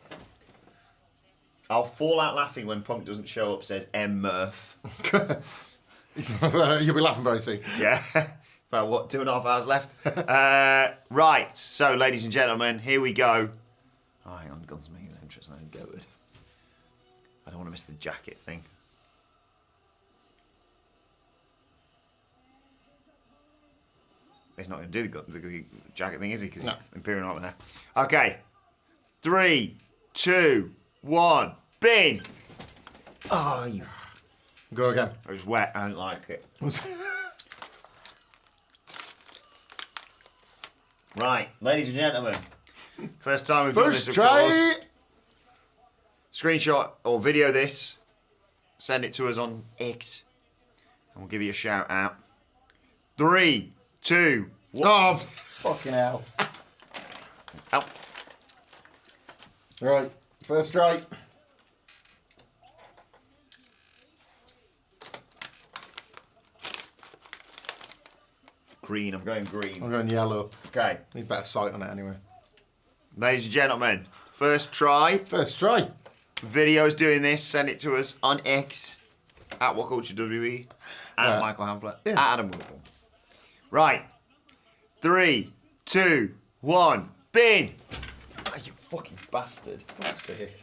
I'll fall out laughing when Punk doesn't show up, says M. Murph. You'll be laughing very soon. Yeah. About what, 2.5 hours left? Right, so ladies and gentlemen, here we go. Oh, hang on, Guns making an entrance. I go with. I don't want to miss the jacket thing. He's not going to do the jacket thing, is he? Because no. Imperial not there. Okay. 3, 2, 1, bin. Oh, you. Go again. It was wet. I don't like it. Right, ladies and gentlemen. First time we've done this, of course. Screenshot or video this. Send it to us on X. And we'll give you a shout out. 3, 2, 1. Oh, fucking hell. Ow. Right, first try. Green, I'm going green. I'm going yellow. Okay. Need better sight on it anyway. Ladies and gentlemen, first try. First try. Video's doing this. Send it to us on X. At WhatCulture WWE. At Michael Hamflet. Yeah. At Adam Woodward. Right. 3, 2, 1. Bin. Oh, you fucking bastard. Fuck's sake.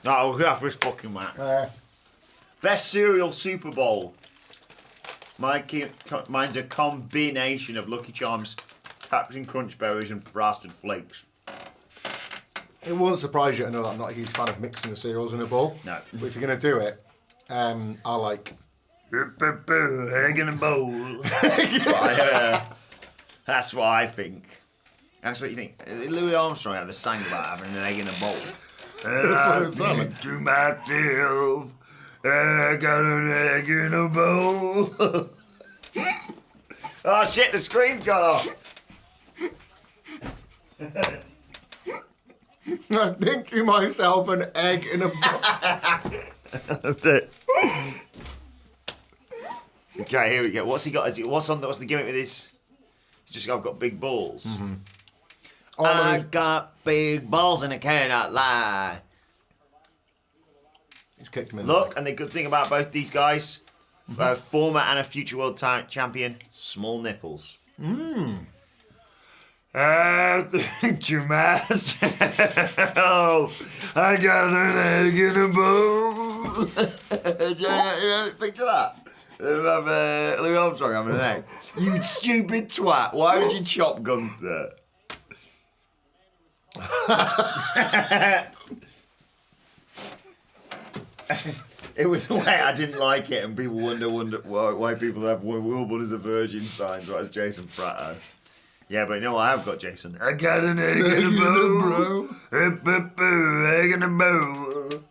No, we'll go after this fucking man. Best cereal Super Bowl. Mine's a combination of Lucky Charms, Captain Crunch Berries, and Frosted Flakes. It won't surprise you to know that I'm not a huge fan of mixing the cereals in a bowl. No. But if you're going to do it, I like... Egg in a bowl. That's what I think. That's what you think. Louis Armstrong ever sang about having an egg in a bowl. That's what it I to myself, I got an egg in a bowl. Oh shit, the screen's gone off. I think to myself an egg in a bowl. That's it. Okay, here we go. What's he got? What's the gimmick with this? I've got big balls. Mm-hmm. I got big balls and I cannot lie. He's kicked him in Look, the and the good thing about both these guys, former and a future world champion, small nipples. I think to myself, I got an egg in a bowl. Picture that. Louis Armstrong having an egg. You stupid twat. Why would you chop Gunther? It was wet. I didn't like it, and people wonder why people have Wilbur as a virgin signs. Right, as Jason Fratto. Yeah, but you know what? I have got Jason. I got an egg in a bowl. Egg in a bowl.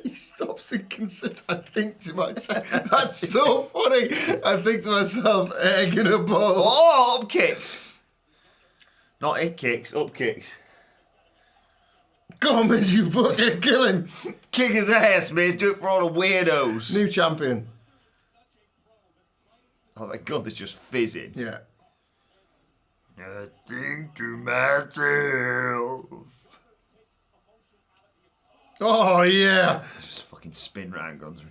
He stops and considers. I think to myself, that's so funny. I think to myself, egg in a bowl. Oh, up kicks. Not it kicks, up kicks. Come on, Miz, you fucking kill him. Kick his ass, Miz. Do it for all the weirdos. New champion. Oh my God, that's just fizzing. Yeah. I think to myself. Oh, yeah. Just fucking spin round, Gunther.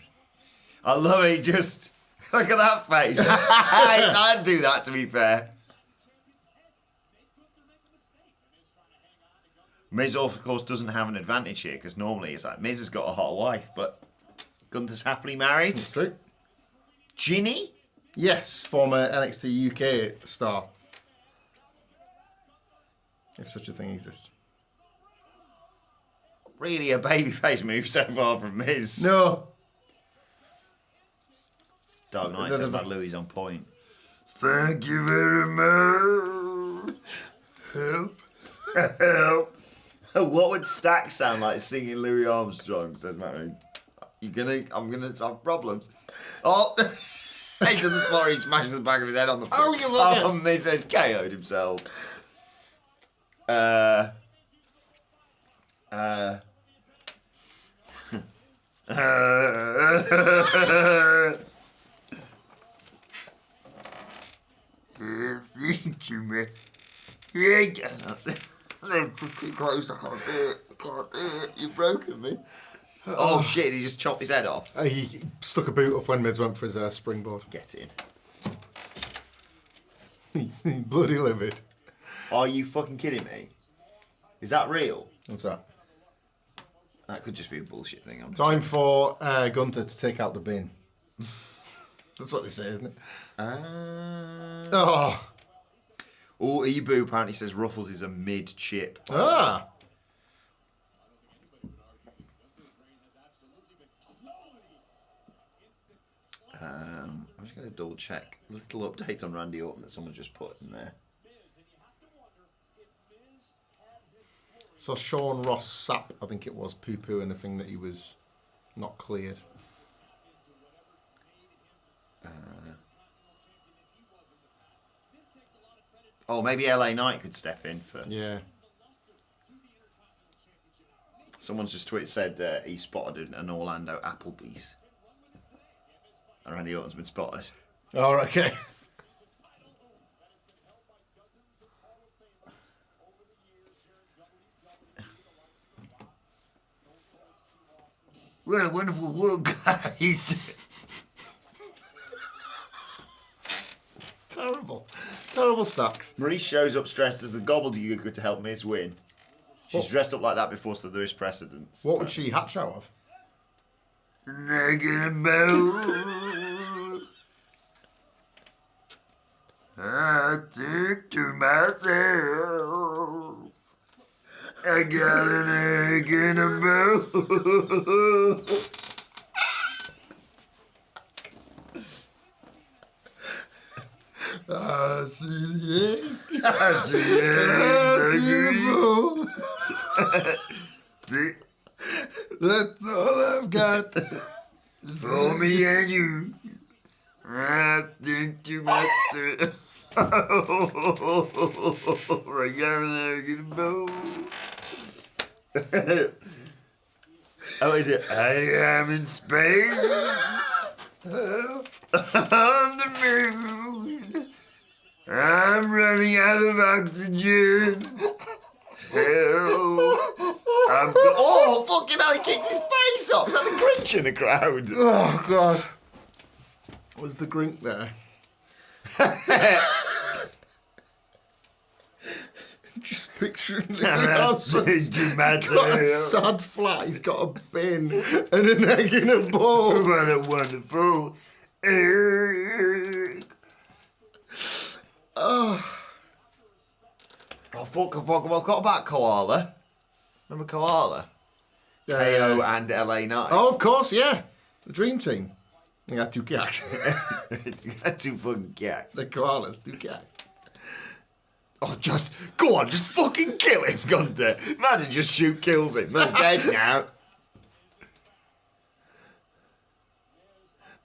I love it. Just look at that face. I'd do that, to be fair. Miz, of course, doesn't have an advantage here because normally it's like Miz has got a hot wife, but Gunther's happily married. That's true. Ginny? Yes, former NXT UK star. If such a thing exists. Really a babyface move so far from Miz. No. Dark Knight says about Louis on point. Thank you very much. Help. Help. What would Stack sound like singing Louis Armstrong? Says Matt Reed. I'm gonna have problems. Oh, he does this before he smashes the back of his head on the floor. Oh, you look Oh, Miz has KO'd himself. Thank you, man. It's just too close. I can't do it. I can't do it. You've broken me. Oh shit! He just chopped his head off. He stuck a boot up when Miz went for his springboard. Get in. He's bloody livid. Are you fucking kidding me? Is that real? What's that? That could just be a bullshit thing. I'm Time for Gunther to take out the bin. That's what they say, isn't it? Oh. Oh. Oh, Ebu apparently says Ruffles is a mid-chip. Ah. I'm just going to double check. A little update on Randy Orton that someone just put in there. So Sean Ross Sapp, I think it was, poo-pooing the thing that he was not cleared. Oh, maybe LA Knight could step in for... Yeah. Someone's just said he spotted an Orlando Applebee's. And Randy Orton's been spotted. Oh, okay. What a wonderful world, guys. Terrible. Terrible stacks. Marie shows up dressed as the gobbledygook to help Miz win. She's dressed up like that before, so there is precedence. What would she hatch out of? Naked about. I think to myself, I got an egg in a bowl. I see the egg. I see the That's all I've got. for me and you. I think to myself, I got an egg in a bowl. Oh, is it? I am in space. On the moon. I'm running out of oxygen. Help. Oh, fucking hell, he kicked his face off. Is that the Grinch in the crowd? Oh, God. Was the Grink there? Just picturing the house. He's got a sad flat. He's got a bin and an egg in a bowl. What a wonderful egg. Oh, fuck, I forgot about Koala. Remember Koala? KO and LA Knight. Oh, of course, yeah. The Dream Team. They got 2 cats. Two fucking cats. The koalas, 2 cats. Oh, go on, just fucking kill him, Gunther. Imagine just kills him. Man's dead now.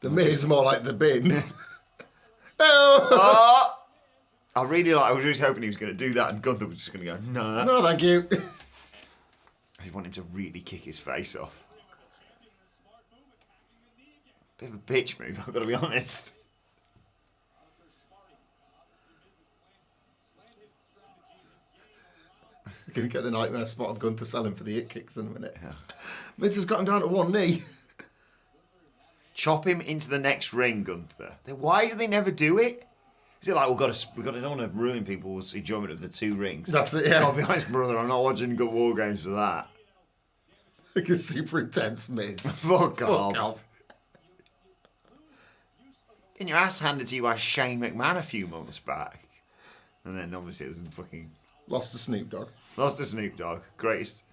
The Miz is more like the bin. Oh! I was really hoping he was going to do that and Gunther was just going to go, nah. No, thank you. I want him to really kick his face off. Bit of a bitch move, I've got to be honest. We're going to get the nightmare spot of Gunther selling for the hit kicks in a minute. Yeah. Miz has got him down to 1 knee. Chop him into the next ring, Gunther. Why do they never do it? Is it like, we don't want to ruin people's enjoyment of the 2 rings? That's it, yeah. I'll be honest, brother, I'm not watching good war games for that. Like a super intense Miz. Fuck off. Getting your ass handed to you by Shane McMahon a few months back. And then obviously it was fucking... Lost to Snoop Dogg. Lost to Snoop Dogg. Greatest.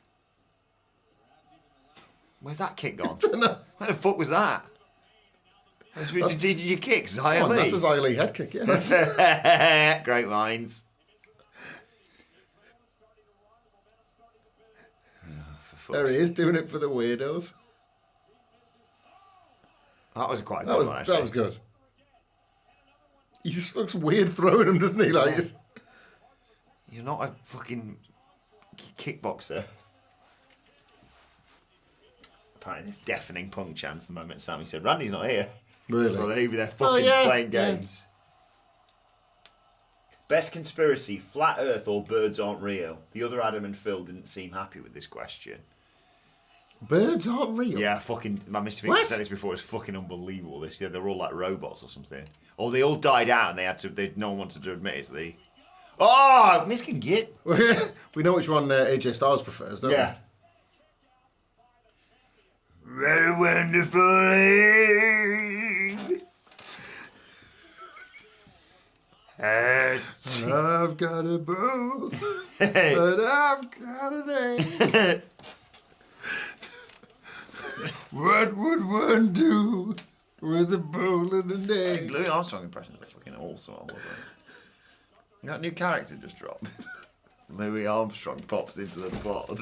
Where's that kick gone? I don't know. Where the fuck was that? Did you kick Xia Li? That's a Xia Li head kick, yeah. Great minds. There he is, doing it for the weirdos. That was quite a good one, actually. That was good. He just looks weird throwing him, doesn't he? Like, you're not a fucking kickboxer. Apparently there's deafening Punk chants the moment Sammy said, Randy's not here. Really? So they're over there fucking playing games. Best conspiracy, flat earth or birds aren't real? The other Adam and Phil didn't seem happy with this question. Birds aren't real? Yeah, fucking, my Mr. Finks said this before, it's fucking unbelievable. They're all like robots or something. Or they all died out and no one wanted to admit it. Oh, Miss can get. We know which one AJ Styles prefers, don't we? Yeah. Very wonderful egg. I've got a bow, but I've got a name. What would one do with a bowl and a name? Louis Armstrong impressions are fucking awesome. That new character just dropped. Louis Armstrong pops into the pod.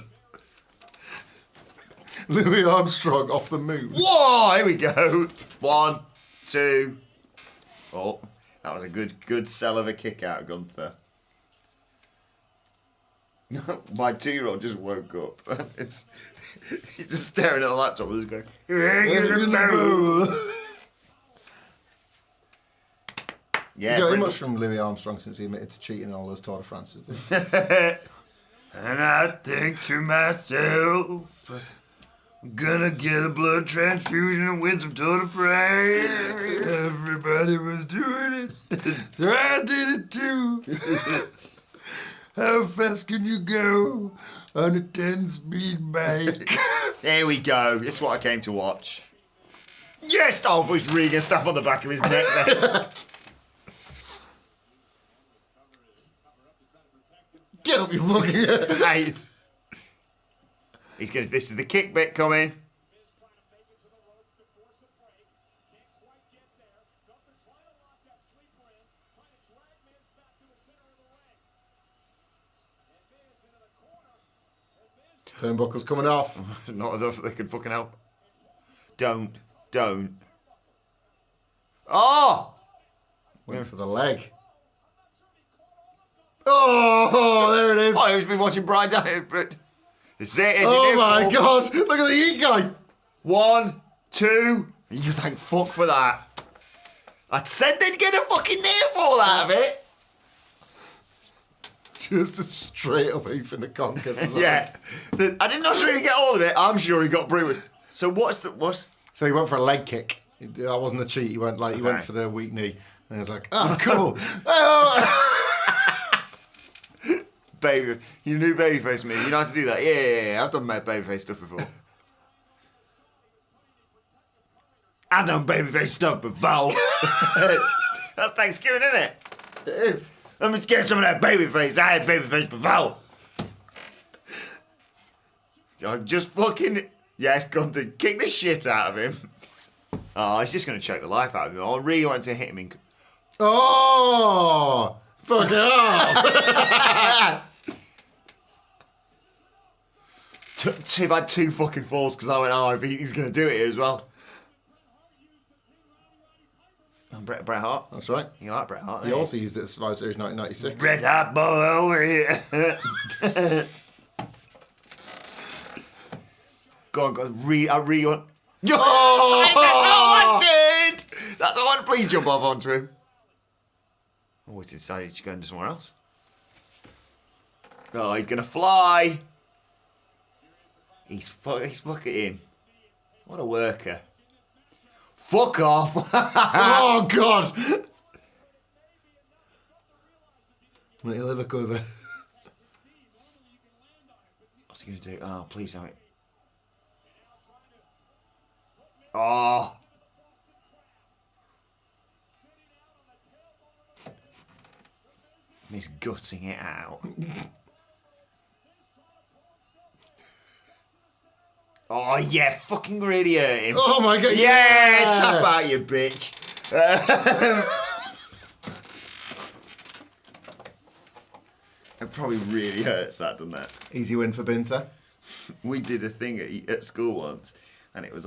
Louis Armstrong off the moon. Whoa! Here we go. 1, 2. Oh, that was a good sell of a kick out, Gunther. My 2-year-old just woke up. He's just staring at the laptop and just going. Yeah, You got much from Louis Armstrong since he admitted to cheating in all those Tour de France's. And I think to myself, I'm gonna get a blood transfusion and win some Tour de France. Everybody was doing it, so I did it too. How fast can you go on a 10-speed bike? There we go. This is what I came to watch. Yes! Oh, I was Rhea stab on the back of his neck there. Get up, you fucking... Right. He's gonna. This is the kick bit coming. Turnbuckle's coming off. Not enough they could fucking help. Don't. Oh! Went for the leg. Oh, there it is. Oh, he's been watching Brian Diet. This is it. Oh my God. Look at the heat guy. 1, 2. You thank fuck for that. I said they'd get a fucking near fall out of it. Just a straight up Ethan the Conquest. Yeah. I did not sure he get all of it. I'm sure he got Brewer. So what's... So he went for a leg kick. That wasn't a cheat. He went for the weak knee. And he was like, oh, cool. Baby, you knew babyface me. You know how to do that. Yeah. I've done babyface stuff before. I've done babyface stuff before. That's Thanksgiving, isn't it? It is. Let me get some of that babyface. I had babyface before. I'm just fucking... Yes, Gunther, kick the shit out of him. Oh, he's just going to choke the life out of him. I really want to hit him in... Oh! Fuck it off! I've had 2 fucking falls because I went, oh, he's going to do it here as well. Bret Hart. That's right. You like Bret Hart? He also used it at Survivor Series 1996. Bret Hart boy over here. Go on. I really want... Oh! That's what I wanted! That's what I wanted. Please jump off onto him. Oh, he's decided to go into somewhere else. Oh, he's going to fly. Look at him. What a worker. Fuck off. Oh, God. Little liver cover. What's he going to do? Oh, please don't. Oh. He's gutting it out. Oh, yeah, fucking really hurt him. Oh, my God. Yeah, tap out, you bitch. It probably really hurts, that, doesn't it? Easy win for Gunther. We did a thing at school once, and it was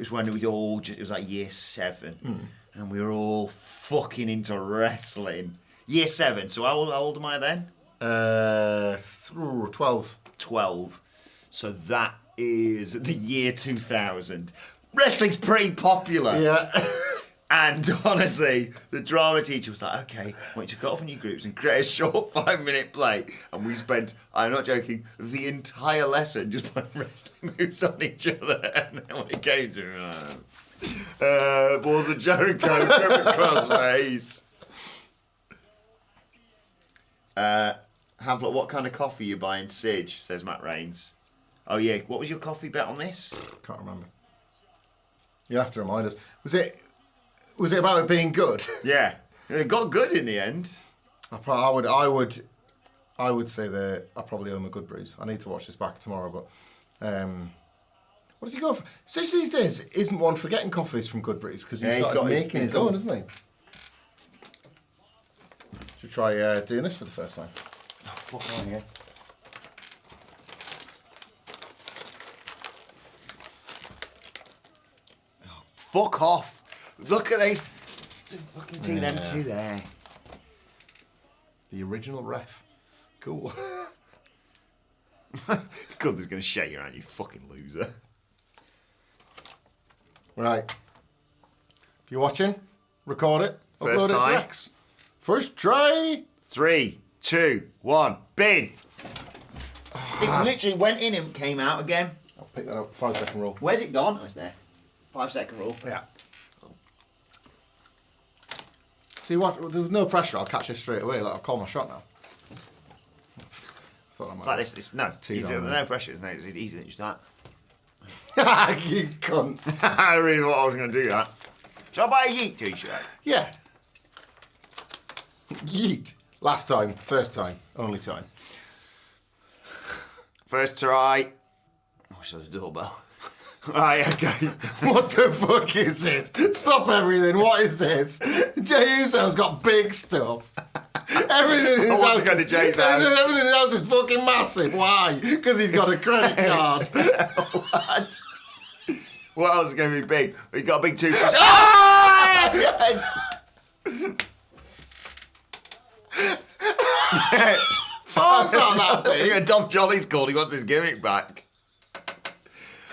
when we all it was like year 7, and we were all fucking into wrestling. Year 7, so how old am I then? 12. 12. So that is the year 2000. Wrestling's pretty popular. Yeah. And honestly, the drama teacher was like, okay, I want you to cut off in your groups and create a short 5-minute play. And we spent, I'm not joking, the entire lesson just putting wrestling moves on each other. And then when it came to balls of Jericho, triple crossface. Hamlet, what kind of coffee are you buying, Sidge? Says Matt Rains. Oh yeah, what was your coffee bet on this? Can't remember. You have to remind us. Was it about it being good? Yeah. It got good in the end. I would say that I probably owe him a good bruise. I need to watch this back tomorrow, but what does he go for? Sage these days isn't one for getting coffees from Good Breeze because he's got making his own, isn't he? Should try doing this for the first time. Oh, fuck on here. Oh, fuck off. Look at these. Fucking see them two there. The original ref. Cool. Gunther's going to shake your hand, you fucking loser. Right. If you're watching, record it. First Upload it time. to X. First try. 3, 2, 1, bin. It literally went in and came out again. I'll pick that up. 5 second rule. Where's it gone? Oh, it's there. 5 second rule. Yeah. See what? There was no pressure. I'll catch this straight away. Like, I'll call my shot now. Thought I might It's like this. It's, no, Too there's down no pressure. No, it's easy than just that. You cunt. I really thought I was going to do that. Shall I buy a Yeet t-shirt? Yeah. Yeet. Last time. First time. Only time. First try. Oh, I should have doorbell. Right, okay. What the fuck is this? Stop everything. What is this? Jey Uso's got big stuff. Everything in his want house. to go to Jey's house. Everything in his house is fucking massive. Why? Because he's got a credit card. What? What else is going to be big? We got a big toothbrush. Ah! Yes! Phones aren't that big. Dom Jolly's called. He wants his gimmick back.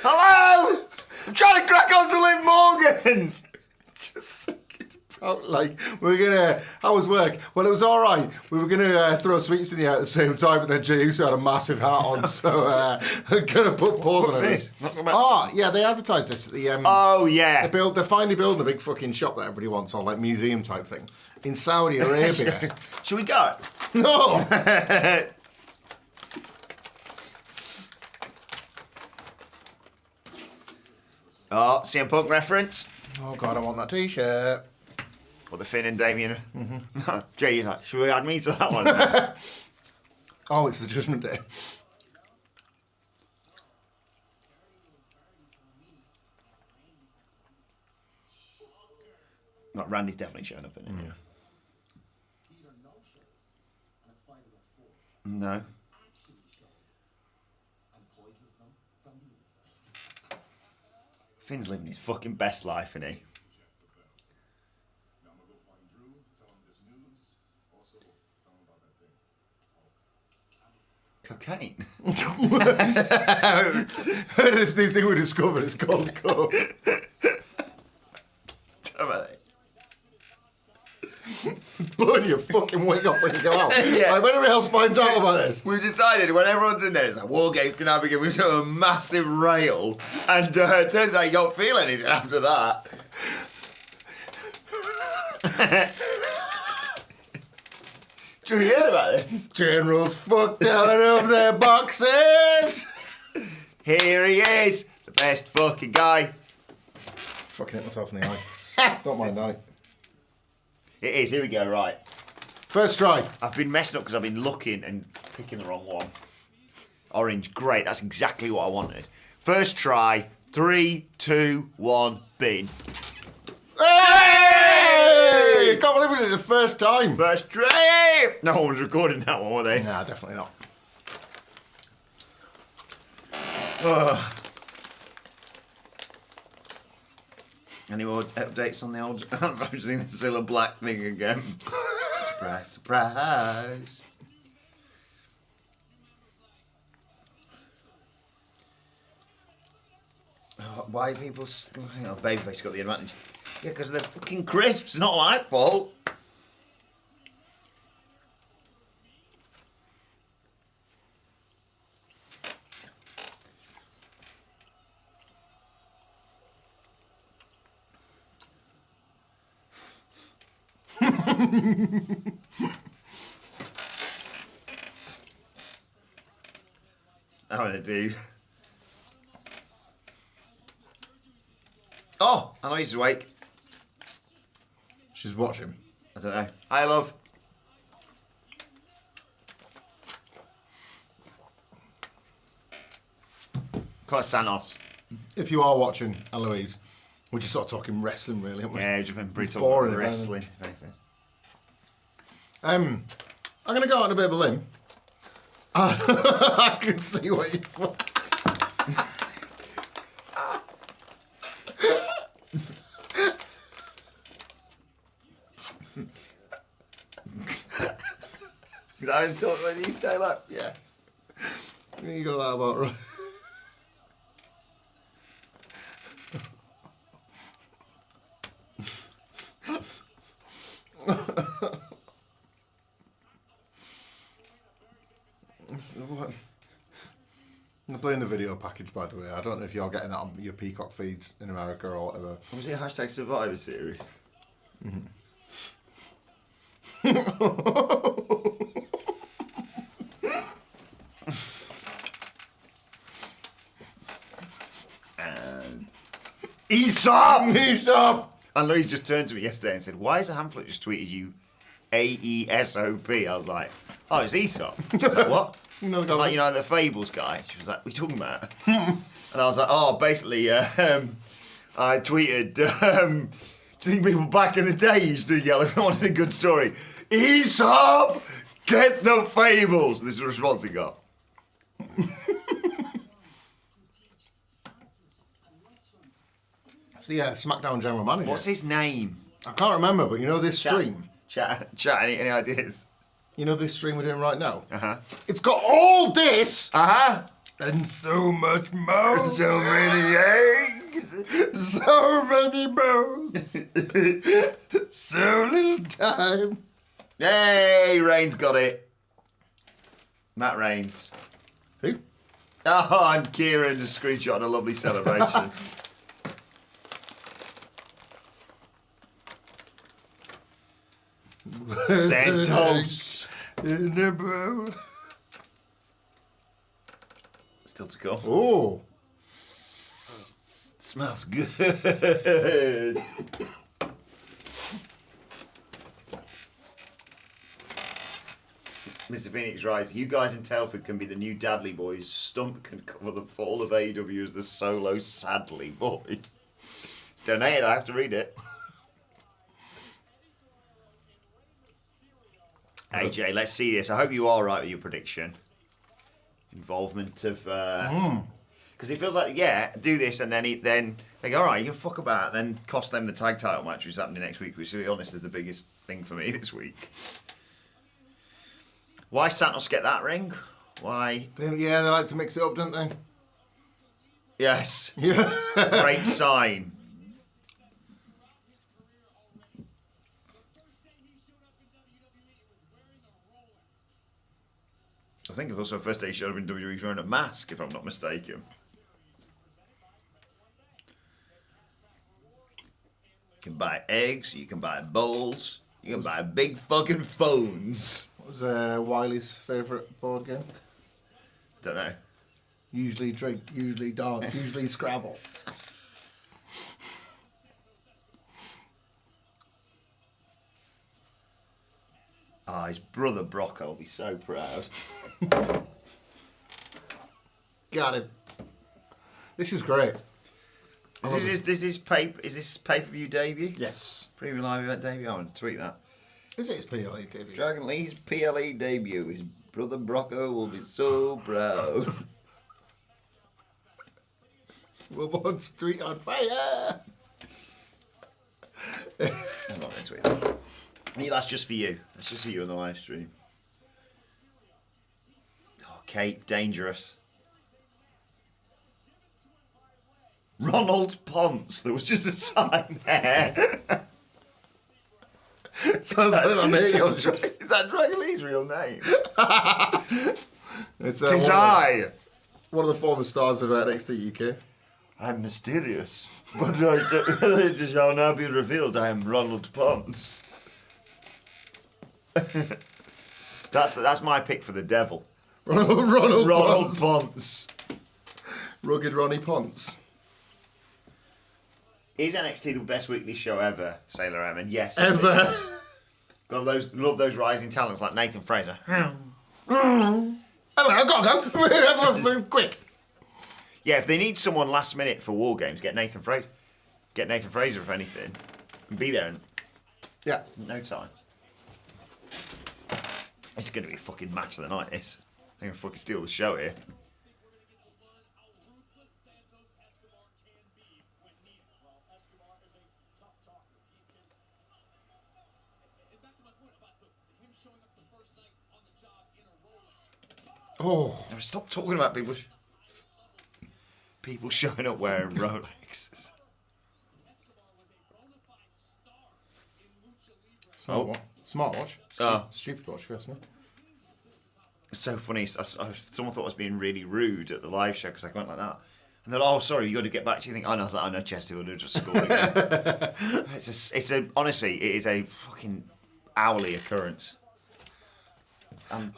Hello! I'm trying to crack on to Liv Morgan. Just like, we were gonna. How was work? Well, it was all right. We were gonna throw sweets in the air at the same time, but then Jey Uso had a massive hat on, so I'm gonna put pause on it. Oh, yeah, they advertised this at the. Oh yeah. They're finally building a big fucking shop that everybody wants on, like museum type thing, in Saudi Arabia. Should we go? No. Oh, CM Punk reference. Oh God, I want that T-shirt. Or the Finn and Damien. Mm-hmm. Jay's like, should we add me to that one then? Oh, it's the Judgment Day. Not Randy's definitely showing up in it. Yeah. No. Finn's living his fucking best life, isn't he? Cocaine. Heard of this new thing we discovered. It's called coke. Tell me that. Blowing your fucking wig off when you go out. Yeah. Like, when everybody else finds out about this. We've decided when everyone's in there, it's like WarGames can now begin. We do a massive rail, and it turns out you don't feel anything after that. Do you hear about this? Generals fucked out of their boxes. Here he is, the best fucking guy. Fucking hit myself in the eye. It's not my night. It is. Here we go. Right. First try. I've been messing up because I've been looking and picking the wrong one. Orange, great. That's exactly what I wanted. First try. 3, 2, 1, bin. Hey! Can't believe we did it the first time. First try. No one was recording that one, were they? Nah, definitely not. Any more updates on the old? I'm just seeing the Zilla Black thing again. Surprise, surprise. Oh, why people? Oh, Babyface got the advantage. Yeah, because they're fucking crisps. Not my fault. I'm gonna do. Oh, I know he's awake. She's watching. I don't know. Hi, love. Quite Sanos. If you are watching, Eloise, we're just sort of talking wrestling, really, aren't we? Yeah, you've been pretty boring, talking wrestling. If anything. I'm going to go out on a bit of a limb. I can see what you thought. Because I haven't talked when you say that. Yeah. You got that about right. I'm playing the video package, by the way. I don't know if you're getting that on your Peacock feeds in America or whatever. Was it hashtag Survivor Series? Mm-hmm. And Aesop! Aesop! And Louise just turned to me yesterday and said, why has a Hamflet just tweeted you AESOP? I was like, oh, it's Aesop. She was like, what? You know the I was guy. like, you know, the Fables guy. She was like, what are you talking about? And I was like, oh, basically, I tweeted, do you think people back in the day used to yell if they wanted a good story? Aesop, get the Fables. This is the response he got. It's the SmackDown general manager. What's his name? I can't remember, but you know this stream? Chat, any ideas? You know this stream we're doing right now? Uh-huh. It's got all this Uh-huh. and so much more. So many eggs. So many bones. So little time. Yay, Reigns got it. Matt Reigns. Who? Oh, and Kieran just screenshot a lovely celebration. Santos. In the bowl. Still to go. Oh. Smells good. Mr. Phoenix Rise, you guys in Telford can be the new Dadley Boys. Stump can cover the fall of AEW as the solo Sadly Boy. It's donated, I have to read it. AJ, let's see this. I hope you are right with your prediction. Involvement of... Because it feels like, yeah, do this and then they go, all right, you can fuck about, then cost them the tag title match, which is happening next week, which, to be honest, is the biggest thing for me this week. Why Santos get that ring? Why? Yeah, they like to mix it up, don't they? Yes. Yeah. Great sign. I think it's also the first day he showed up in WWE wearing a mask, if I'm not mistaken. You can buy eggs, you can buy bowls, you can buy big fucking phones. What was Wiley's favourite board game? Don't know. Usually drink, usually dance, usually Scrabble. Ah, his brother Brock will be so proud. Got him. This is great. Is this pay-per-view debut? Yes. Premium live event debut? I want to tweet that. Is it his PLE debut? Dragon Lee's PLE debut. His brother Brocco will be so proud. Wilborn's tweet on fire. I'm not going to tweet that. Yeah, that's just for you. That's just for you on the live stream. Oh, Kate, dangerous. Ronald Ponce. There was just a sign there. Sounds like a name. Is that Dragon Lee's real name? It's Tis I. one of the former stars of NXT UK. I'm mysterious, but it shall now be revealed I am Ronald Ponce. That's my pick for the devil. Ronald Ponce. Ponce. Rugged Ronnie Ponce. Is NXT the best weekly show ever, Sailor M? And yes. Ever. Love those rising talents like Nathan Fraser. Hello, I've got to go. Quick. Yeah, if they need someone last minute for War Games, get Nathan Fraser. Get Nathan Fraser, if anything. And be there in no time. It's going to be a fucking match of the night, this. They're going to fucking steal the show here. Oh. Now stop talking about people showing up wearing Rolexes. Smartwatch. Oh. Stupid watch, if you ask me. It's so funny. Someone thought I was being really rude at the live show because I went like that. And they're like, oh, sorry, you got to get back to you. Think, oh, no, I was like, oh, no, Chester would have just scored again. Honestly, it is a fucking hourly occurrence.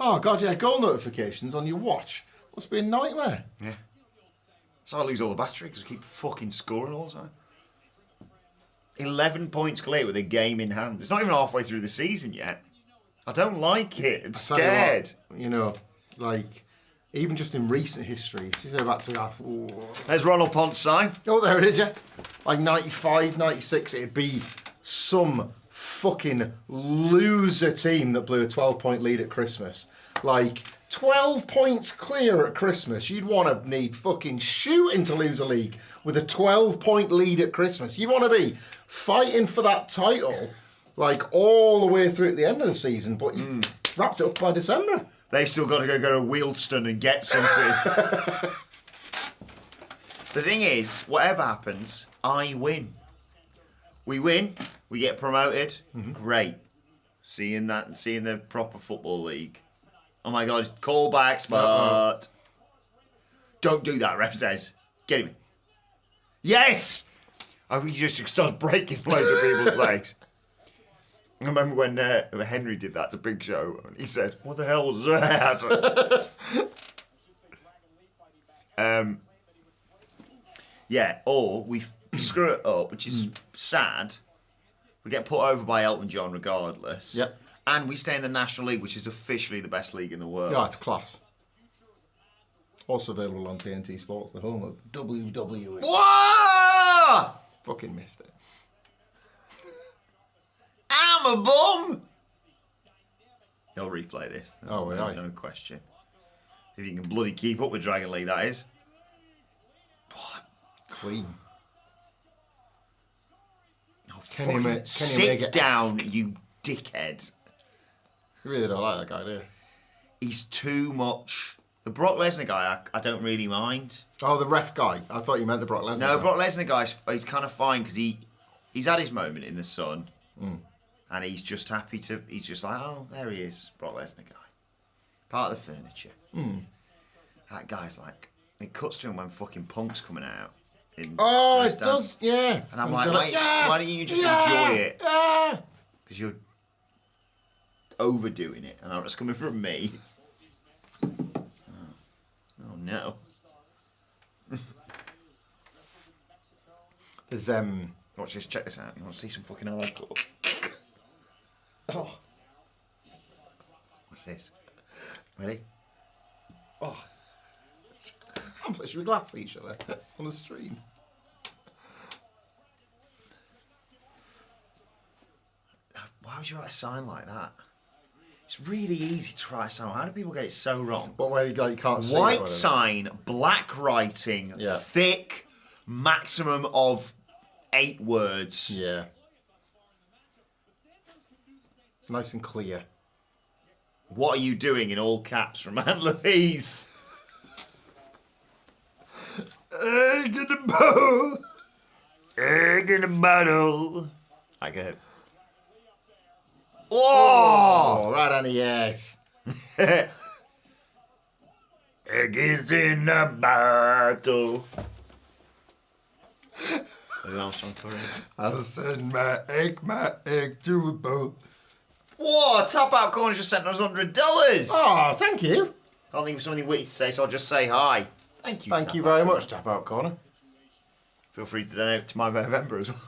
Oh, God, yeah, goal notifications on your watch. Must be a nightmare. Yeah. So I lose all the battery because I keep fucking scoring all the time. 11 points clear with a game in hand. It's not even halfway through the season yet. I don't like it. I'm scared. You know, like, even just in recent history, you say back to that. There's Ronald Ponce's sign. Oh, there it is, yeah. Like 95, 96, it'd be some fucking loser team that blew a 12-point lead at Christmas. Like, 12 points clear at Christmas. You'd want to need fucking shooting to lose a league with a 12-point lead at Christmas. You'd want to be fighting for that title, like, all the way through at the end of the season, but you wrapped it up by December. They've still got to go to Wealdstone and get something. The thing is, whatever happens, I win. We win, we get promoted. Great. Seeing the proper football league. Oh my God, callbacks, but don't do that, Rep says. Get him. Yes! He just starts breaking loads of people's legs. I remember when Henry did that to Big Show, and he said, what the hell was that? Yeah, or we screw it up, which is sad. We get put over by Elton John regardless. Yep. And we stay in the National League, which is officially the best league in the world. Yeah, it's class. Also available on TNT Sports, the home of WWE. Whoa! Fucking missed it. I'm a bum! They'll replay this. No question. If you can bloody keep up with Dragon League, that is. Clean. Oh, sit down, you dickhead. You really don't like that guy, do you? He's too much. The Brock Lesnar guy, I don't really mind. Oh, the ref guy. I thought you meant the Brock Lesnar guy. No, Brock Lesnar guy, he's kind of fine because he's had his moment in the sun. And he's just happy to... He's just like, oh, there he is, Brock Lesnar guy. Part of the furniture. That guy's like... It cuts to him when fucking Punk's coming out. It does, yeah. And I'm like, wait, why don't you just enjoy it? Yeah. Because you're overdoing it. And it's coming from me. Oh no. There's, Watch this, check this out. You want to see some fucking hardcore? Oh. Watch this. Ready? Oh. I'm such a glass each other on the stream. Why would you write a sign like that? It's really easy to write a sign. How do people get it so wrong? What way you can't see White sign, black writing, thick, maximum of 8 words. Yeah. Nice and clear. What are you doing in all caps from Aunt Louise? Egg in a bowl. Egg in a bottle. Like a... Oh, right on the ass. Egg is in a bottle. I'll send my egg to a boat. Whoa, Tap Out Corner just sent us $100. Oh, thank you. I don't think of something witty to say, so I'll just say hi. Thank you. Thank you very much, Tap Out Corner. Feel free to donate to my November as well.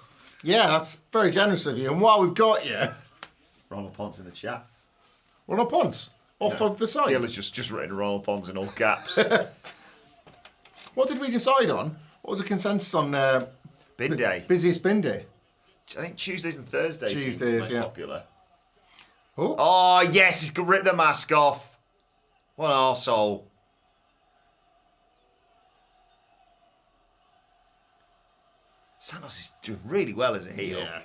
Yeah, that's very generous of you. And while we've got you, Ronald Ponce in the chat. Ronald Ponce, off of the side. Dylan's just written Ronald Ponce in all caps. What did we decide on? What was the consensus on Bin day. busiest bin day? I think Tuesdays and Thursdays seem Tuesdays, most yeah. popular. Oh, Oh, yes, he's going to rip the mask off. What an arsehole. Santos is doing really well as a heel. yeah.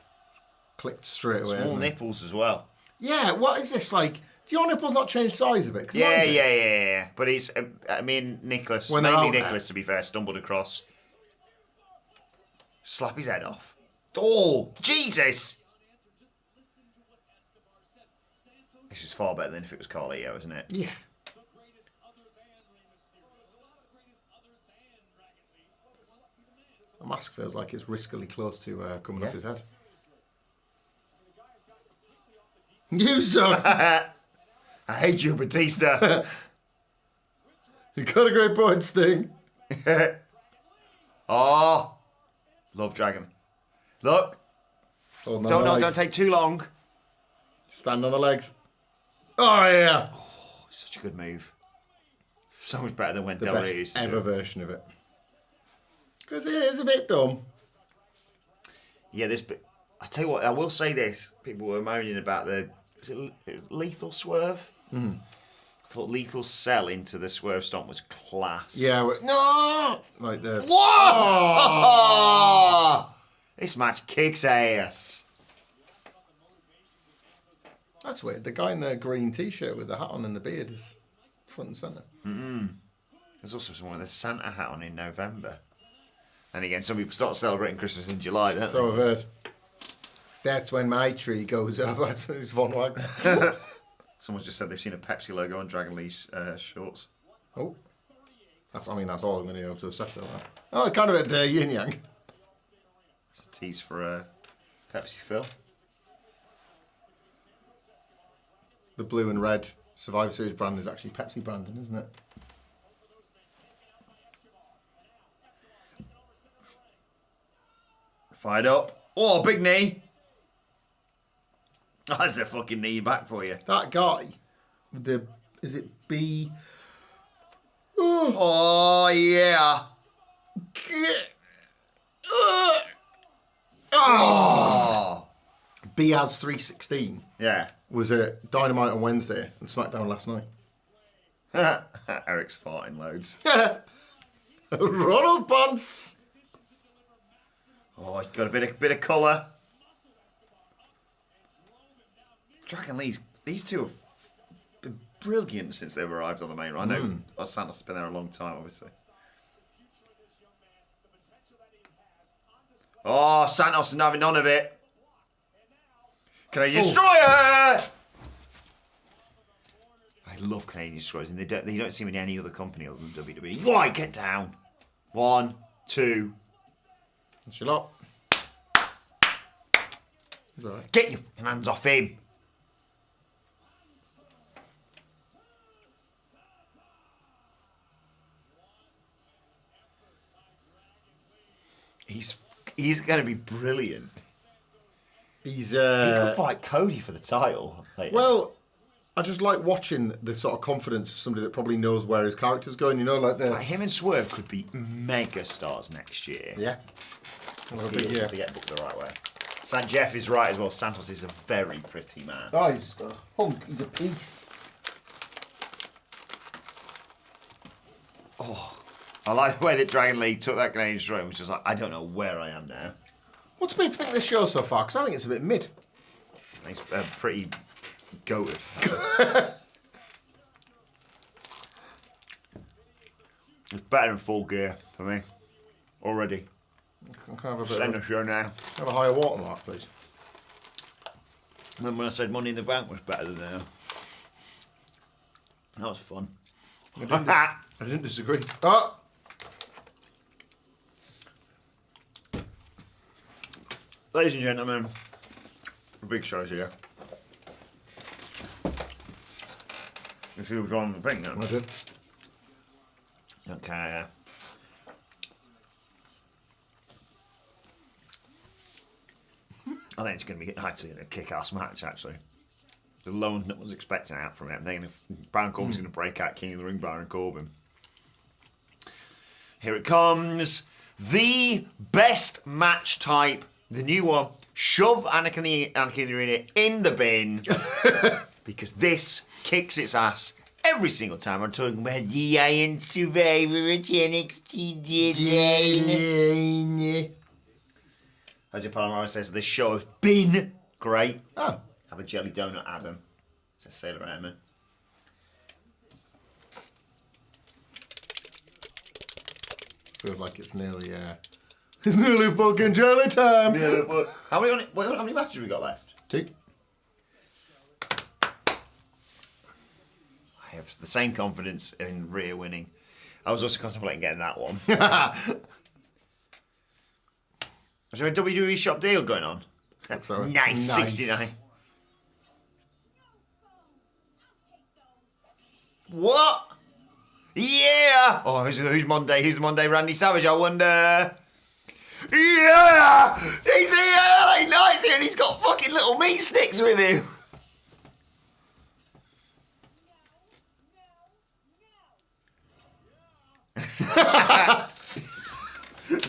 Clicked straight away. Small hasn't he? nipples as well. Yeah, what is this like? Do your nipples not change size a bit? 'Cause Yeah, mine do. yeah. But it's, I mean, Nicholas, When they're mainly out there. Nicholas, to be fair, stumbled across. Slap his head off. Oh, Jesus! This is far better than if it was Carlito, isn't it? Yeah. The mask feels like it's riskily close to coming off his head. You suck! I hate you, Batista. You got a great point, Sting. Oh, love Dragon. Look, Holding on the don't legs. take too long. Stand on the legs. Oh, yeah. Such a good move. So much better than when The WWE used best to ever do it. version of it. Because it is a bit dumb. Yeah, this bit. I tell you what, I will say this. People were moaning about it was Lethal Swerve? I thought Lethal sell into the Swerve Stomp was class. Yeah, no! Like the... Whoa! This match kicks ass. That's weird. The guy in the green t-shirt with the hat on and the beard is front and centre. There's also someone with a Santa hat on in November. And again, some people start celebrating Christmas in July, don't So I've heard. That's when my tree goes up. That's Von Wagner. they? Someone's just said they've seen a Pepsi logo on Dragon Lee's shorts. Oh. That's all I'm going to be able to assess on that. Oh, kind of a yin yang. It's a tease for Pepsi Phil. The blue and red Survivor Series brand is actually Pepsi branding, isn't it? Fired up. Oh, big knee. Oh, that's a fucking knee back for you. That guy with the... Is it B... Oh. Oh, yeah. Oh. Biaz 316 Yeah. was at Dynamite on Wednesday and SmackDown last night. Eric's farting loads. Ronald Ponce. Oh, he's got a bit of colour. Dragon Lee's, these two have been brilliant since they've arrived on the main road. I know Santos has been there a long time, obviously. Oh, Santos isn't having none of it. Canadian Destroyer! I love Canadian Destroyers, and you don't see them in any other company other than WWE. Right, get down. 1, 2. That's your lot. It's all right. Get your hands off him. He's going to be brilliant. He's He could fight Cody for the title later. well, I just like watching the sort of confidence of somebody that probably knows where his character's going. You know, like the Like him and Swerve could be mega stars next year. yeah. Well, a big If year. they get booked the right way. San Jeff is right as well. Santos is a very pretty man. Oh, he's a hunk. He's a piece. I like the way that Dragon Lee took that Canadian Destroyer and was just like, I don't know where I am now. What do people think of this show so far? Because I think it's a bit mid. He's pretty goated. It's better than Full Gear for me. Already. Can I have a bit Just end of, the show now. have a higher watermark, please? Remember when I said Money in the Bank was better than now? That was fun. I didn't disagree. Oh! Ladies and gentlemen, the big show's here. You see what's on the thing now? I did. Okay. I think it's going to be actually a kick-ass match, actually. no one's expecting that from him. Baron Corbin's going to break out King of the Ring, Baron Corbin. Here it comes. The best match type. The new one. Shove Anakin the Arena in the bin. Because this kicks its ass every single time. I'm talking about the Iron Survivor at NXT. Jose Palomaro says the show has been great. Oh. Have a jelly donut, Adam. Says Sailor Airman. Feels like it's nearly fucking jelly time. Yeah, but how many matches have we got left? 2. I have the same confidence in Rhea winning. I was also contemplating getting that one. Is there a WWE shop deal going on? Sorry. Nice, 69. What? Yeah! Oh, who's Monday? Who's the Monday? Randy Savage, I wonder. Yeah! He's here! LA Knight's here and he's got fucking little meat sticks with him.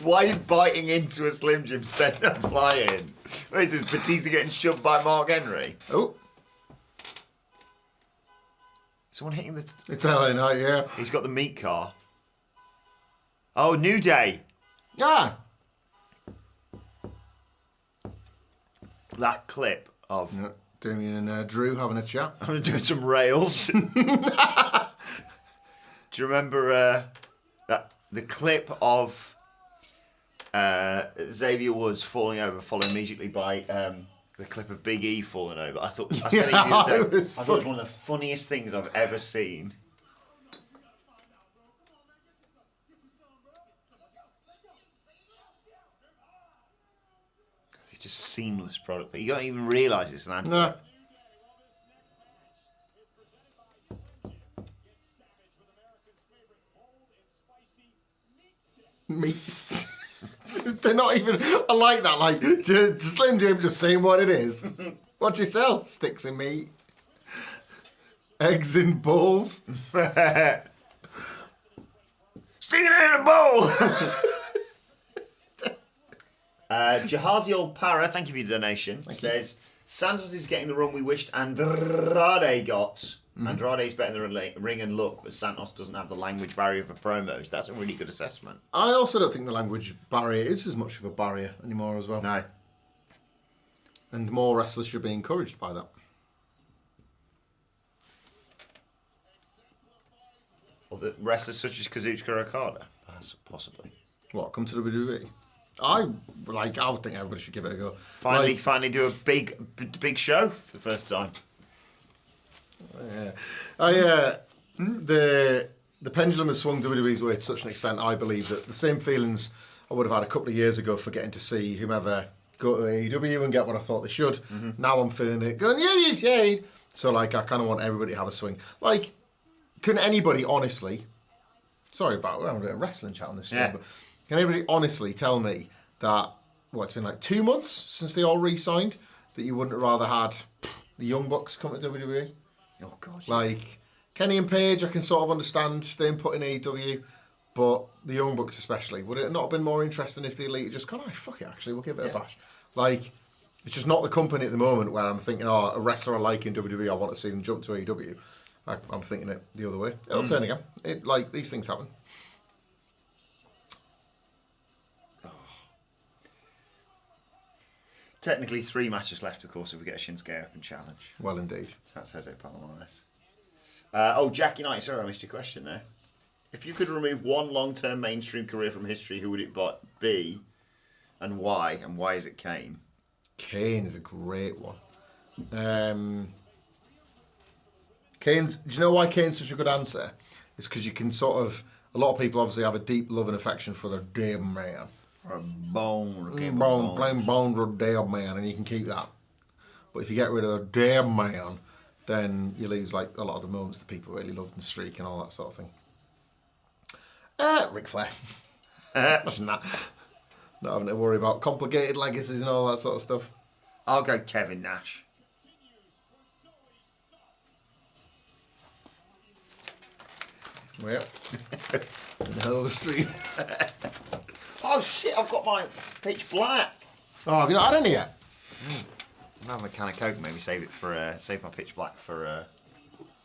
Why did biting into a Slim Jim send her flying? Wait, is Batista getting shoved by Mark Henry? Oh. Someone hitting the... It's LA Knight, yeah. He's got the meat car. Oh, New Day. Ah. That clip of... Yeah, Damien and Drew having a chat. I'm doing some rails. Do you remember the clip of Xavier Woods falling over, followed immediately by the clip of Big E falling over? I thought it was one of the funniest things I've ever seen. It's just seamless product, but you don't even realise it's an advert. No. Meat. They're not even. I like that. Like Slim Jim just saying what it is. What you sell? Sticks in meat, eggs in balls. Stick it in a bowl. Jahaziel Para, thank you for your donation. Says Santos is getting the run we wished Andrade got. Andrade's better in the ring and look, but Santos doesn't have the language barrier for promos. That's a really good assessment. I also don't think the language barrier is as much of a barrier anymore as well. No. And more wrestlers should be encouraged by that. Or the wrestlers such as Kazuchika Okada, possibly. What, come to WWE? I would think everybody should give it a go. Finally do a big show for the first time. Yeah. The pendulum has swung WWE's way to such an extent, I believe, that the same feelings I would have had a couple of years ago for getting to see whomever go to AEW and get what I thought they should. Mm-hmm. Now I'm feeling it, going, yeah. So, I kind of want everybody to have a swing. Can anybody honestly... Sorry about we're having a wrestling chat on this show, but can anybody honestly tell me that, it's been 2 months since they all re-signed, that you wouldn't have rather had the Young Bucks come to WWE? Oh, God. Yeah. Kenny and Paige, I can sort of understand staying put in AEW, but the Young Bucks especially, would it not have been more interesting if the Elite had just gone, fuck it, actually, we'll give it a bash? It's just not the company at the moment where I'm thinking, a wrestler I like in WWE, I want to see them jump to AEW. I'm thinking it the other way. It'll turn again. These things happen. Technically 3 matches left, of course, if we get a Shinsuke Open challenge. Well, indeed. That's Jose Palomares. Jackie Knight, sorry I missed your question there. If you could remove one long-term mainstream career from history, who would it be and why? And why is it Kane? Kane is a great one. Do you know why Kane's such a good answer? It's because you can a lot of people obviously have a deep love and affection for their dead man. Or a bone. Plain bone or dead man, and you can keep that. But if you get rid of the dead man, then you lose a lot of the moments that people really loved and streak and all that sort of thing. Ric Flair. Imagine that. Not having to worry about complicated legacies and all that sort of stuff. I'll go Kevin Nash. Well, hell of a stream. Oh shit! I've got my pitch black. Oh, have you not had any yet? I'm having a can of Coke. Maybe save it for save my pitch black for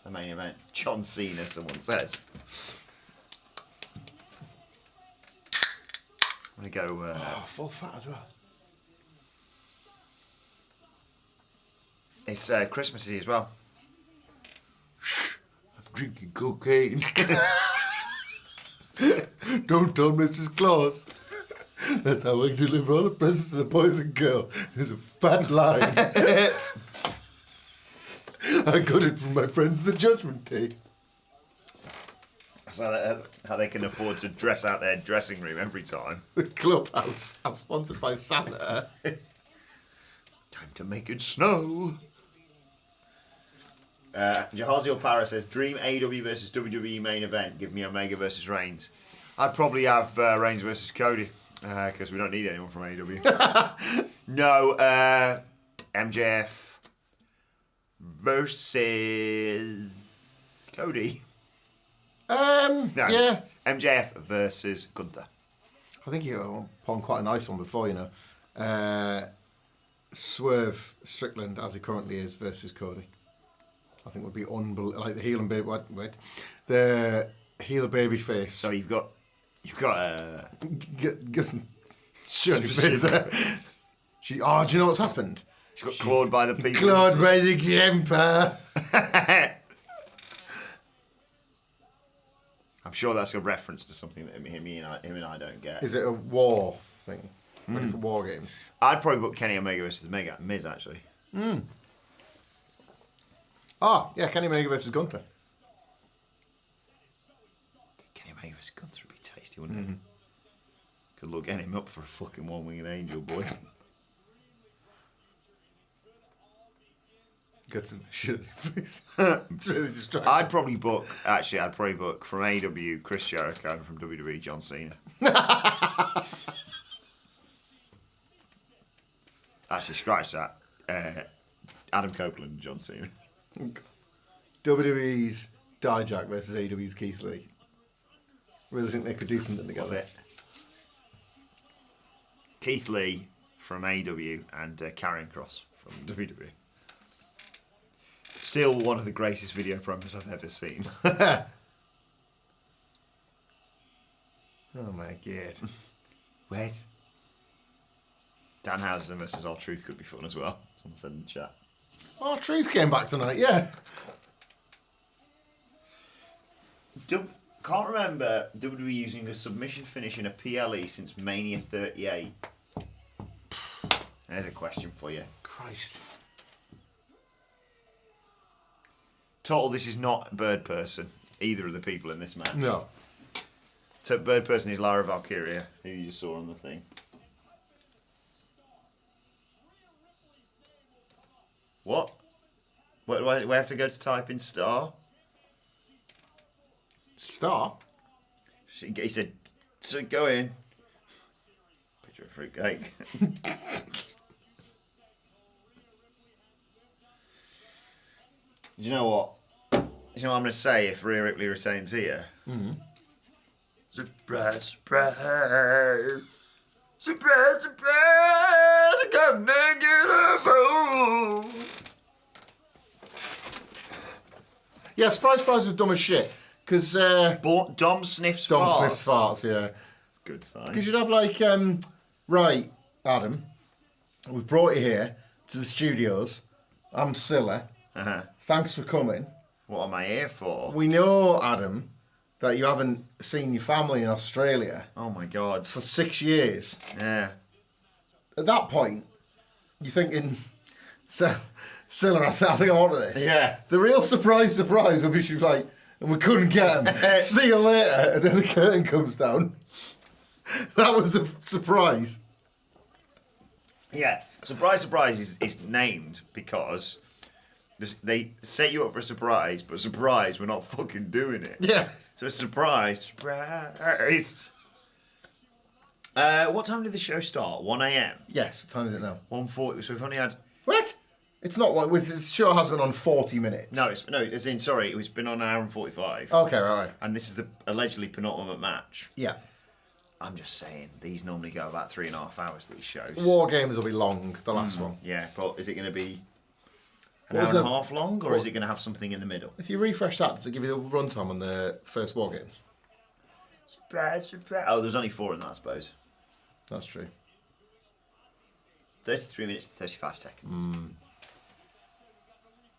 the main event. John Cena, someone says. I'm gonna go. Full fat as well. It's Christmassy as well. Shh! I'm drinking cocaine. Don't tell Mrs. Claus. That's how I deliver all the presents to the boys and girls. There's a fat line. I got it from my friends, the Judgment Day. So how they can afford to dress out their dressing room every time. The clubhouse, I'm sponsored by Santa. Time to make it snow. Jahaziel Para says, dream AEW versus WWE main event. Give me Omega versus Reigns. I'd probably have Reigns versus Cody because we don't need anyone from AEW. No, MJF versus Cody. No, Yeah. MJF versus Gunther. I think you were upon quite a nice one before, you know. Swerve Strickland, as he currently is, versus Cody. I think would be unbelievable. Like the heel and baby, the heel and baby face. So you've got Get some shit on your face there. Do you know what's happened? She's got clawed by the people. Clawed by the grandpa. I'm sure that's a reference to something that him and I don't get. Is it a war thing? Ready for war games? I'd probably book Kenny Omega versus Miz actually. Oh, yeah, Kenny Omega versus Gunther. Kenny Omega versus Gunther would be tasty, wouldn't it? Could look getting him up for a fucking one-winged angel, boy. Got some shit on your face. It's really distracting. I'd probably book from AEW Chris Jericho and from WWE John Cena. Actually, scratch that. Adam Copeland and John Cena. WWE's Dijak versus AEW's Keith Lee. Really think they could do something together. Keith Lee from AEW and Karrion Kross from WWE. Still one of the greatest video promos I've ever seen. Oh my god. Wait. Danhausen versus R-Truth could be fun as well. Someone said in the chat. Oh, Truth came back tonight, yeah. Can't remember WWE using a submission finish in a PLE since Mania 38. There's a question for you. Christ. Total, this is not Bird Person, either of the people in this match. No. So Bird Person is Lara Valkyria, who you just saw on the thing. What? Where do I have to go to type in star? Star? He said, so go in. Picture of fruitcake. You know what? You know what I'm going to say if Rhea Ripley retains here? Surprise, surprise. Surprise, surprise. I got naked above. Yeah, Surprise Surprise was dumb as shit. Because Dom sniffs Dom farts. sniffs farts, yeah. Good sign. Because you'd have like, right, Adam, we've brought you here to the studios. I'm Scylla. Thanks for coming. What am I here for? We know, Adam, that you haven't seen your family in Australia Oh my God. for 6 years. Yeah. At that point, you're thinking, Scylla, I think I wanted this. Yeah. The real surprise would be she's like, and we couldn't get him. See you later. And then the curtain comes down. That was a surprise. Yeah. Surprise, surprise is named because they set you up for a surprise, but surprise, we're not fucking doing it. Yeah. So it's surprise. What time did the show start? 1 a.m. Yes, what time is it now? 1:40. So we've only had. What? It's not like with. It sure has been on 40 minutes. No, as in, sorry, it's been on an hour and 45. Okay, right. And this is the allegedly penultimate match. Yeah. I'm just saying, these normally go about 3.5 hours, these shows. War Games will be long, the last one. Yeah, but is it going to be an What hour was and a it? half long, or is it going to have something in the middle? If you refresh that, does it give you the runtime on the first War Games? Surprise. Oh, there's only 4 in that, I suppose. That's true. 33 minutes and 35 seconds.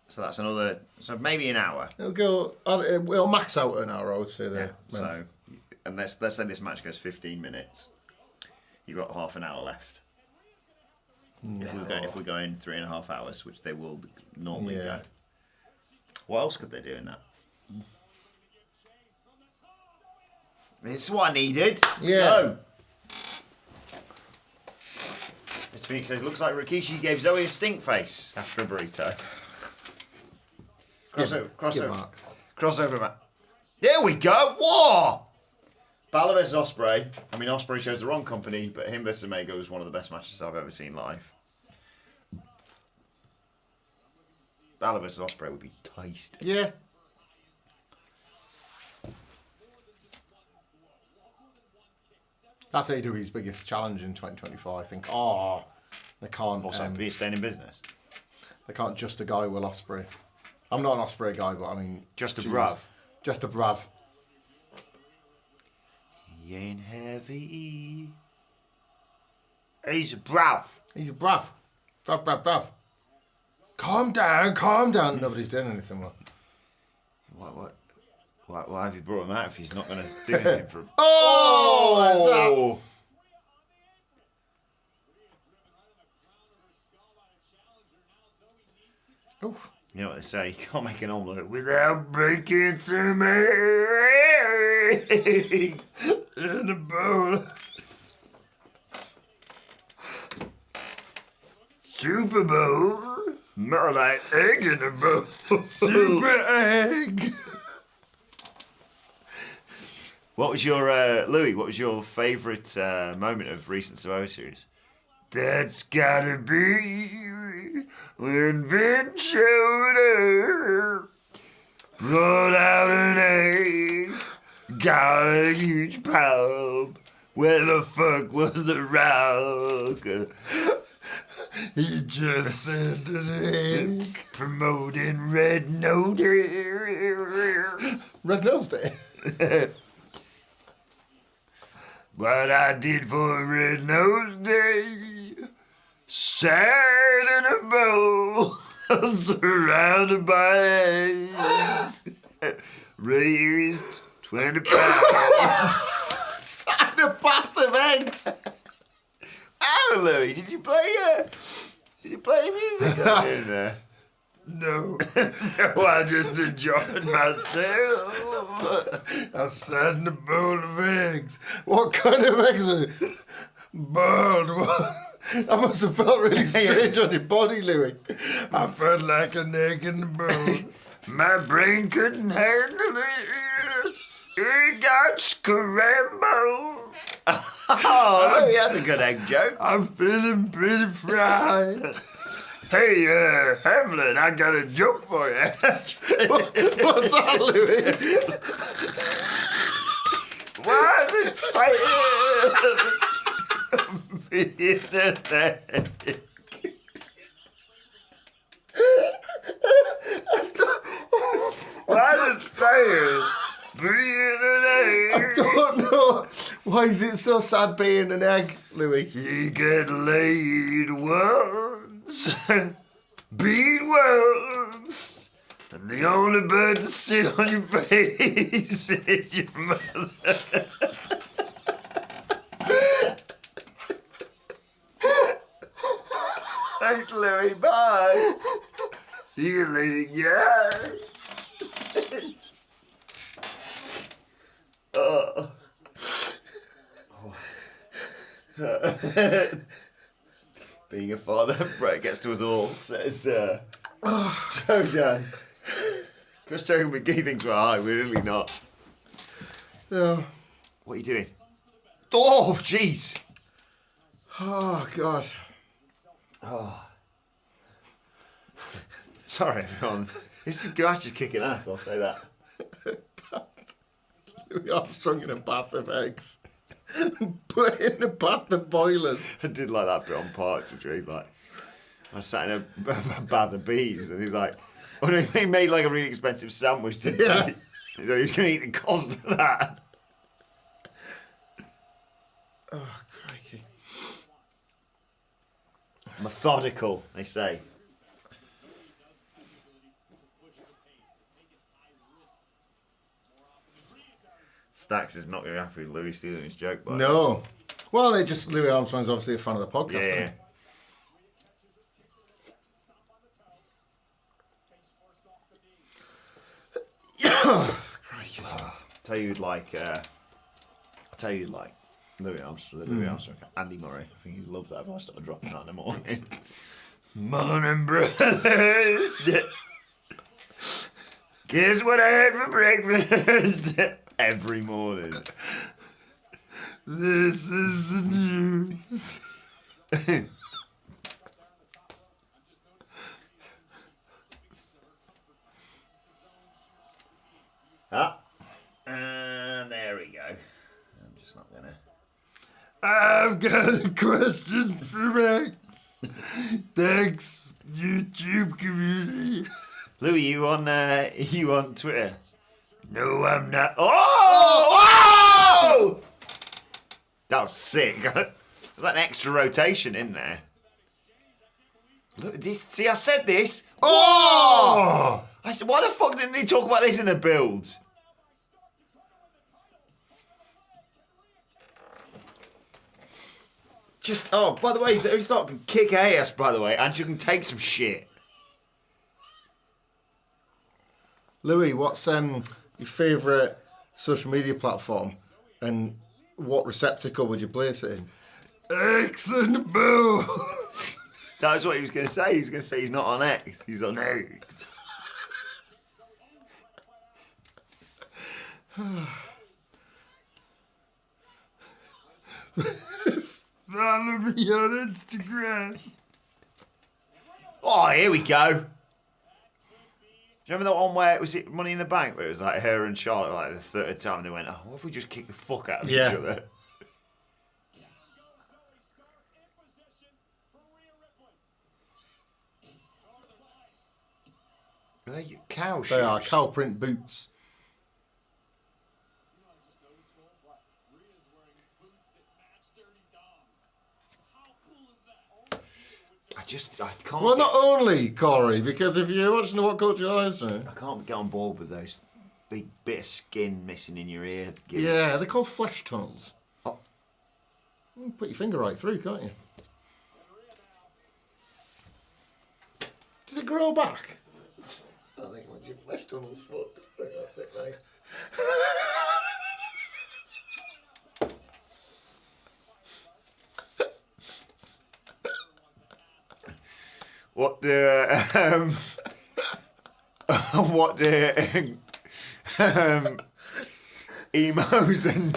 So that's another, so maybe an hour. It'll max out an hour, I would say. There. So, and let's say this match goes 15 minutes. You've got half an hour left. No. If we're going 3.5 hours, which they will normally Yeah. go. What else could they do in that? This is what I needed. Let's go. Mr. Phoenix says, looks like Rikishi gave Zoey a stink face after a burrito. Crossover match. There we go. War! Balor versus Ospreay. I mean, Ospreay chose the wrong company, but him versus Omega was one of the best matches I've ever seen live. Balor versus Ospreay would be tasty. Yeah. That's AEW's biggest challenge in 2024, I think. They can't. Also, be staying in business. They can't just a guy Will Ospreay. I'm not an Ospreay guy, but I mean, Just a Jesus. bruv. Just a bruv. He ain't heavy. He's a bruv. He's a bruv. Bruv. Calm down. Nobody's doing anything well. Why have you brought him out if he's not going to do anything for him? Oh! Oof. You know what they say, you can't make an omelette without breaking some eggs in a bowl. Super Bowl? More like egg in a bowl. Super egg. What was your, Louis, what was your favourite moment of recent Survivor Series? That's gotta be when Vince showed her, brought out an egg, got a huge pump. Where the fuck was the Rock? He just sent an egg. Promoting Red Nose Day. Red Nose Day. What I did for Red Nose Day, sat in a bowl, surrounded by eggs, raised 20 pounds. Sat in a bath of eggs. Oh, Louis, did you play music in there? No. No, I just enjoyed myself. I sat in a bowl of eggs. What kind of eggs are boiled? That must have felt really strange on your body, Louis. I felt like an egg in the bowl. My brain couldn't handle it. It got scrambled. Oh, Louis, that's a good egg joke. I'm feeling pretty fried. Hey, Hamlin, I got a joke for you. What's that, Louis? Why is it being an egg? Why is it being an egg? I don't know. Why is it so sad being an egg, Louis? You get laid once, beat once, and the only bird to sit on your face is your mother. Thanks, Louis. Bye. See you later. Yeah. Being a father, Brett gets to us all, says Joe Dan. Just Joe McGee thinks we're high, we're really not. No. What are you doing? Oh, jeez. Oh, God. Sorry, everyone. This match is kicking ass, I'll say that. Louis Armstrong in a bath of eggs. Put in a bath of boilers. I did like that bit on Partridge where he's like, I sat in a bath of bees, and he's like, oh no, he made like a really expensive sandwich, didn't he? So he was going to eat the cost of that. Oh, crikey. Methodical, they say. Stax is not going to be happy with Louis stealing his joke, but No. Well, Louis Armstrong's obviously a fan of the podcast. yeah. Crikey. Tell you you'd like Louis Armstrong, Andy Murray. I think he'd love that if I started dropping that in the morning. Morning, brothers. Guess what I had for breakfast? Every morning. This is the news. And there we go. I'm just not gonna. I've got a question for Rex. Thanks, YouTube community. Louis, you on Twitter? No, I'm not. Oh! That was sick. There's an extra rotation in there. Look, see, I said this. Oh! I said, why the fuck didn't they talk about this in the builds? Just, by the way, he's not going to kick ass, by the way, and you can take some shit. Louis, what's your favourite social media platform, and what receptacle would you place it in? X and Boo. That was what he was going to say. He was going to say he's not on X. He's on X. Follow me on Instagram. Oh, here we go. Do you remember that one where it was Money in the Bank, where it was like her and Charlotte like the third time, and they went, "Oh, what if we just kick the fuck out of each other?" Are they cow shoes? They are cow print boots. I can't. Well, not only, Corey, because if you're watching the WhatCulture live stream, I can't get on board with those big bit of skin missing in your ear. Gimmicks. Yeah, they're called flesh tunnels. Oh. You can put your finger right through, can't you? Does it grow back? I think once your flesh tunnel's fucked, that's it, mate. What the emos and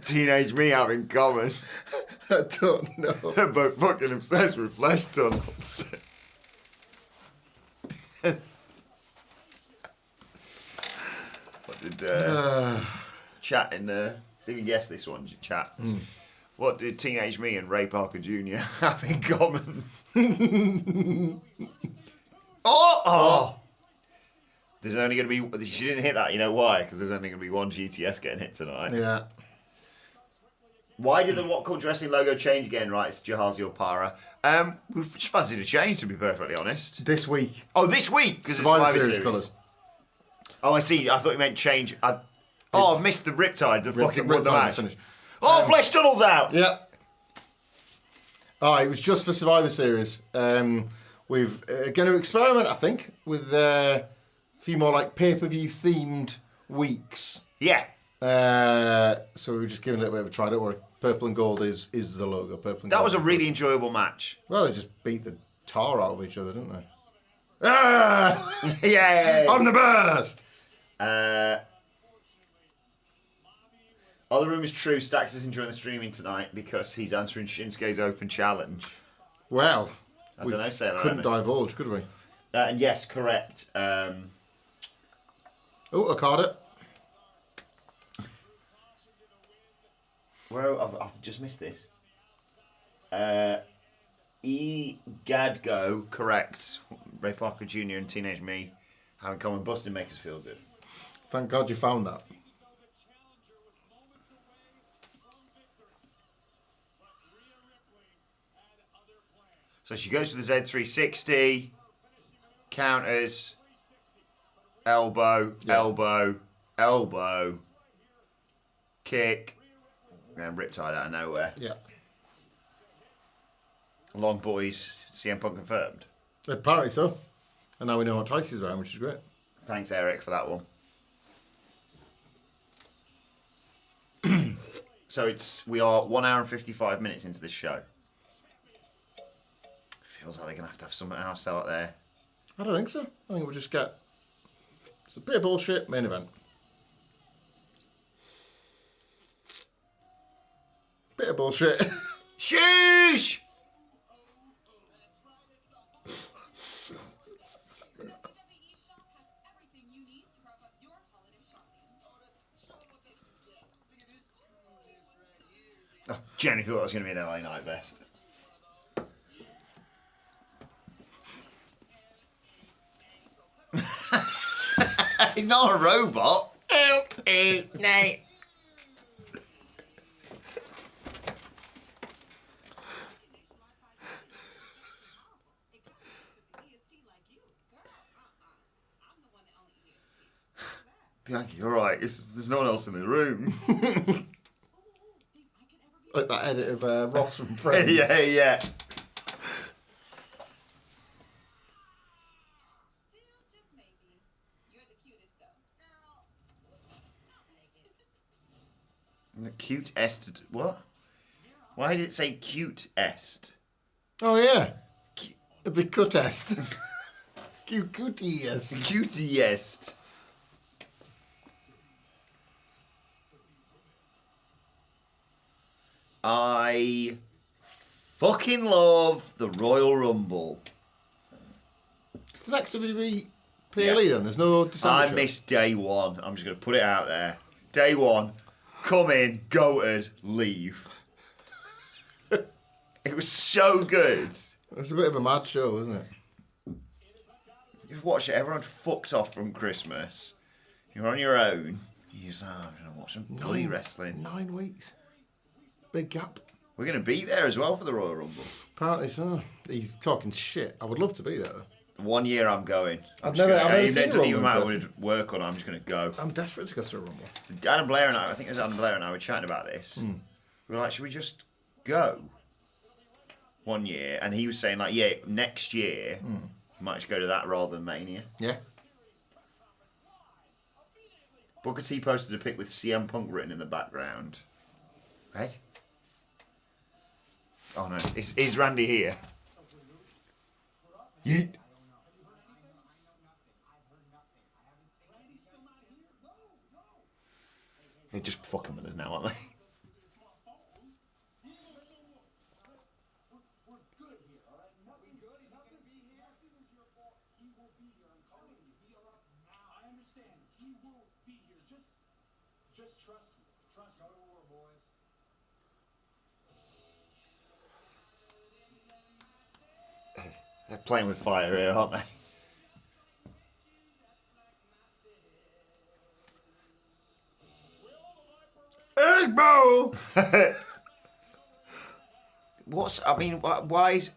teenage me have in common? I don't know. They're both fucking obsessed with flesh tunnels. What did chat in there? See if you can guess this one, chat. What did teenage me and Ray Parker Jr. have in common? Oh! There's only going to be... She didn't hit that, you know why? Because there's only going to be one GTS getting hit tonight. Yeah. Why did the WhatCulture Wrestling logo change again? Right, it's Jahazi Opara. We've just fancied a change, to be perfectly honest. This week. Oh, this week? Because it's Survivor Series colours. Oh, I see. I thought you meant change. I missed the Riptide. The fucking won the match. Finish. Oh, Flesh Tunnel's out! Yeah. Oh, it was just for Survivor Series. We're going to experiment, I think, with a few more like pay-per-view themed weeks. Yeah. So we were just giving it a bit of a try. Don't worry. Purple and gold is the logo. Purple and That gold was a really enjoyable match. Well, they just beat the tar out of each other, didn't they? Ah! Yeah. I'm the best! Are the rumours true? Stax is enjoying the streaming tonight because he's answering Shinsuke's open challenge. Well, I don't know, Sailor. Couldn't divulge, could we? And yes, correct. Oh, I caught it. Where I've just missed this. E. Gadgo, correct. Ray Parker Jr. and Teenage Me having common busting make us feel good. Thank God you found that. So she goes for the Z360, counters, elbow, elbow, elbow, kick, and riptide out of nowhere. Yeah. Long boys, CM Punk confirmed. Apparently so. And now we know what Tice is around, which is great. Thanks, Eric, for that one. So we are 1 hour and 55 minutes into this show. Feels like they're going to have something else out there. I don't think so. I think we'll just get... It's a bit of bullshit, main event. Bit of bullshit. Sheesh! I genuinely thought that was going to be an LA Night vest. He's not a robot. Night. Bianchi, you're right. There's no one else in the room. Like that edit of Ross from Friends. Yeah. The cute est. What? Why did it say cute est? Oh, yeah. A big cutest. Cutiest. Cutiest. I fucking love the Royal Rumble. It's next WWE PLE then. There's no December I show. missed day one. I'm just going to put it out there. Day one. Come in, goated, leave. It was so good. It's a bit of a mad show, isn't it? You watch it, everyone fucks off from Christmas. You're on your own. You're just, I'm going to watch some bloody wrestling. 9 weeks. Big gap. We're going to be there as well for the Royal Rumble. Apparently so. He's talking shit. I would love to be there. 1 year I'm going. I've never seen it a doesn't even Rumble matter in what person. it work on, I'm just going to go. I'm desperate to go to a Rumble. Adam Blair and I think it was Adam Blair and I were chatting about this. We were like, should we just go 1 year? And he was saying, like, yeah, next year, might just go to that rather than Mania. Yeah. Booker T posted a pic with CM Punk written in the background. Right? Oh no, is Randy here? Yeet. They're just fucking with us now, aren't they? They're playing with fire here, aren't they? Egbo! Why is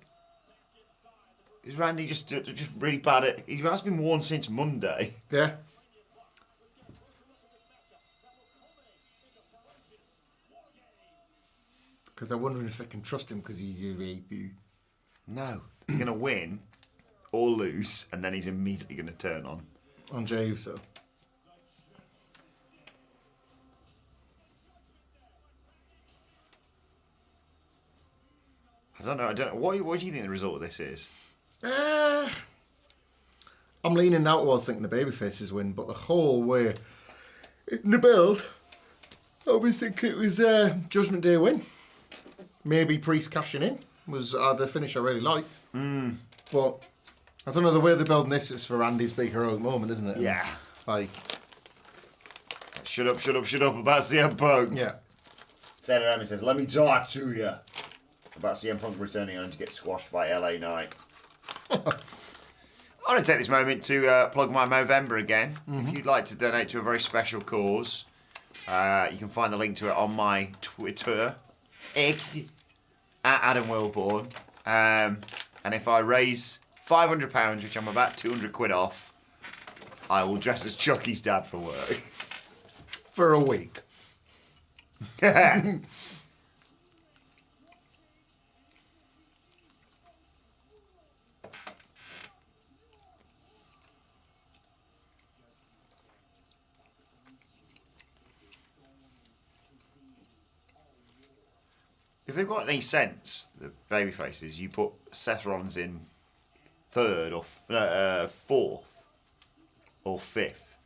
Randy just really bad at... He has been worn since Monday. Yeah. Because they're wondering if they can trust him because he's a baby. No. He's going to win or lose, and then he's immediately going to turn on Jey Uso. I don't know. What do you think the result of this is? I'm leaning now towards thinking the babyfaces win, but the whole way in the build, I would think it was Judgment Day win. Maybe Priest cashing in. was the finish I really liked. But I don't know, the way they're building this is for Randy's big heroic moment, isn't it? And, Yeah. like, Shut up about CM Punk. yeah. Sarah Remy says, let me talk to you about CM Punk returning only to get squashed by LA Knight. I want to take this moment to plug my Movember again. If you'd like to donate to a very special cause, you can find the link to it on my Twitter, X, at Adam Wilborn. And if I raise £500, which I'm about 200 quid off, I will dress as Chucky's dad for work. For a week. If they've got any sense, the baby faces, you put Seth Rollins in third or fourth or fifth.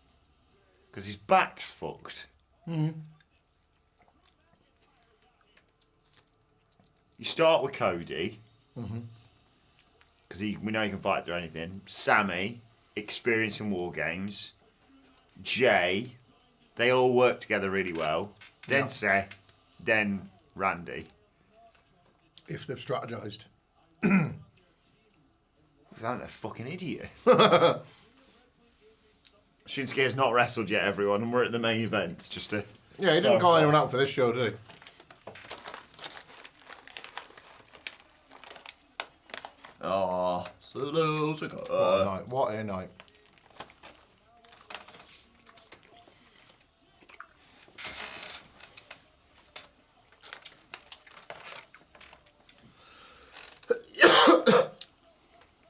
Because his back's fucked. You start with Cody. Because we know he can fight through anything. Sammy, experience in War Games. Jay, they all work together really well. Then Seth, then Randy. If they've strategized. They're fucking idiots. Shinsuke has not wrestled yet, everyone, and we're at the main event. Just to Yeah, he didn't call anyone out for this show, did he? Oh, What a night. What a night.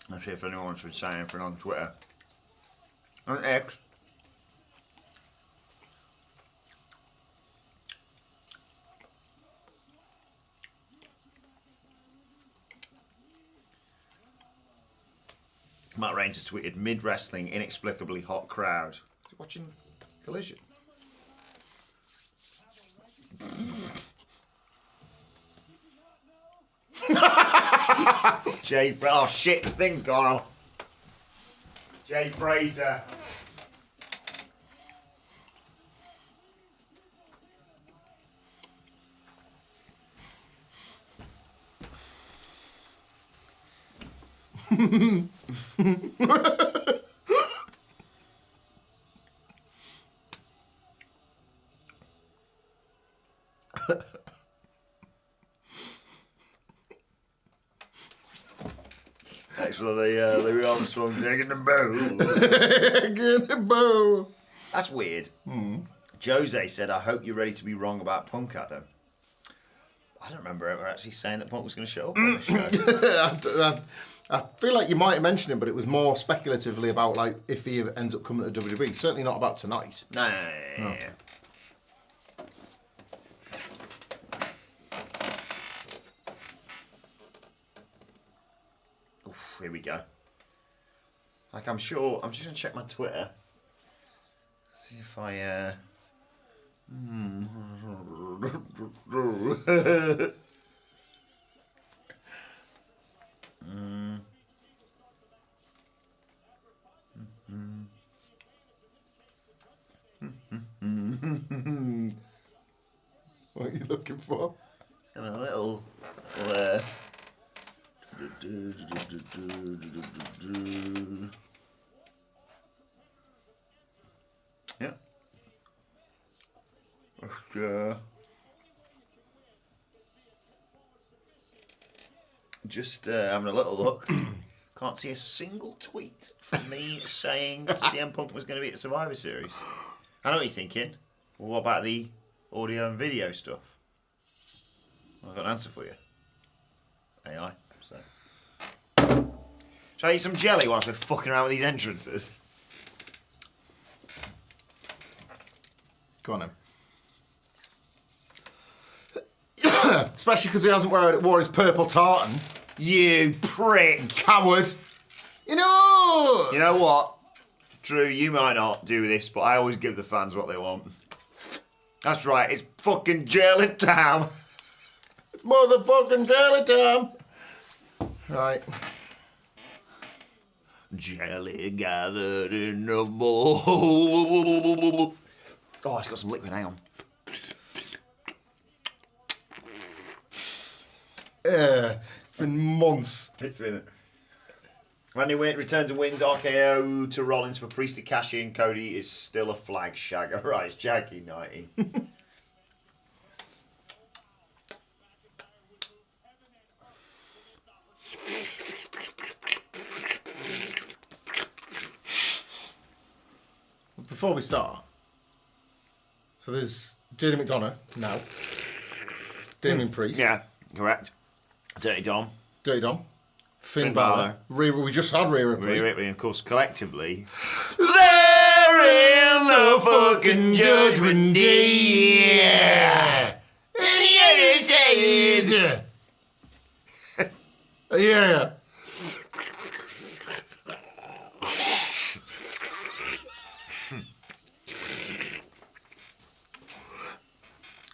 Let's see if anyone's been saying anything on Twitter. On X. Matt Reigns has tweeted, mid-wrestling, inexplicably hot crowd. Is he watching Collision? Oh shit, the thing's gone off. Jay Fraser. Actually, Louis Armstrong taking the bow. That's weird. Jose said, I hope you're ready to be wrong about Punk, Adam. I don't remember ever actually saying that Punk was going to show up on this show. I feel like you might have mentioned it, but it was more speculatively about like if he ends up coming to WWE. Certainly not about tonight. No. Oof, here we go. Like, I'm just going to check my Twitter. See if I, What are you looking for? And a little yeah. Just having a little look. Can't see a single tweet from me saying CM Punk was going to be at Survivor Series. I know what you're thinking. Well, what about the audio and video stuff? I've got an answer for you. AI. So. Shall I eat some jelly whilst we're fucking around with these entrances? Go on then. Especially because he hasn't wore his purple tartan. You prick! Coward! You know what? Drew, you might not do this, but I always give the fans what they want. That's right, it's fucking jail in town. It's motherfucking jelly time. Right. Jelly gathered in a bowl. Oh, it's got some liquid. Hang on. It's been months. It's been. Randy returns and wins RKO to Rollins for Priest to cash in. Cody is still a flag shagger. Right, it's Jackie 90. Before we start, so there's Jada McDonough now, Damien Priest, Yeah, correct. Dirty Dom. Dirty Dom, Finn Finn Balor, Balor. Rhea, we just had Rhea Ripley. Rhea Ripley, and of course, collectively, they're in the fucking judgment day. Yeah.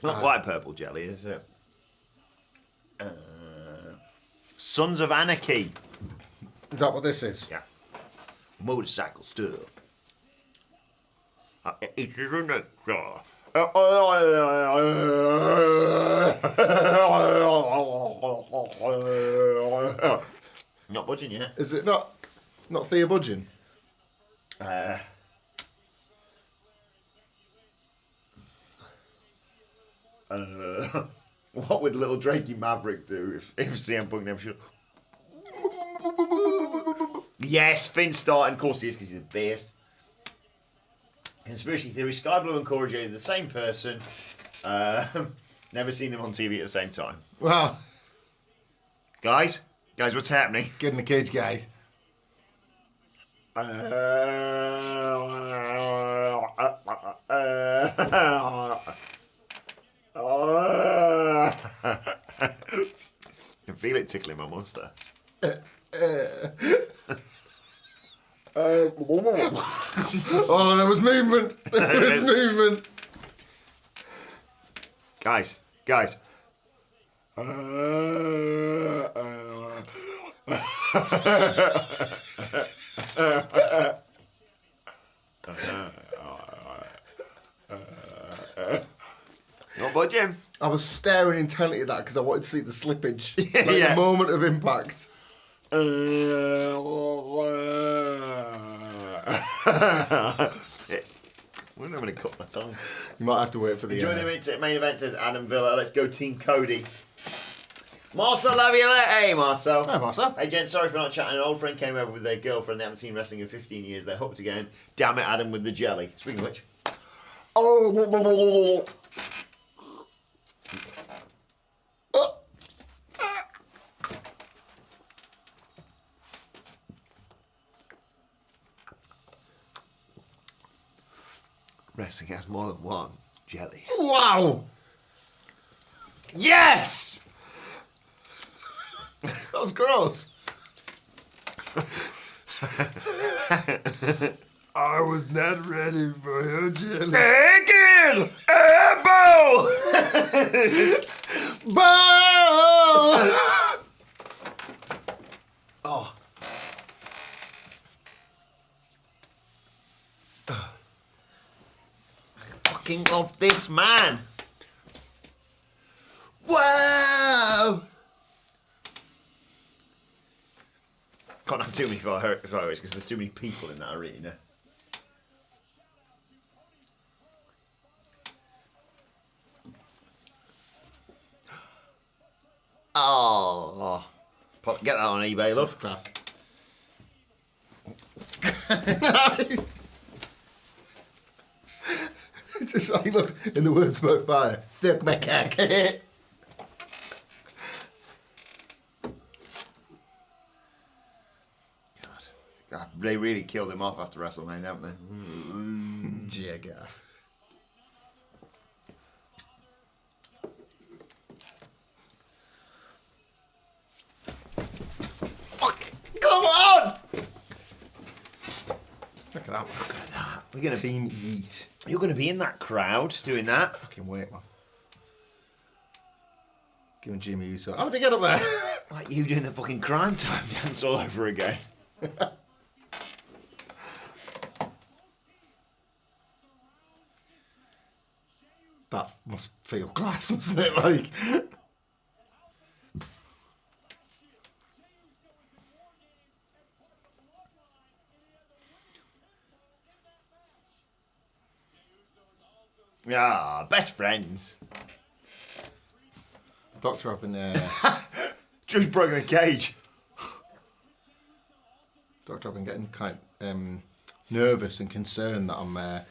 Not white purple jelly, is it? Sons of Anarchy. Is that what this is? Yeah. Motorcycle stuff. It is an extra. Not budging yet. Is it not Thea Budgeon? What would little Drakey Maverick do if CM Punk never should? Yes, Finn's starting. Of course he is, because he's the best. Conspiracy theory: Sky Blue and Cora Jade are the same person. Never seen them on TV at the same time. Well, Guys, what's happening? get in the cage, guys. I can feel it tickling my monster. Oh, there was movement. There was movement. Guys. Not budging. I was staring intently at that because I wanted to see the slippage. Like Yeah. the moment of impact. We're not going to cut my tongue. You might have to wait for the Enjoy the main event, says Adam Villa. Let's go Team Cody. Marcel Laviolette. Hey, Marcel. Hi, Marcel. Hey, gent, sorry for not chatting. An old friend came over with their girlfriend. They haven't seen wrestling in 15 years. They're hooked again. Damn it, Adam with the jelly. Speaking of which. Oh. Wrestling has more than one jelly. Wow. Yes! That was gross. I was not ready for your jelly. Again! Elbow! Bow! Oh. I fucking love this man. Wow! Can't have too many fireworks because there's too many people in that arena. Oh, get that on eBay, love. Class. Just like, look, in the words about fire. Fuck my cock. God, they really killed him off after WrestleMania, haven't they? Jagger. Come on! Look at that. Look at that. We're gonna Team Eat. You're gonna be in that crowd doing that. Fucking wait, man. Giving Jimmy Uso. How did he get up there? Like you doing the fucking crime time dance all over again. That must feel class, mustn't it? Like. Yeah, best friends. Doctor up in there. Drew's broken the cage. Doctor, I've been getting kind of nervous and concerned that I'm going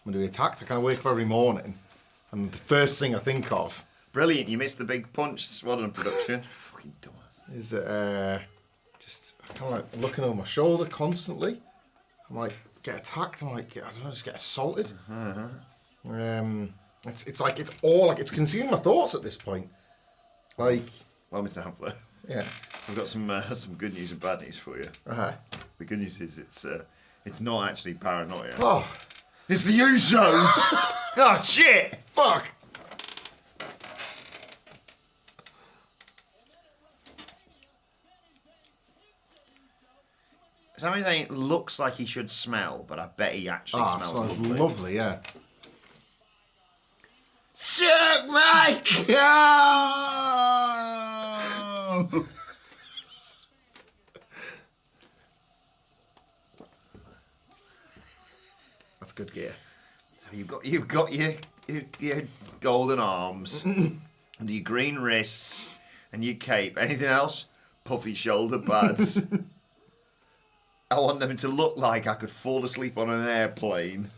to be attacked. I kind of wake up every morning, and the first thing I think of Brilliant, you missed the big punch. Well done, production. Fucking dumbass. is that just kind of like looking over my shoulder constantly. I'm like, get attacked. I'm like, I don't know, just get assaulted. It's like it's all like it's consuming my thoughts at this point. Like, Well, Mr. Hamfler, yeah. I've got some good news and bad news for you. Uh-huh. The good news is it's not actually paranoia. Oh, It's the Usos! Oh, shit! fuck. Sami Zayn looks like he should smell, but I bet he actually Ah, smells smells lovely. lovely, yeah. Suck my cow! That's good gear. So you've got your golden arms, and your green wrists, and your cape. Anything else? Puffy shoulder pads. I want them to look like I could fall asleep on an airplane,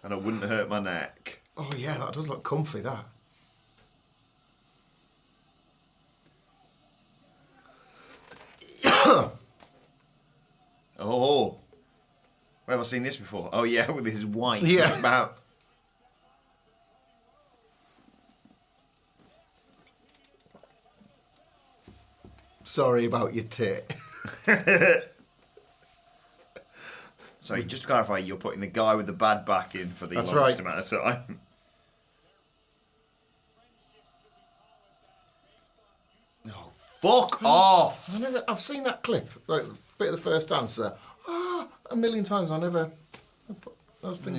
and I wouldn't hurt my neck. Oh yeah, that does look comfy. That. Oh, where have I seen this before? Oh yeah, with his white Yeah. about. Sorry about your tit. So just to clarify, you're putting the guy with the bad back in for the That's longest right. amount of time. Oh, fuck off! I've seen that clip, like a bit of the first dance there. A million times. I never. I put those things.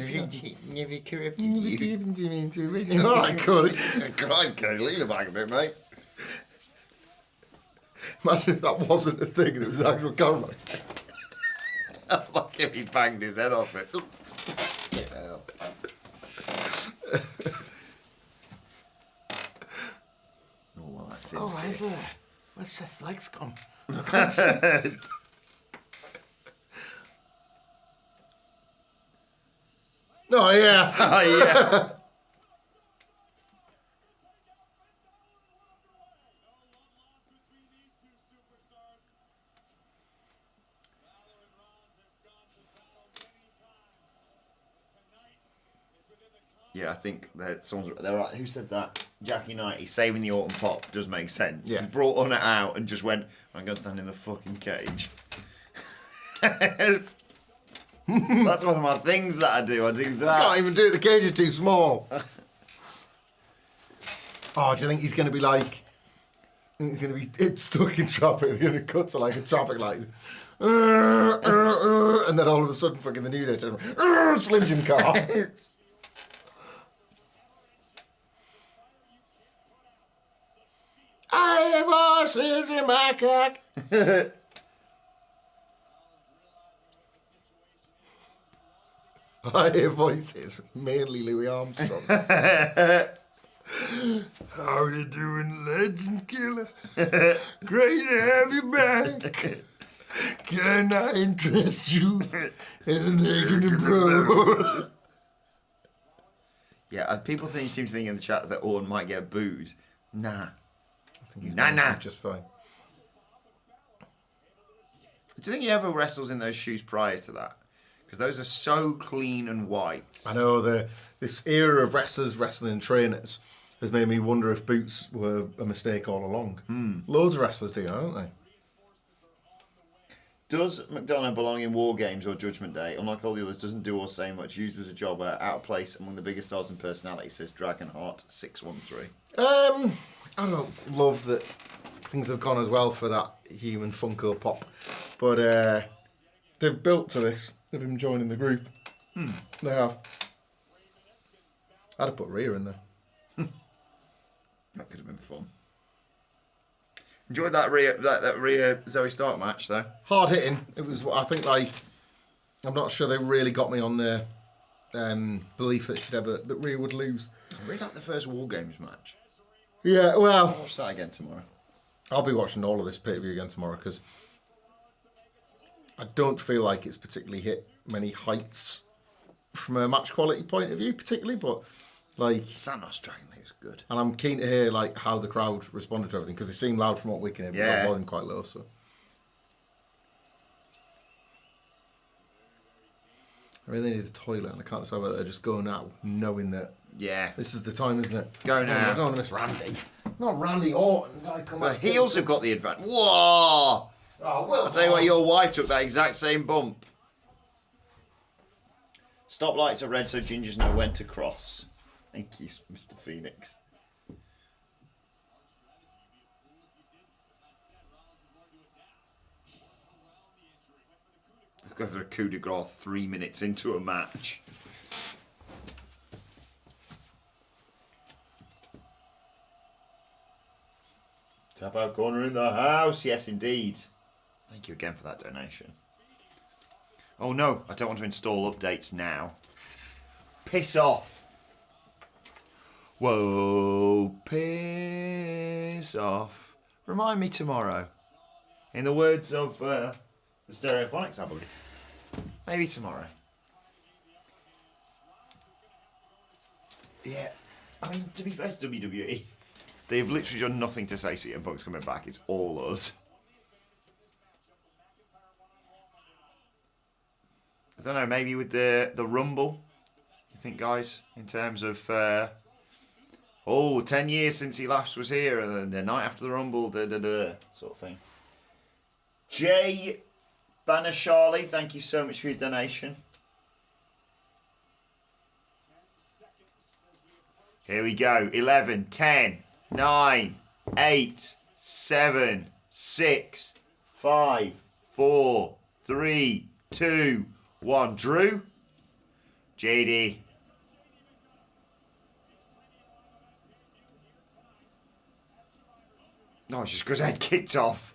Never corrupted you. All right, Cody. Christ, Cody, lean it back a bit, mate. Imagine if that wasn't a thing and it was an actual camera. Like if he banged his head off it. Oh, well, that fits. Oh, where's Seth's legs gone? Oh yeah. Oh, yeah. Yeah, I think that someone's. They're right. Who said that? Jackie Knight. He's saving the autumn pop. Does make sense. Yeah. He brought on it out and just went. I'm going to stand in the fucking cage. That's one of my things that I do. I do that. Can't even do it. The cage is too small. Oh, do you think he's going to be like? He's going to be stuck in traffic. He's going to cut to like a traffic light, and then all of a sudden, fucking the new day, Slim Jim car. I have horses in my cock. I hear voices, mainly Louis Armstrong. How you doing, legend killer? Great to have you back. Can I interest you in the naked and bro? Yeah, people seem to think in the chat that Orton might get booed. Nah. He's Nah. just fine. Do you think he ever wrestles in those shoes prior to that? Because those are so clean and white. I know this era of wrestlers, wrestling and trainers has made me wonder if boots were a mistake all along. Loads of wrestlers do, don't they? Does McDonough belong in War Games or Judgment Day? Unlike all the others, doesn't do or say much. Used as a jobber, out of place among the biggest stars and personalities, says Dragonheart613. I don't love that things have gone as well for that human Funko Pop. But they've built to this, of him joining the group. They have. I'd have put Rhea in there. That could have been fun. Enjoyed that Rhea Zoey Stark match though. Hard hitting. It was. I think I'm not sure they really got me on their belief that Rhea would lose. I really like the first War Games match. Yeah. Well, I'll watch that again tomorrow. I'll be watching all of this pay-per-view again tomorrow because I don't feel like it's particularly hit many heights from a match quality point of view, particularly, but like Santos Dragon League was good. and I'm keen to hear like how the crowd responded to everything because they seem loud from what we can hear, but Yeah. the volume quite low. So I really need a toilet, and I can't decide whether they're just going out knowing that Yeah. this is the time, isn't it? Go now. I don't want to miss Randy. Not Randy Orton. The heels have got the advantage. Whoa! Oh, well, I'll tell you what, your wife took that exact same bump. Stoplights are red so gingers know when to cross. Thank you, Mr. Phoenix. I've got a coup de grace 3 minutes into a match. Tap out corner in the house. Yes, indeed. Thank you again for that donation. Oh no, I don't want to install updates now. Piss off. Whoa, piss off. Remind me tomorrow. In the words of the Stereophonics, I believe. Maybe tomorrow. Yeah, I mean, to be fair to WWE, they've literally done nothing to say CM Punk's coming back. It's all us. I don't know, maybe with the Rumble, you think, guys, in terms of, 10 years since he last was here, and then the night after the Rumble, sort of thing. Jay Banashali, thank you so much for your donation. Here we go. 11, 10, 9, 8, 7, 6, 5, 4, 3, 2, 1. Drew. JD. No, it's just because head kicked off.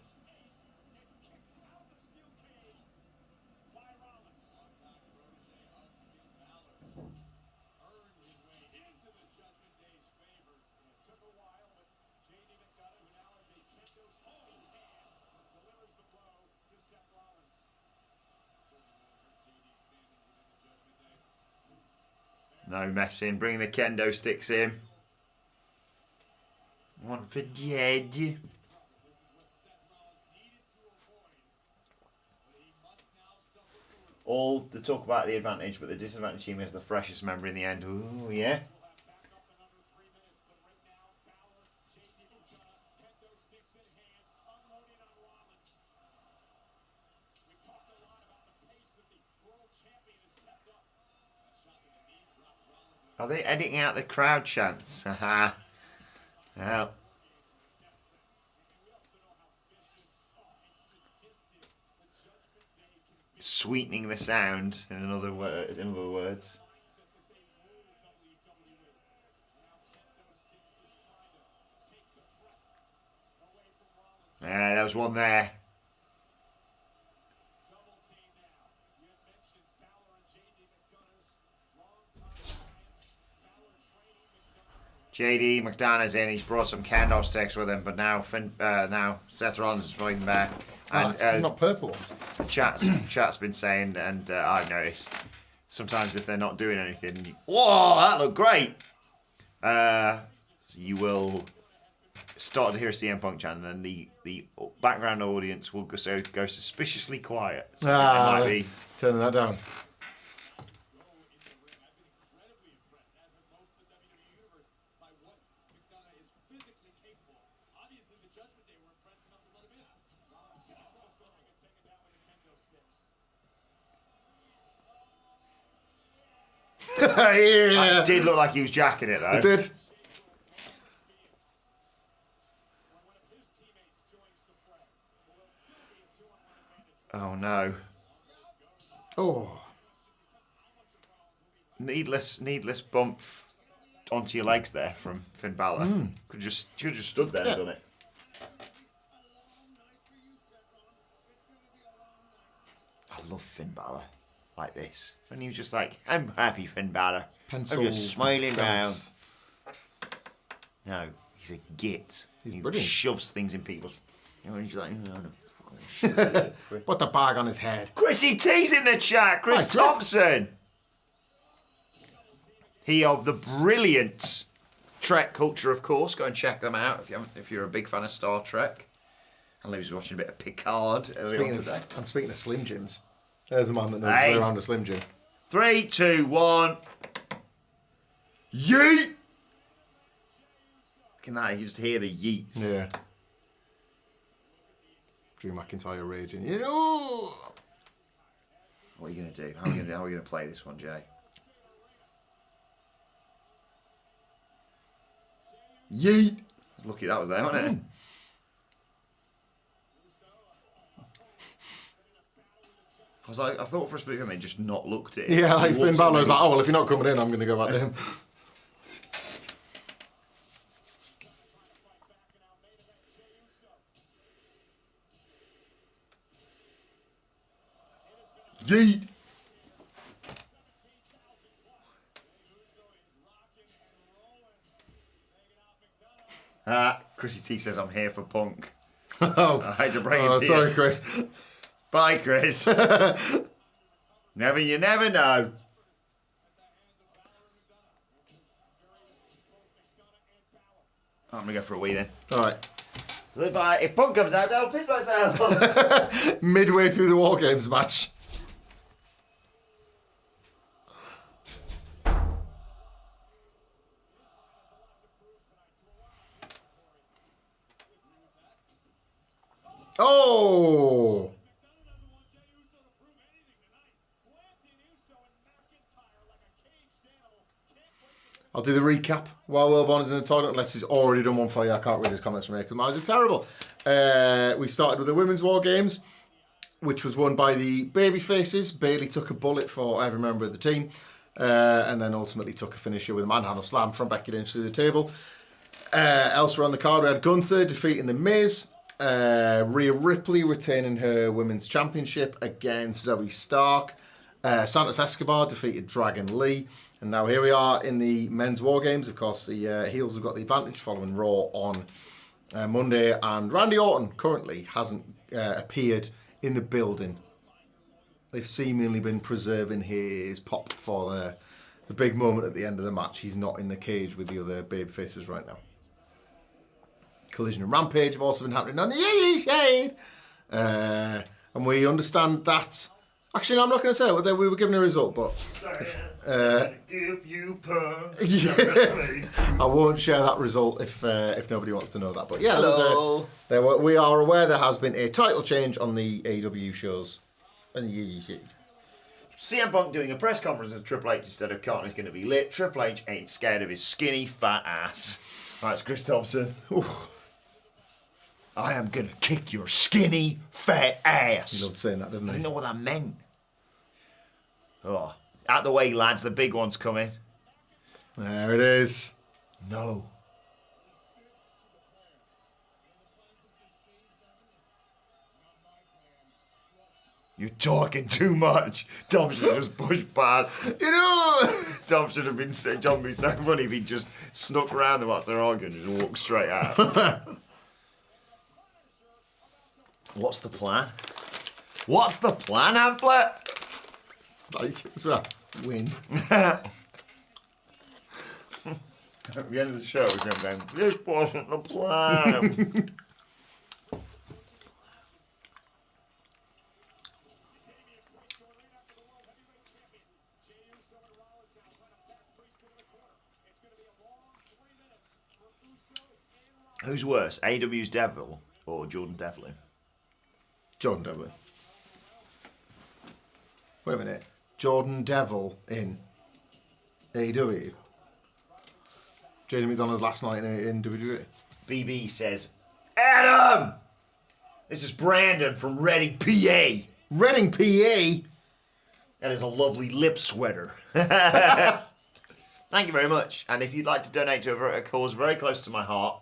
No messing. Bring the kendo sticks in. One for dead. All the talk about the advantage, but the disadvantage team is the freshest member in the end. Ooh, yeah. Are they editing out the crowd chants? Haha. Well. Sweetening the sound, in other words. Yeah, there was one there. JD McDonough's in. He's brought some candlesticks with him, but now Seth Rollins is fighting back. And it's not purple ones. Chat's been saying, and I've noticed sometimes if they're not doing anything, whoa, that looked great. You will start to hear a CM Punk chant, and then the background audience will go suspiciously quiet. So it might be turning that down. Yeah. It did look like he was jacking it, though. It did. Oh, no. Oh. Needless bump onto your legs there from Finn Balor. Could have just stood there and done it. I love Finn Balor like this. And he was just like, I'm happy, Finn Balor. Pencil I'm just smiling round. fence. No, he's a git. He brilliant. shoves things in people's... You know, he's like... Put the bag on his head. Chrissy T's in the chat. Chris Hi, Chris. Thompson. He of the brilliant Trek Culture, of course. Go and check them out if you're a big fan of Star Trek. And Louis was watching a bit of Picard earlier on today. I'm speaking of Slim Jims. There's a man that knows Hey. his way around a Slim Jim. 3, 2, 1. Yeet! Look at that. You just hear the yeets. Yeah. Drew McIntyre raging. You know. What are you going to do? How are we going to play this one, Jay? Yeet! Lucky that was there, wasn't it? I thought for a split second they just not looked at it. Yeah, like He Finn walks Balor in was like, oh, well, if you're not coming in, I'm going to go back to him. Yeet! Chrissy T says I'm here for Punk. Oh, I had to bring it to sorry, you. Chris. Bye, Chris. You never know. I'm gonna go for a wee then. All right. If Punk comes out, I'll piss myself. Midway through the War Games match. Oh! I'll do the recap while Wilborn is in the toilet, unless he's already done one for you. I can't read his comments from here because mine are terrible. We started with the Women's War Games, which was won by the Babyfaces. Bailey took a bullet for every member of the team, and then ultimately took a finisher with a manhandle slam from Becky Lynch through the table. Elsewhere on the card, we had Gunther defeating The Miz. Rhea Ripley retaining her Women's Championship against Zoey Stark. Santos Escobar defeated Dragon Lee. And now here we are in the Men's War Games. Of course, the heels have got the advantage following Raw on Monday. And Randy Orton currently hasn't appeared in the building. They've seemingly been preserving his pop for the big moment at the end of the match. He's not in the cage with the other babyfaces right now. Collision and Rampage have also been happening on the Yee side. And we understand that... Actually, no, I'm not going to say it. We were given a result, but... Give you pearl. Yeah. I won't share that result if nobody wants to know that. But yeah, Hello. we are aware there has been a title change on the AEW shows. And CM Punk doing a press conference with Triple H instead of Carton is going to be lit. Triple H ain't scared of his skinny, fat ass. That's Chris Thompson. I am going to kick your skinny, fat ass. He loved saying that, didn't I he? didn't know what that meant. Oh, out the way, lads. The big one's coming. There it is. No. You're talking too much. Tom should have just pushed past. You know... Tom should have been so... John would be so funny if he just snuck around them whilst they're arguing and just walked straight out. What's the plan? What's the plan, Amplet? Like, it's a win. At the end of the show, we're going, this wasn't the plan. Who's worse, AW's Devil or Jordan Devlin? Jordan Devlin. Wait a minute. Jordan Devil in. AEW. JD McDonald's last night in WWE. BB says, Adam! This is Brandon from Reading, PA. Reading, PA? That is a lovely lip sweater. Thank you very much. And if you'd like to donate to a cause very close to my heart,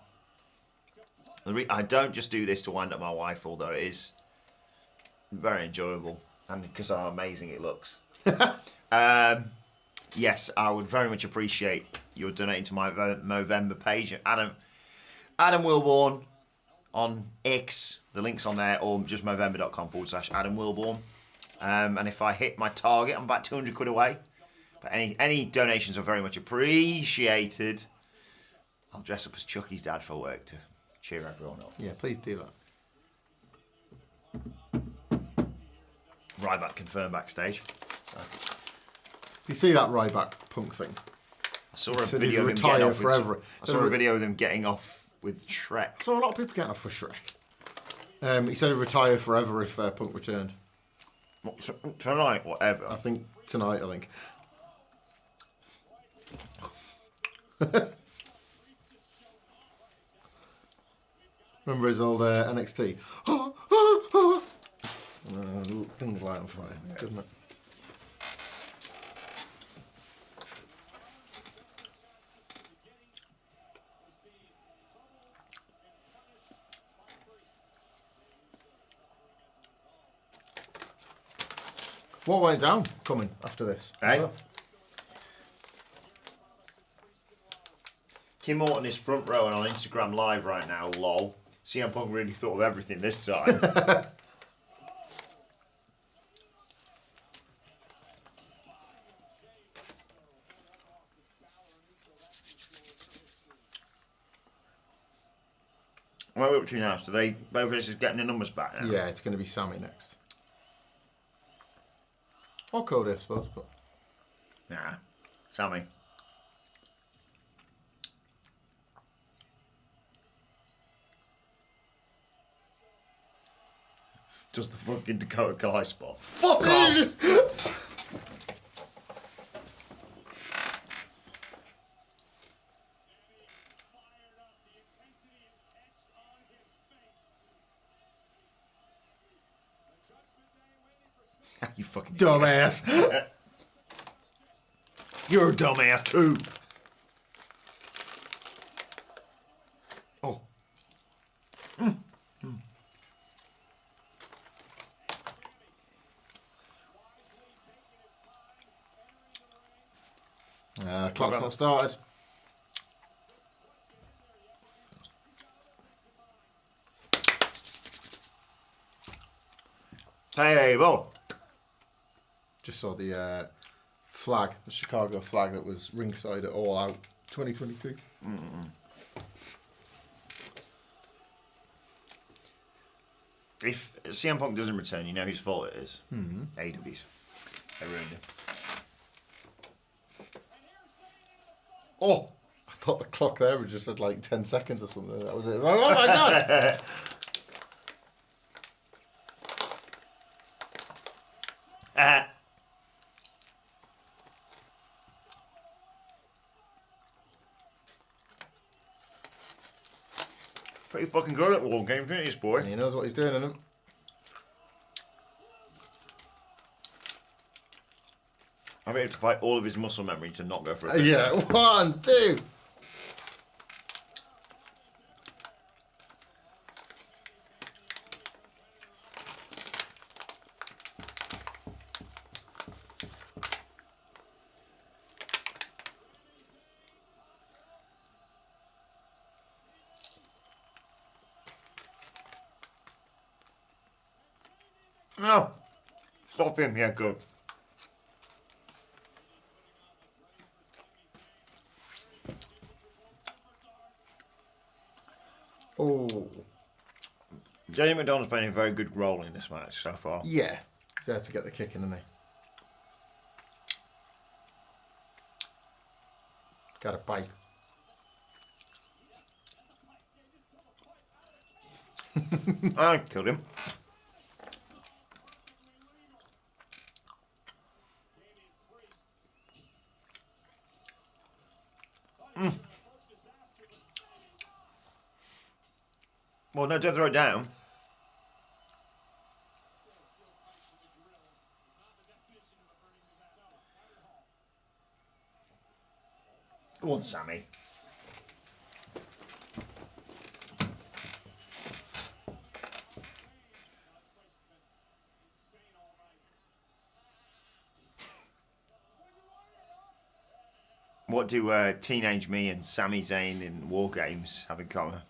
I don't just do this to wind up my wife, although it is very enjoyable and because of how amazing it looks. Yes, I would very much appreciate your donating to my Movember page. Adam Wilborn on X. The link's on there, or just movember.com/Adam Wilborn. And if I hit my target, I'm about 200 quid away. But any donations are very much appreciated. I'll dress up as Chucky's dad for work to cheer everyone up. Yeah, please do that. Ryback confirmed backstage. You see that Ryback Punk thing? I saw a video of him getting off forever. I saw a video of them getting off with Shrek. So a lot of people getting off for Shrek. He said he'd retire forever if Punk returned. Tonight, whatever. I think tonight, I think. Remember his old NXT? Things light on fire, doesn't it? What went down coming after this? Hey? Kim Morton is front row and on Instagram Live right now, lol. CM Punk really thought of everything this time. Where are we up to now? So they both of us is getting the numbers back now? Yeah, it's going to be Sammy next. Or Cody, I suppose, but... Nah, Sammy. Does the fucking Dakota Kai spot. Fuck off! You fucking Dumbass. You're a dumbass too. Oh. Clock's not started. Hey, Bo. Just saw the flag, the Chicago flag that was ringside at All Out 2022. If CM Punk doesn't return, you know whose fault it is. AEW's. They ruined it. Oh! I thought the clock there was just at like 10 seconds or something. That was it. Oh my god! Pretty fucking good at War Games, isn't he, this boy? He knows what he's doing, isn't he? I mean, to fight all of his muscle memory to not go for a Yeah, 1, 2. No. Stop him, yeah, good. Oh. Jamie McDonald's playing a very good role in this match so far. Yeah. He's there to get the kick in, isn't he? Got a bike. I killed him. Well, no, don't throw it down. Go on, Sammy. What do teenage me and Sami Zayn in War Games have in common?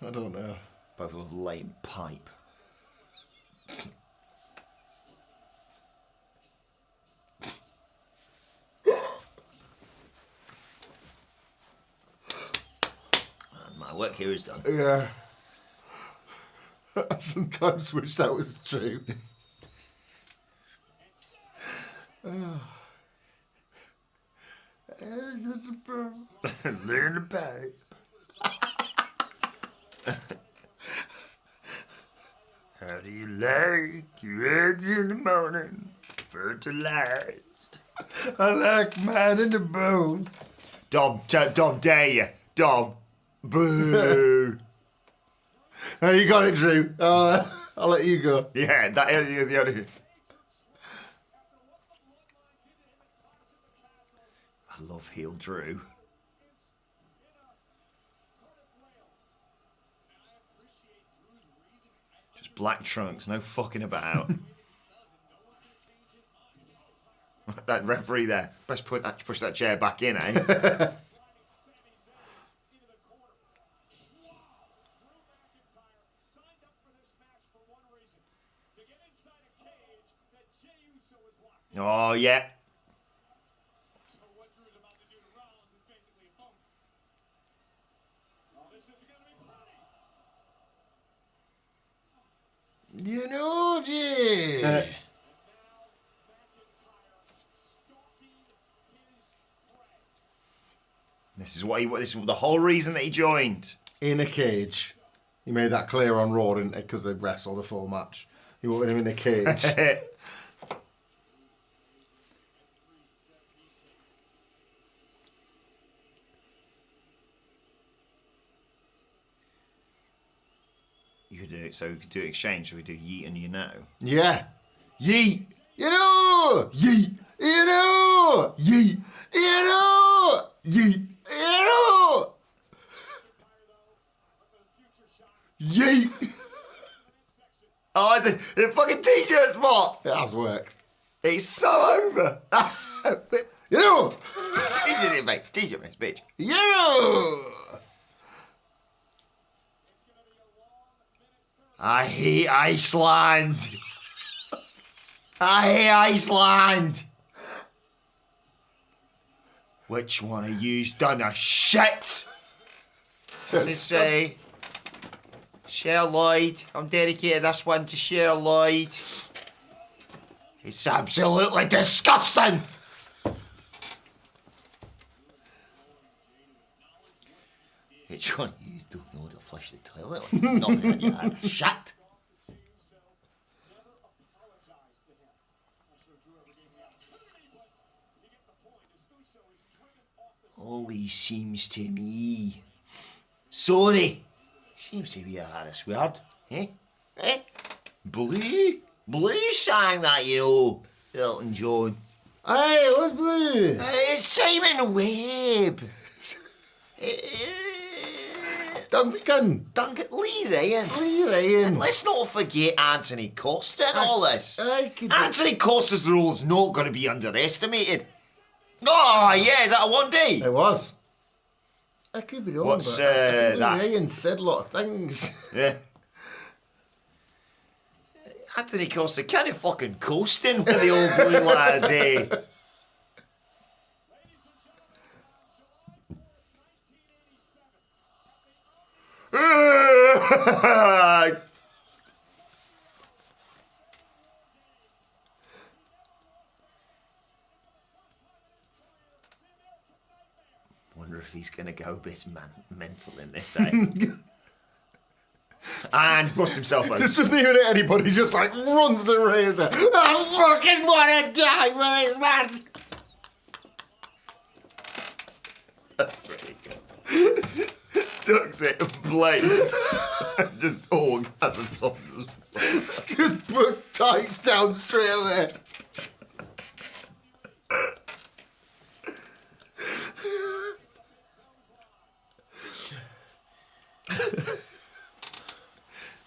I don't know. Both love lame pipe. My work here is done. Yeah. I sometimes wish that was true. Learn the pipe. How do you like your eggs in the morning? Fertilized. I like mine in the bone. Dom, dare you. Dom. Boo. No, you got it, Drew. I'll let you go. Yeah, that is the only... I love heel Drew. Just black trunks, no fucking about. That referee there. Best push that chair back in, eh? Oh, yeah. You know, Jay. This is the whole reason that he joined. In a cage. He made that clear on Raw, didn't he? Because they wrestled the full match. He wanted him in a cage. You could do it, so we could do exchange. So we do yeet and you know. Yeah. Yeet! You know! Yeet! You know! Yeet! You know! Yeet! You know! Yeet! Oh, the fucking t-shirt spot! It has worked. It's so over. You know! T-shirt face, t-shirt face, bitch. You know! I hate Iceland. I hate Iceland. Which one of you's done a shit? Does it say? Cher Lloyd. I'm dedicated this one to Cher Lloyd. It's absolutely disgusting. Which one of you don't know how to flush the toilet? Not when you had a shit. Always seems to me. Sorry. Seems to be a Harris word. Eh? Eh? Blue sang that, you know. Elton John. Hey, what's blue? It's Simon Webb. Duncan. Lee Ryan. Lee Ryan. And let's not forget Anthony Costa and all this. Anthony Costa's role is not going to be underestimated. Oh, yeah, is that a 1D? It was. I could be wrong, What's, but I think that? Lee Ryan said a lot of things. Yeah. Anthony Costa kind of fucking coasting with the old blue lads, eh? Wonder if he's gonna go a bit mental in this, eh? And bust himself out. Just doesn't even hit anybody, just like runs the razor. I fucking want to die with this man. That's really good. ducks it and blades. Just orgasms on the Just put tights down straight away.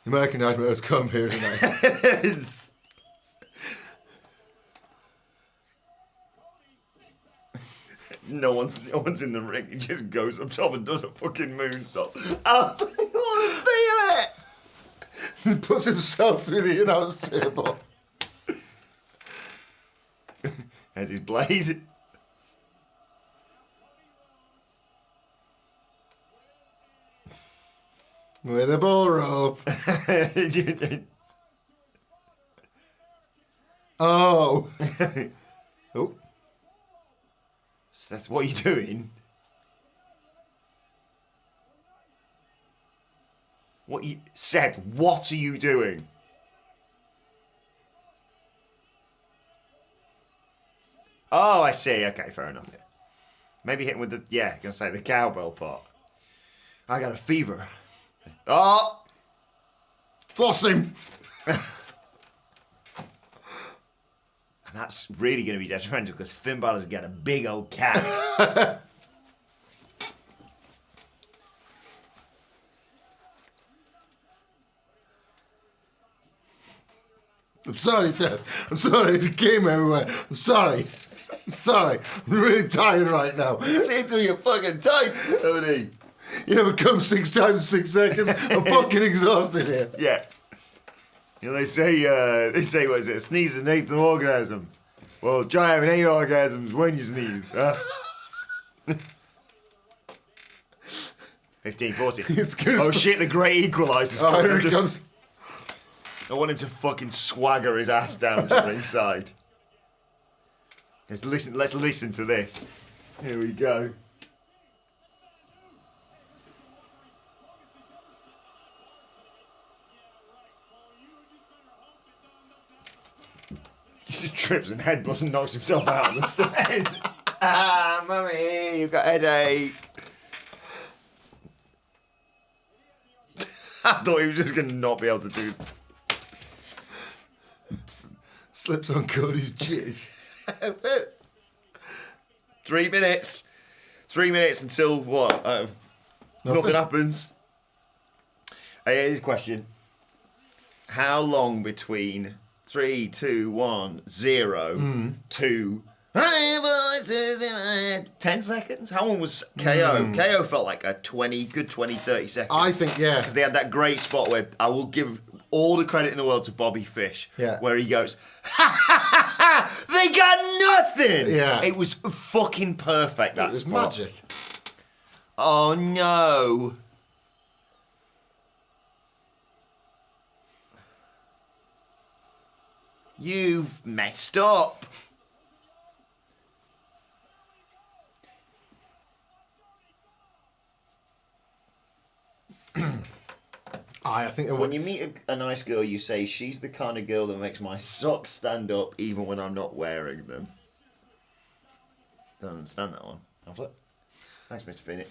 American Nightmare has come here tonight. No one's in the ring. He just goes up top and does a fucking moonsault. I want to feel it. He puts himself through the announce table. There's his blade. With a bull rope. Oh. Oh. So that's what you're doing. What are you doing? Oh, I see. Okay, fair enough. Maybe hit him with gonna say the cowbell part. I got a fever. Oh! Floss him. And that's really going to be detrimental because Finn Balor's got a big old cat. I'm sorry, sir. I'm sorry. It came everywhere. I'm sorry. I'm sorry. I'm really tired right now. See through your fucking tights, Tony. You never come 6 times in 6 seconds. I'm fucking exhausted here. Yeah. You know, they say, what is it? A sneeze is an eighth of an orgasm. Well, try having 8 orgasms when you sneeze, huh? 15, 14. It's good. Oh shit, the great equalizer's Oh, coming. here it comes. I want him to fucking swagger his ass down to ringside. Let's listen to this. Here we go. He just trips and headbutts and knocks himself out on the stairs. Ah, mummy, you've got a headache. I thought he was just going to not be able to do. Slips on Cody's jizz. 3 minutes. 3 minutes until what? Nothing happens. Here's a question. How long between 3, 2, 1, 0 to 10 seconds? How long was KO? KO felt like a 20, 30 seconds. I think, yeah. Because they had that great spot where I will give all the credit in the world to Bobby Fish. Yeah. Where he goes, ha ha ha ha! They got nothing! Yeah. It was fucking perfect, that It was spot. magic. Oh no. You've messed up. I think When you meet a nice girl, you say, she's the kind of girl that makes my socks stand up even when I'm not wearing them. Don't understand that one. Have it? Thanks, Mr. Phoenix.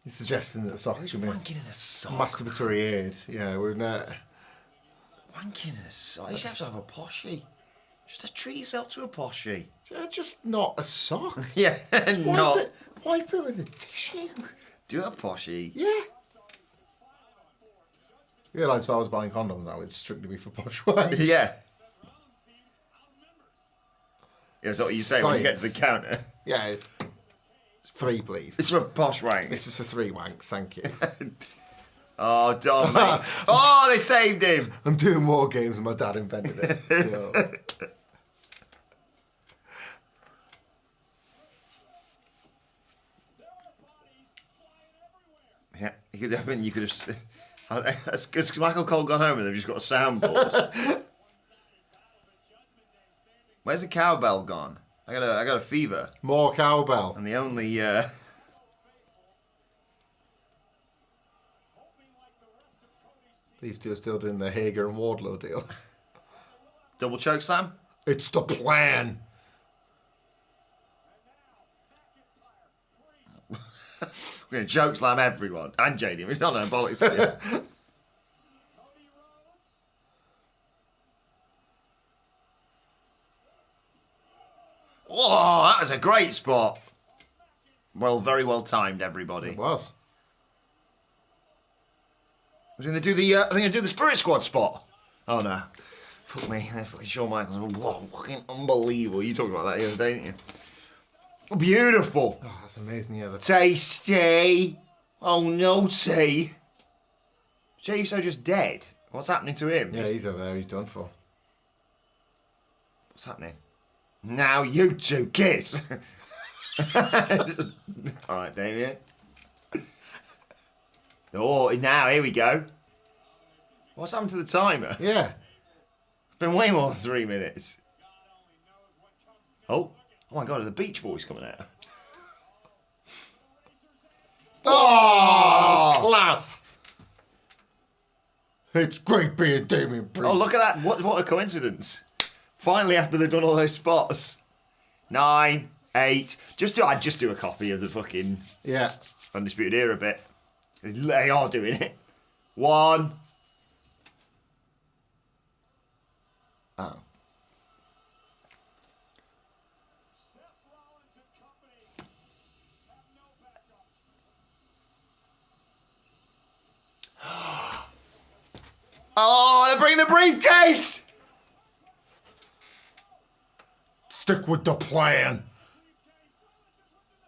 He's suggesting that the socks Who's should be wanking in a sock? masturbatory aid. Yeah, we're not. Wanking in a sock? You just have to have a poshie. Just treat yourself to a poshie. Just not a sock. Yeah, not. Wipe it with a tissue. Do a poshie. Yeah. You realise if I was buying condoms now, it'd strictly be for posh wanks. Yeah. Yeah, that's what you say when you get to the counter. Yeah. 3, please. It's for posh wank. This is for 3 wanks, thank you. Oh, Dom, mate. Oh, they saved him. I'm doing more games and my dad invented it. So. Yeah, you could have. Has Michael Cole gone home and they've just got a soundboard? Where's the cowbell gone? I got a fever. More cowbell. And the only These two are still doing the Hager and Wardlow deal. double choke slam. It's the plan. We're going to joke slam everyone. And JD. It's not no bollocks to you. Oh, that was a great spot. Well, very well timed, everybody. It was. I was going to do the, I think I do the Spirit Squad spot. Oh no. Fuck me. Fucking Shawn Michaels. Whoa, fucking unbelievable. You talked about that the other day, didn't you? Beautiful. Oh, that's amazing. Yeah. Tasty. Oh no, T. Jey Uso just dead. What's happening to him? Yeah, he's over there. He's done for. What's happening? Now you two kiss. Alright, Damien. Oh, now here we go. What's happened to the timer? Yeah. It's been way more than 3 minutes. Oh my god, are the Beach Boys coming out? Oh, class. It's great being Damien Priest. Oh, look at that. What a coincidence. Finally, after they've done all those spots. 9, 8. I'd just do a copy of the fucking Undisputed Era bit. They are doing it. 1. Oh. Oh, they're bringing the briefcase! Stick with the plan.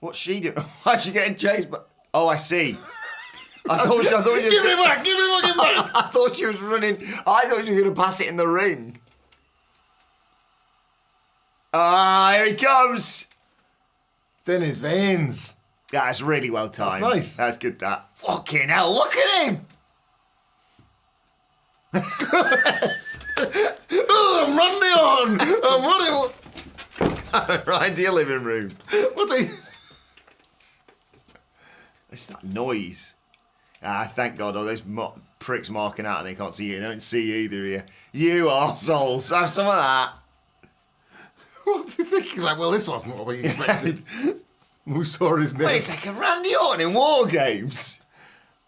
What's she doing? Why's she getting chased? Oh, I see. I thought she Give me back! Give me fucking back! I thought she was running. I thought she was going to pass it in the ring. Ah, here he comes. Then his veins. That's really well timed. That's nice. That's good, that. Fucking hell, look at him. Oh, I'm running on! I'm running. Right into your living room. What the? It's that noise. Ah, thank God, all those pricks marking out and they can't see you. They don't see you either here. You arseholes. Have some of that. What are you thinking? Like, well, this wasn't what we expected. Who saw his name? Wait a second, Randy Orton in War Games.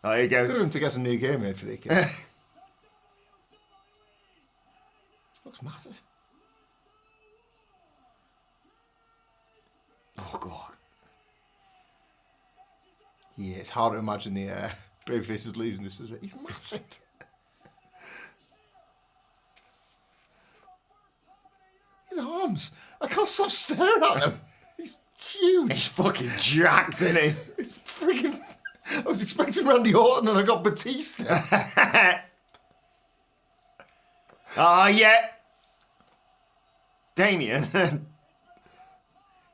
Oh, there you go. Good of him to get some new game made for the kids. Looks massive. Oh, God. Yeah, it's hard to imagine the babyface is losing this, is it? He's massive. His arms. I can't stop staring at them. He's huge. He's fucking jacked, isn't he? It's freaking... I was expecting Randy Orton and I got Batista. Oh, yeah. Damien.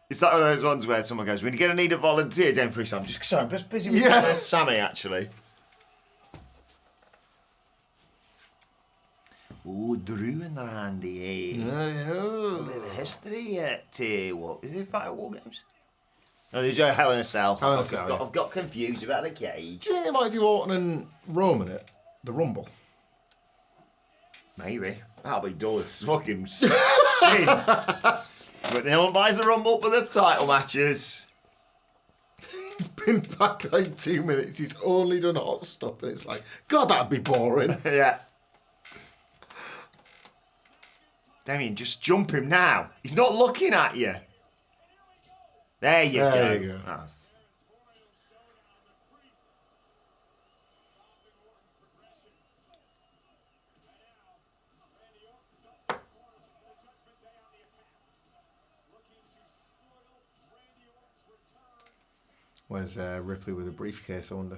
It's like one of those ones where someone goes, we're going to need a volunteer, Damien Priest. I'm just busy with Sammy, actually. Oh, Drew and Randy. A bit of history at, what, is it Fight War Games? No, there's a Hell in a Cell. Hell in a Cell, I've got confused about the cage. Do you think they might do Orton and Roman at the Rumble? Maybe. That'll be dull as fucking sin. But no one buys the Rumble for the title matches. He's been back like 2 minutes. He's only done hot stuff, and it's like, God, that'd be boring. Yeah. Damien, just jump him now. He's not looking at you. There you go. There you go. Oh. Where's Ripley with a briefcase, I wonder?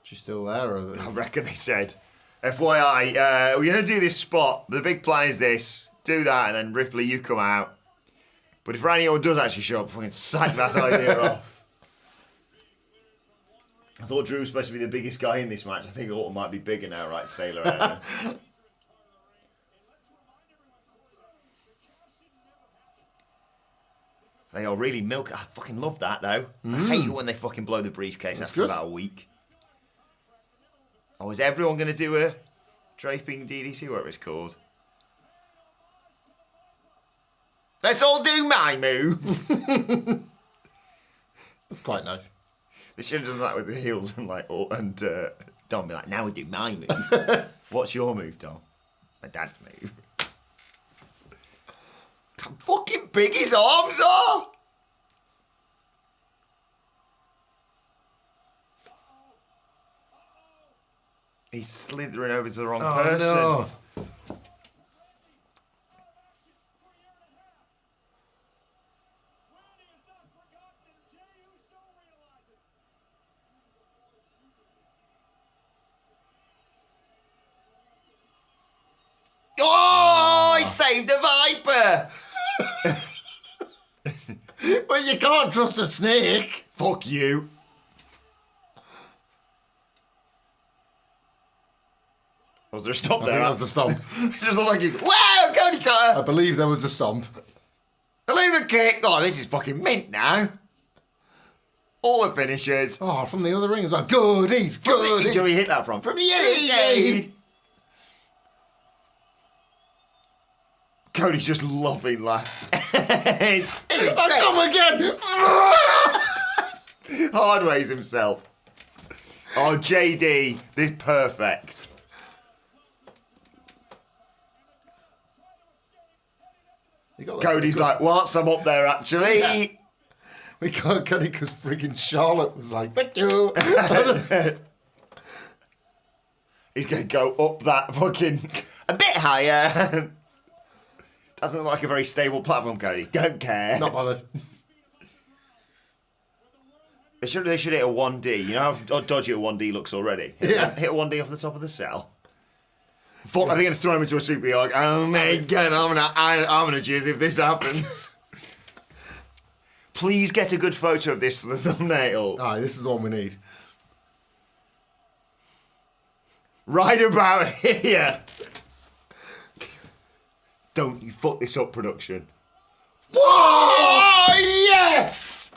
She's still there? Or I reckon they said, FYI, we're going to do this spot. The big plan is this. Do that, and then Ripley, you come out. But if Randy Orton does actually show up, fucking sack that idea off. I thought Drew was supposed to be the biggest guy in this match. I think Orton might be bigger now, right, Sailor? Out there. They are really milk. I fucking love that, though. I hate it when they fucking blow the briefcase after about a week. Oh, is everyone going to do a draping DDT, whatever it's called? Let's all do my move. That's quite nice. They should have done that with the heels and Dom be like, now we do my move. What's your move, Dom? My dad's move. How fucking big his arms are! He's slithering over to the wrong person. No. Oh, he saved a viper! Well, you can't trust a snake. Fuck you. Was there a stomp I there? think that was a stomp. It just looked like you. Wow, Cody got I her. believe there was a stomp. A lever kick. Oh, this is fucking mint now. All the finishers. Oh, from the other ring as well. Goodies, Where goodies. did he hit that from? From the inside. Cody's just loving life. I come again. Hardways himself. Oh, JD, this is perfect. Cody's like, what? I'm up there actually. Yeah. We can't get it because friggin' Charlotte was like, thank you. He's going to go up that fucking a bit higher. Doesn't look like a very stable platform, Cody. Don't care. Not bothered. They should hit a 1D. You know how dodgy a 1D looks already? Yeah. Hit a 1D off the top of the cell. Fuck, I think I'm going to throw him into a super yard. Oh my god, I'm gonna choose if this happens. Please get a good photo of this for the thumbnail. Ah, this is the one we need. Right about here. Don't you fuck this up, production. Whoa! Yes!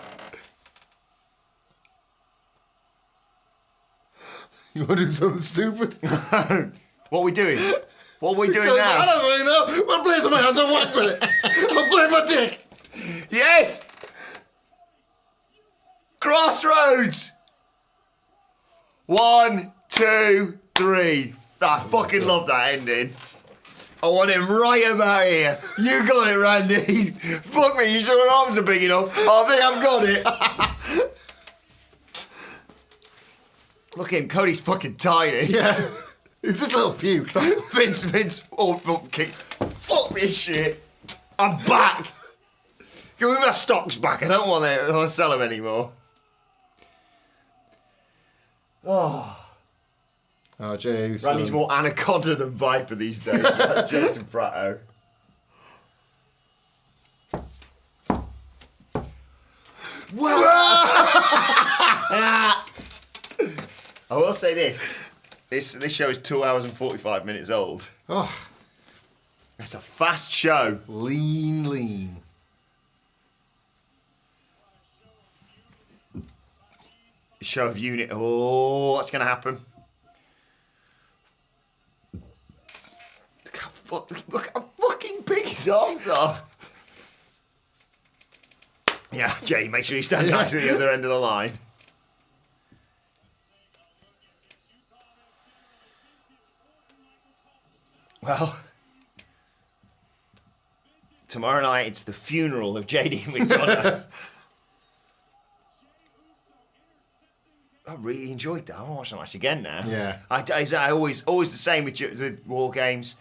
You want to do something stupid? What are we doing? What are we doing I now? don't really know. I'll play some my hands and whack with it. I'll play my dick. Yes! Crossroads! 1, 2, 3. I fucking love that ending. I want him right about here. You got it, Randy. Fuck me, you sure your arms are big enough? I think I've got it. Look at him, Cody's fucking tiny. Yeah. It's this little puke. Vince, kick. Fuck this shit. I'm back. Give me my stocks back. I don't want to sell them anymore. Oh. Oh, Jay. Randy's more anaconda than viper these days. That's Jason Prato. I will say this. This show is 2 hours and 45 minutes old. Oh, It's a fast show. lean. Show of unit. Oh, what's going to happen? Look how fucking big his arms are. Yeah, Jay, make sure you stand nice at the other end of the line. Well, tomorrow night it's the funeral of JD McDonough. I really enjoyed that. I want to watch that match again now. Yeah. I always the same with War Games.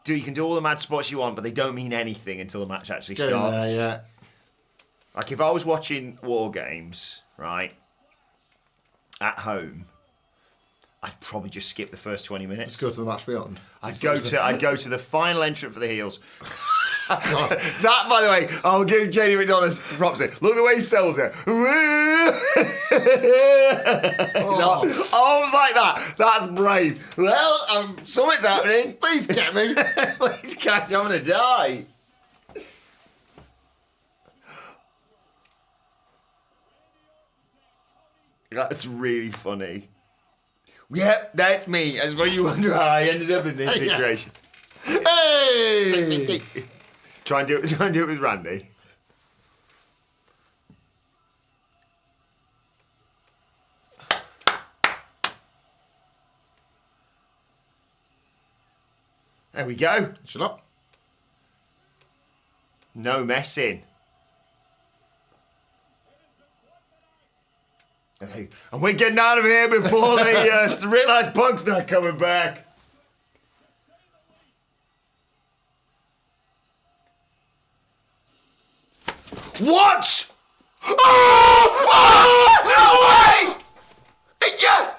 You can do all the mad spots you want, but they don't mean anything until the match actually Get starts. in there, yeah. Like if I was watching War Games, right, at home, I'd probably just skip the first 20 minutes. Let's go to the match beyond. I'd go to the final entrant for the heels. That, by the way, I'll give JD McDonough's props here. Look the way he sells it. Arms like that. That's brave. Well, something's happening. Please get me. Please catch. I'm gonna die. That's really funny. Yep, that's me. That's why you wonder how I ended up in this situation. Hey! Try and do it with Randy. There we go. Shut up. No messing. And we're getting out of here before they realise Punk's not coming back. What? Oh! No way! Yeah!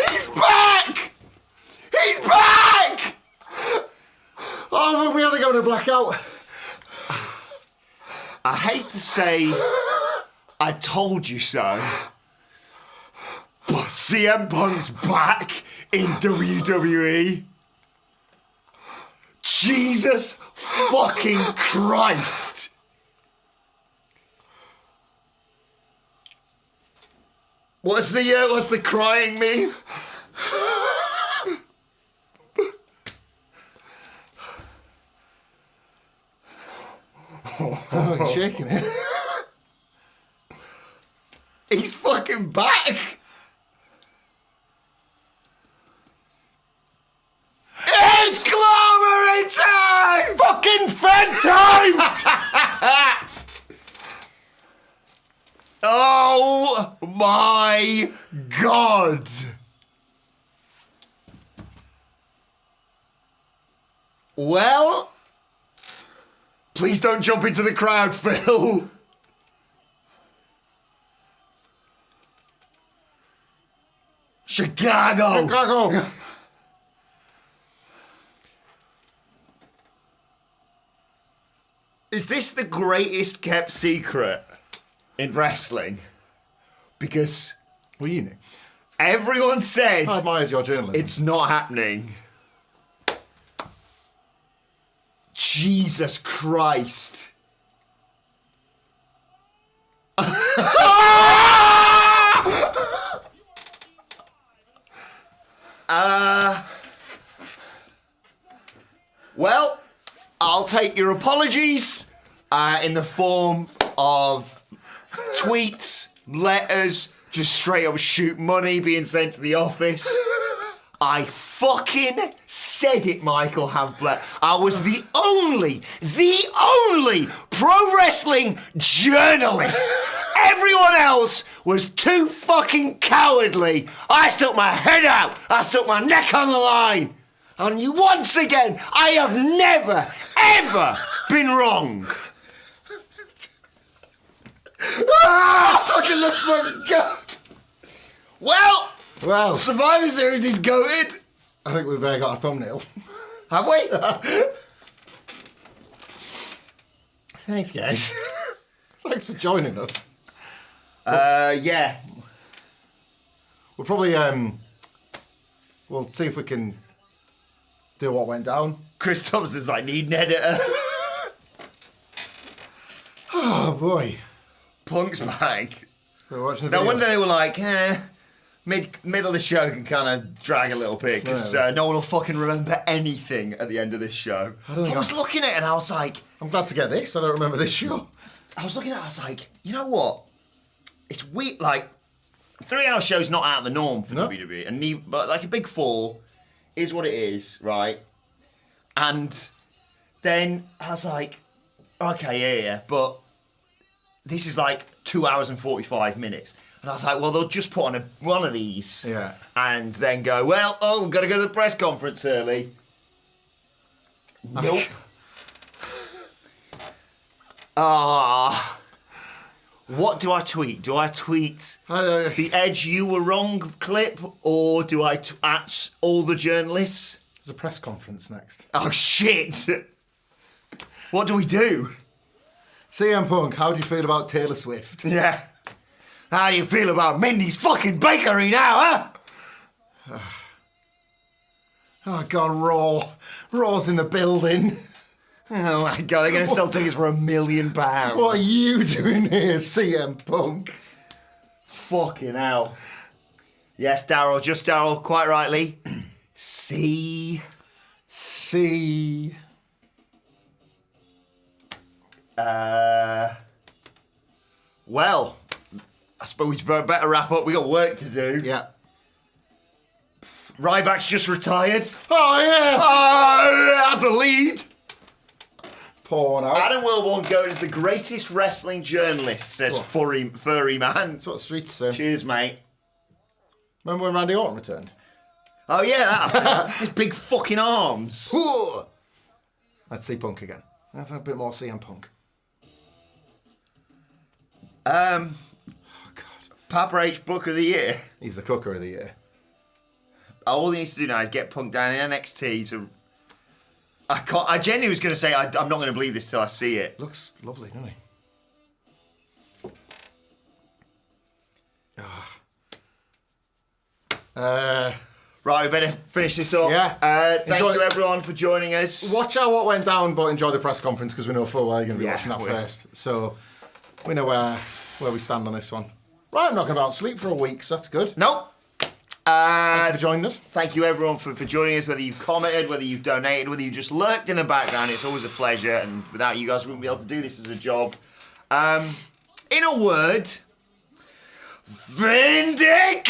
He's back! He's back! Oh, look, we had to go to blackout. I hate to say I told you so, but CM Punk's back in WWE. Jesus fucking Christ! What's the crying meme? Oh, he's shaking it. He's fucking back! It's Glory time! Fucking Fed time! Oh my God! Well, please don't jump into the crowd, Phil. Chicago. Chicago. Is this the greatest kept secret in wrestling? Because What are you know? everyone said I admired your journalism. it's not happening. Jesus Christ. Well, I'll take your apologies in the form of tweets, letters, just straight up shoot money being sent to the office. I fucking said it, Michael Hamflet. I was the only pro wrestling journalist. Everyone else was too fucking cowardly. I stuck my head out. I stuck my neck on the line. And you, once again, I have never, ever been wrong. Fucking let's fucking go. Well, Survivor Series is goated. I think we've got a thumbnail. Have we? Thanks, guys. Thanks for joining us. Yeah. We'll probably we'll see if we can do what went down. Chris Thompson's like, need an editor. Oh boy. Punk's back. We're watching the No video. wonder they were like, middle of the show can kind of drag a little bit because Yeah. no one will fucking remember anything at the end of this show. don't I was looking at it and I was like, I'm glad to get this. I don't remember this show. I was like, you know what? It's weird. Like, 3-hour show's not out of the norm for No. WWE, but like a big 4 is what it is, right? And then I was like, okay, yeah, but this is like 2 hours and 45 minutes. And I was like, well, they'll just put on one of these. Yeah. And then go, well, we've got to go to the press conference early. Nope. What do I tweet? Do I tweet I don't know. the Edge you were wrong clip, or do I at all the journalists? There's a press conference next. Oh, shit. What do we do? CM Punk, how do you feel about Taylor Swift? Yeah. How do you feel about Mindy's fucking bakery now, huh? Oh God, Raw. Raw's in the building. Oh my God, they're going to sell tickets for £1 million. What are you doing here, CM Punk? Fucking hell. Yes, Daryl, just Daryl, quite rightly. C. Well, I suppose we better wrap up. We got work to do. Yeah. Ryback's just retired. Oh, yeah. As the lead. Pour one out. Adam Wilborn going as the greatest wrestling journalist, says furry man. That's what the streets say. Cheers, mate. Remember when Randy Orton returned? Oh, yeah, that. His big fucking arms. Let's see Punk again. That's a bit more CM Punk. Oh, God. Papa H Booker of the Year. He's the cooker of the year. All he needs to do now is get Punk down in NXT to... I genuinely was going to say, I'm not going to believe this till I see it. Looks lovely, doesn't he? Right, we better finish this up. Yeah. Thank you, everyone, for joining us. Watch out what went down, but enjoy the press conference because we know full well you're going to be watching that we first. So we know where we stand on this one. Right, I'm not going to be able to sleep for a week, so that's good. Nope. Thank you for joining us. Thank you, everyone, for joining us, whether you've commented, whether you've donated, whether you've just lurked in the background. It's always a pleasure, and without you guys, we wouldn't be able to do this as a job. In a word, vindication!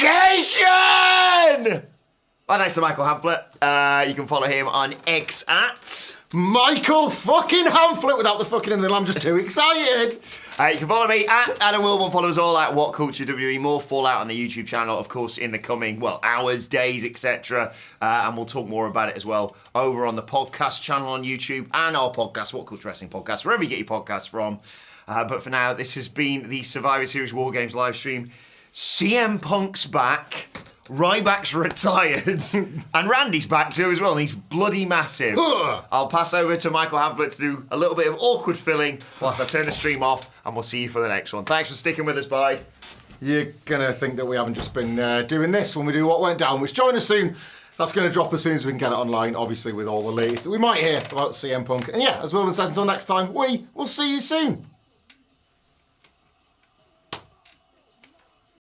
My thanks to Michael Hamflet. You can follow him on X at... Michael fucking Hamflet without the fucking in the I'm just too excited. You can follow me at Adam Wilborn. Follow us all at WhatCulture WWE. More Fallout on the YouTube channel, of course, in the coming, hours, days, etc. And we'll talk more about it as well over on the podcast channel on YouTube and our podcast, What Culture Wrestling Podcast, wherever you get your podcasts from. But for now, this has been the Survivor Series War Games live stream. CM Punk's back. Ryback's retired. And Randy's back too as well, and he's bloody massive. I'll pass over to Michael Hamflet to do a little bit of awkward filling whilst I turn the stream off, and we'll see you for the next one. Thanks for sticking with us, bye. You're going to think that we haven't just been doing this when we do What Went Down, which join us soon. That's going to drop as soon as we can get it online, obviously, with all the latest that we might hear about CM Punk. And yeah, as Wilborn said, until next time, we will see you soon.